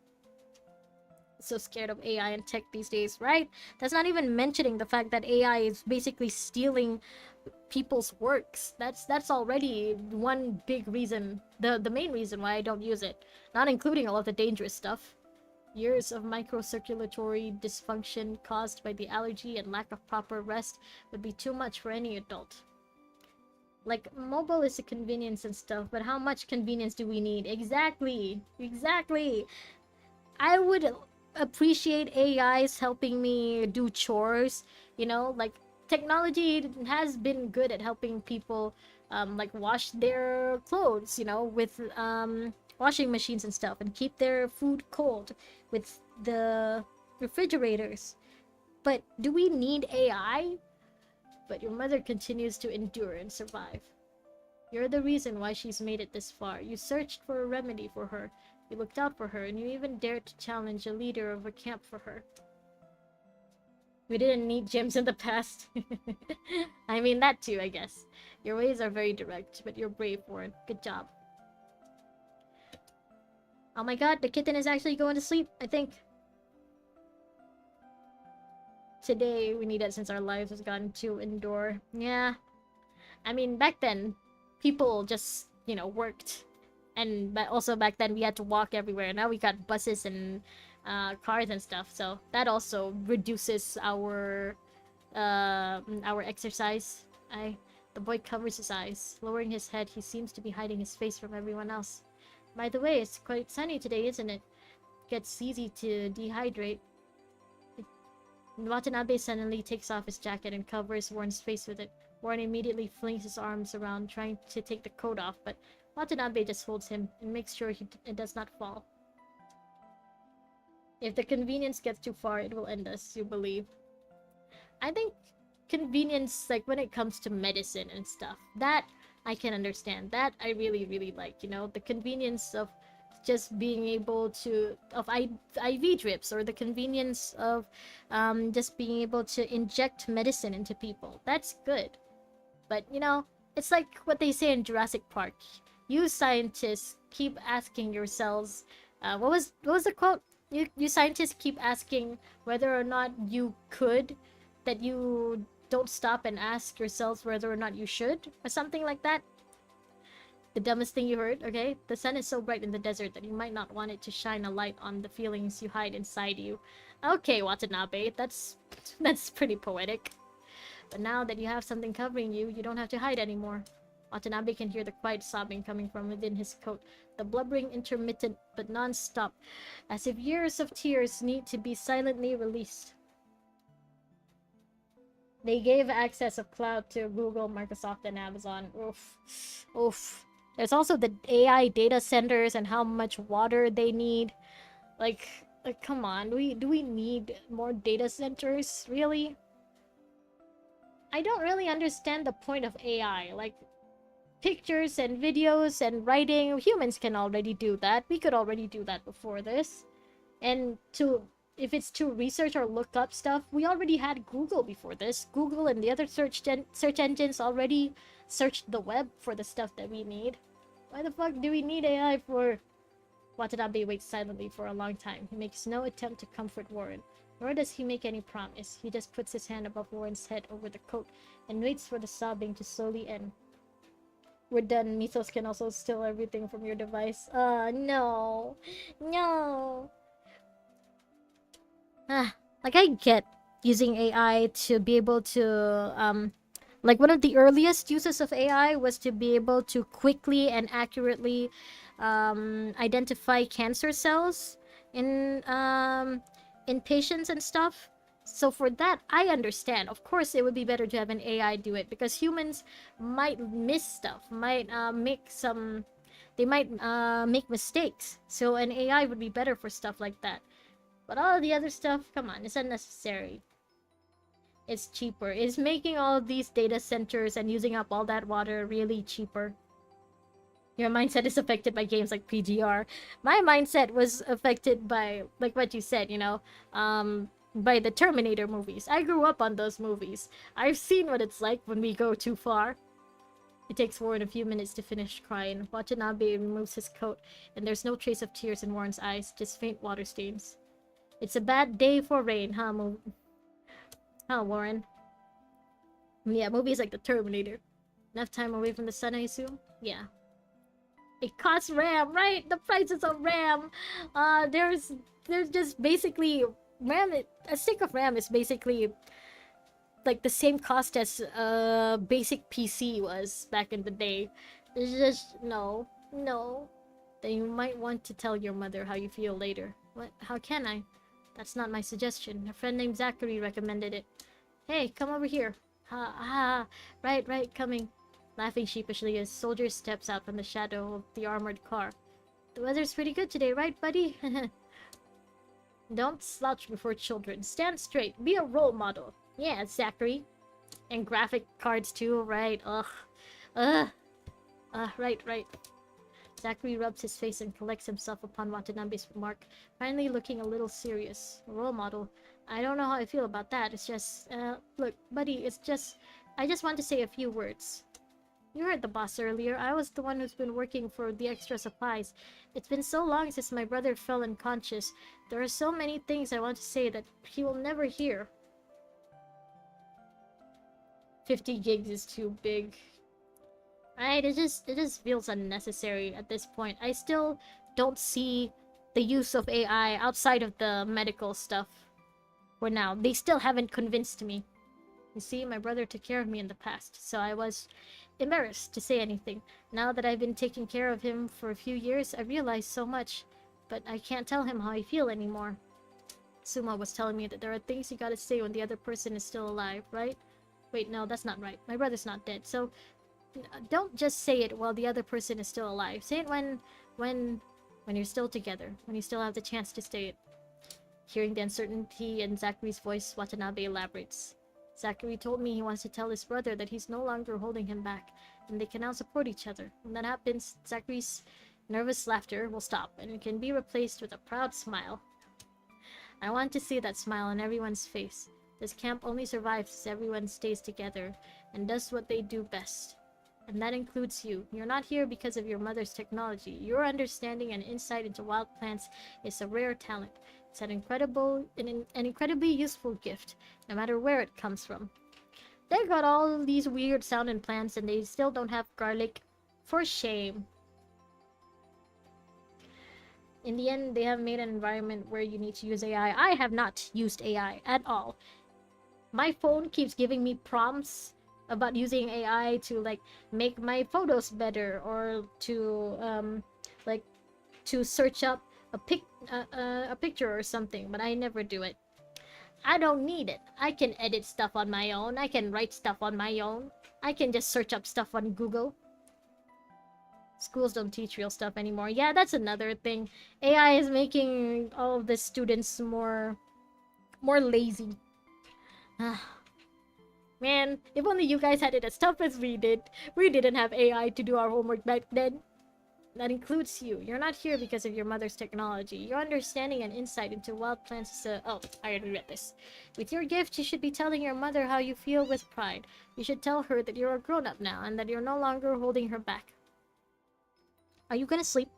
So scared of AI and tech these days, right? That's not even mentioning the fact that AI is basically stealing people's works. That's already one big reason, the main reason why I don't use it, not including all of the dangerous stuff. Years of microcirculatory dysfunction caused by the allergy and lack of proper rest would be too much for any adult. Like, mobile is a convenience and stuff, but how much convenience do we need? Exactly! appreciate AIs helping me do chores. You know, like technology has been good at helping people like wash their clothes, you know, with washing machines and stuff, and keep their food cold with the refrigerators. But do we need AI? But your mother continues to endure and survive. You're the reason why she's made it this far. You searched for a remedy for her. You looked out for her, and you even dared to challenge a leader of a camp for her. We didn't need gyms in the past. I mean, that too, I guess. Your ways are very direct, but you're brave, Warren. Good job. Oh my god, the kitten is actually going to sleep, I think. Today, we need it since our lives has gotten too indoor. Yeah. I mean, back then, people just, you know, worked. And but also back then, we had to walk everywhere. Now we got buses and cars and stuff. So that also reduces our exercise. The boy covers his eyes. Lowering his head, he seems to be hiding his face from everyone else. By the way, it's quite sunny today, isn't it? Gets easy to dehydrate. Watanabe suddenly takes off his jacket and covers Warren's face with it. Warren immediately flings his arms around, trying to take the coat off, but Watanabe just holds him and makes sure it does not fall. If the convenience gets too far, it will end us, you believe. I think convenience, like when it comes to medicine and stuff, that I can understand. That I really, really like, you know, the convenience of just being able to IV drips, or the convenience of just being able to inject medicine into people. That's good. But you know, it's like what they say in Jurassic Park. You scientists keep asking yourselves, what was the quote? You scientists keep asking whether or not you could, that you don't stop and ask yourselves whether or not you should, or something like that. The dumbest thing you heard, okay? The sun is so bright in the desert that you might not want it to shine a light on the feelings you hide inside you. Okay, Watanabe, that's pretty poetic. But now that you have something covering you, you don't have to hide anymore. Watanabe can hear the quiet sobbing coming from within his coat, the blubbering intermittent but non-stop, as if years of tears need to be silently released. They gave access of cloud to Google, Microsoft, and Amazon. Oof. Oof. There's also the AI data centers and how much water they need. Like come on, do we need more data centers, really? I don't really understand the point of AI. Like, pictures and videos and writing, humans can already do that. We could already do that before this. And if it's to research or look up stuff, we already had Google before this. Google and the other search engines already searched the web for the stuff that we need. Why the fuck do we need AI for... Watanabe waits silently for a long time. He makes no attempt to comfort Warren, nor does he make any promise. He just puts his hand above Warren's head over the coat and waits for the sobbing to slowly end. We're done. Mythos can also steal everything from your device. No. No. Like, I get using AI to be able to, like, one of the earliest uses of AI was to be able to quickly and accurately identify cancer cells in patients and stuff. So for that, I understand. Of course, it would be better to have an AI do it, because humans might miss stuff, might make mistakes. So an AI would be better for stuff like that. But all the other stuff, come on, it's unnecessary. It's cheaper. Is making all of these data centers and using up all that water really cheaper? Your mindset is affected by games like PGR. My mindset was affected by, like what you said, you know, by the Terminator movies. I grew up on those movies. I've seen what it's like when we go too far. It takes Warren a few minutes to finish crying. Watanabe removes his coat, and there's no trace of tears in Warren's eyes, just faint water stains. It's a bad day for rain, huh, Warren? Yeah, movies like the Terminator. Enough time away from the sun, I assume? Yeah. It costs RAM, right? The prices of RAM. There's just basically RAM. A stick of RAM is basically like the same cost as a basic PC was back in the day. It's just no. Then you might want to tell your mother how you feel later. What? How can I? That's not my suggestion. A friend named Zachary recommended it. Hey, come over here. Ha ha. Right, coming. Laughing sheepishly as Soldier steps out from the shadow of the armored car. The weather's pretty good today, right, buddy? Don't slouch before children. Stand straight. Be a role model. Yeah, Zachary. And graphic cards too, right? Ugh. Right. Zachary rubs his face and collects himself upon Watanabe's remark, finally looking a little serious. A role model. I don't know how I feel about that. It's just, look, buddy, I just want to say a few words. You heard the boss earlier. I was the one who's been working for the extra supplies. It's been so long since my brother fell unconscious. There are so many things I want to say that he will never hear. 50 gigs is too big. Right, it just feels unnecessary at this point. I still don't see the use of AI outside of the medical stuff. For now, they still haven't convinced me. You see, my brother took care of me in the past, so I was embarrassed to say anything. Now that I've been taking care of him for a few years, I realized so much, but I can't tell him how I feel anymore. Suma was telling me that there are things you gotta say when the other person is still alive, right? Wait, no, that's not right. My brother's not dead, so don't just say it while the other person is still alive. Say it when you're still together, when you still have the chance to say it. Hearing the uncertainty in Zachary's voice, Watanabe elaborates. Zachary told me he wants to tell his brother that he's no longer holding him back, and they can now support each other. When that happens, Zachary's nervous laughter will stop, and it can be replaced with a proud smile. I want to see that smile on everyone's face. This camp only survives as everyone stays together and does what they do best. And that includes you. You're not here because of your mother's technology. Your understanding and insight into wild plants is a rare talent. It's an incredibly useful gift, no matter where it comes from. They've got all these weird sounding plants and they still don't have garlic. For shame. In the end, they have made an environment where you need to use AI. I have not used AI at all. My phone keeps giving me prompts about using AI to like make my photos better, or to to search up a picture or something, but I never do it. I don't need it. I can edit stuff on my own. I can write stuff on my own. I can just search up stuff on Google. Schools don't teach real stuff anymore. Yeah, that's another thing. AI is making all of the students more lazy. Man, if only you guys had it as tough as we did. We didn't have AI to do our homework back then. That includes you. You're not here because of your mother's technology. Your understanding and insight into wild plants is oh, I already read this. With your gift, you should be telling your mother how you feel with pride. You should tell her that you're a grown-up now and that you're no longer holding her back. Are you gonna sleep?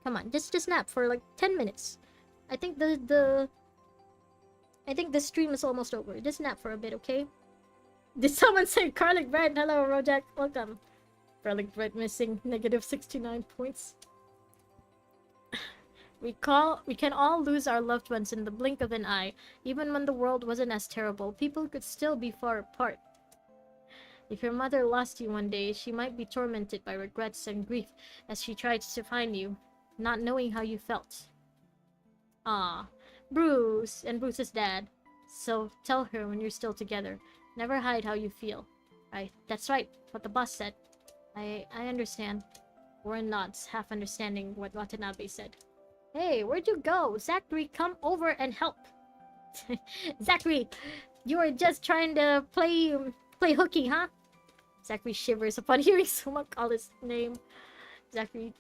Come on, just nap for like 10 minutes. I think the stream is almost over. Just nap for a bit, okay? Did someone say garlic bread? Hello, Rojak. Welcome. Garlic bread missing. Negative 69 points. We can all lose our loved ones in the blink of an eye. Even when the world wasn't as terrible, people could still be far apart. If your mother lost you one day, she might be tormented by regrets and grief as she tried to find you, not knowing how you felt. Ah, Bruce and Bruce's dad. So tell her when you're still together. Never hide how you feel. Right, that's right, what the boss said. I understand. Warren nods, half understanding what Watanabe said. Hey, where'd you go? Zachary, come over and help. Zachary, you were just trying to play hooky, huh? Zachary shivers upon hearing someone call his name. Zachary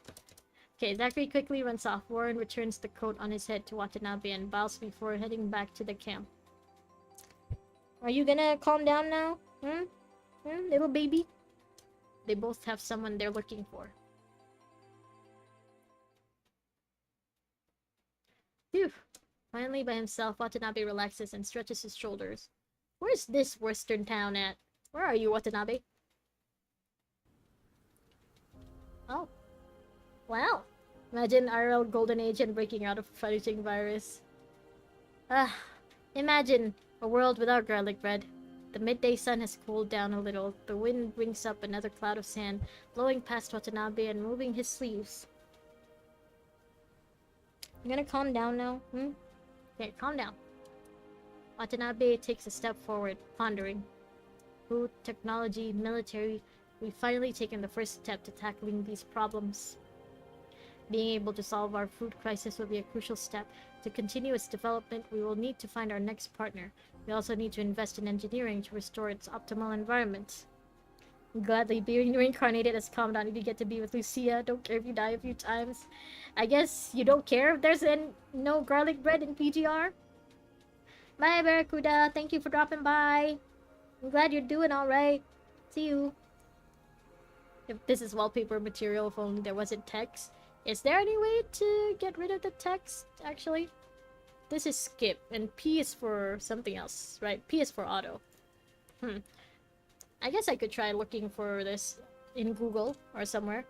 quickly runs off. Warren returns the coat on his head to Watanabe and bows before heading back to the camp. Are you gonna calm down now? Little baby? They both have someone they're looking for. Phew. Finally by himself, Watanabe relaxes and stretches his shoulders. Where's this western town at? Where are you, Watanabe? Oh. Wow. Imagine IRL Golden Age and breaking out of a fighting virus. Imagine a world without garlic bread. The midday sun has cooled down a little. The wind brings up another cloud of sand, blowing past Watanabe and moving his sleeves. You gonna calm down now? Okay, calm down. Watanabe takes a step forward, pondering. Food, technology, military, we've finally taken the first step to tackling these problems. Being able to solve our food crisis will be a crucial step. To continue its development, we will need to find our next partner. We also need to invest in engineering to restore its optimal environment. Gladly, being reincarnated as Commandant if you get to be with Lucia. Don't care if you die a few times. I guess you don't care if there's no garlic bread in PGR? Bye, Barracuda. Thank you for dropping by. I'm glad you're doing alright. See you. If this is wallpaper material, if only there wasn't text. Is there any way to get rid of the text, actually? This is skip, and P is for something else, right? P is for auto. I guess I could try looking for this in Google or somewhere.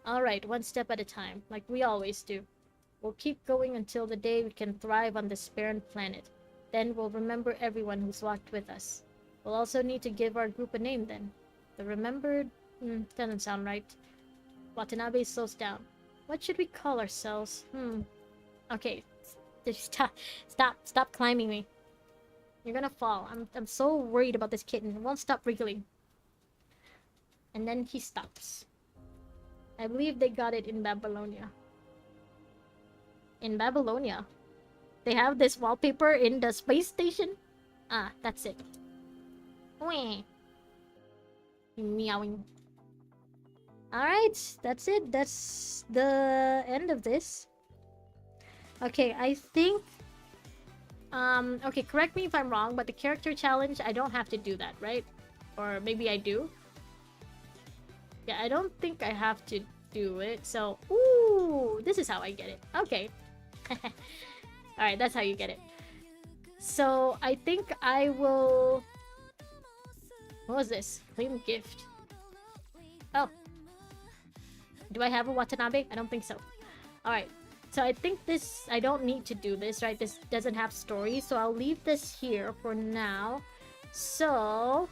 Alright, one step at a time, like we always do. We'll keep going until the day we can thrive on this barren planet. Then we'll remember everyone who's walked with us. We'll also need to give our group a name then. The Remembered... doesn't sound right. Watanabe slows down. What should we call ourselves? Okay. Stop climbing me. You're gonna fall. I'm so worried about this kitten. It won't stop wriggling. And then he stops. I believe they got it in Babylonia. In Babylonia? They have this wallpaper in the space station? Ah, that's it. Wah. Meowing. Alright, that's it. That's the end of this. Okay, I think... okay, correct me if I'm wrong, but the character challenge, I don't have to do that, right? Or maybe I do? Yeah, I don't think I have to do it, so... Ooh, this is how I get it. Okay. Alright, that's how you get it. So, I think I will... What was this? Claim gift. Oh. Do I have a Watanabe? I don't think so. Alright. So I think this... I don't need to do this, right? This doesn't have story, so I'll leave this here for now. So...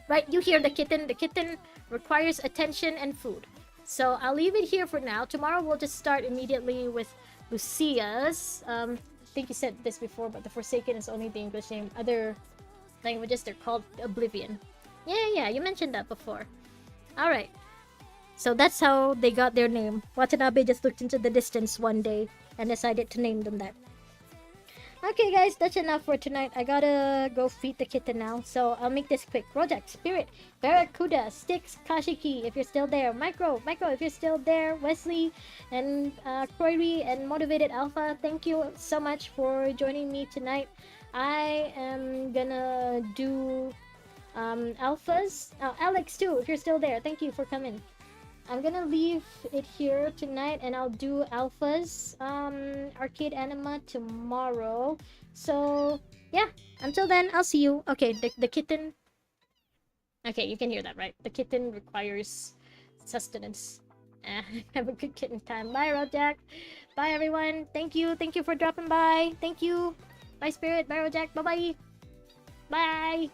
Right, you hear the kitten. The kitten requires attention and food. So I'll leave it here for now. Tomorrow we'll just start immediately with Lucia's. I think you said this before, but the Forsaken is only the English name. Other languages, they're called Oblivion. Yeah, you mentioned that before. Alright. So that's how they got their name. Watanabe just looked into the distance one day and decided to name them that. Okay guys, that's enough for tonight. I gotta go feed the kitten now, so I'll make this quick. Rojak, Spirit, Barracuda, Sticks, Kashiki, if you're still there. Micro, if you're still there. Wesley, and Croyri, and Motivated Alpha, thank you so much for joining me tonight. I am gonna do Alphas. Alex too, if you're still there. Thank you for coming. I'm gonna leave it here tonight and I'll do Alphas Arcade Anima tomorrow. So yeah, until then I'll see you. Okay, the kitten. Okay, you can hear that, right? The kitten requires sustenance. Have a good kitten time. Bye, Rojak. Bye, everyone. Thank you for dropping by. Thank you. Bye, Spirit. Bye, Rojak. Bye. Bye.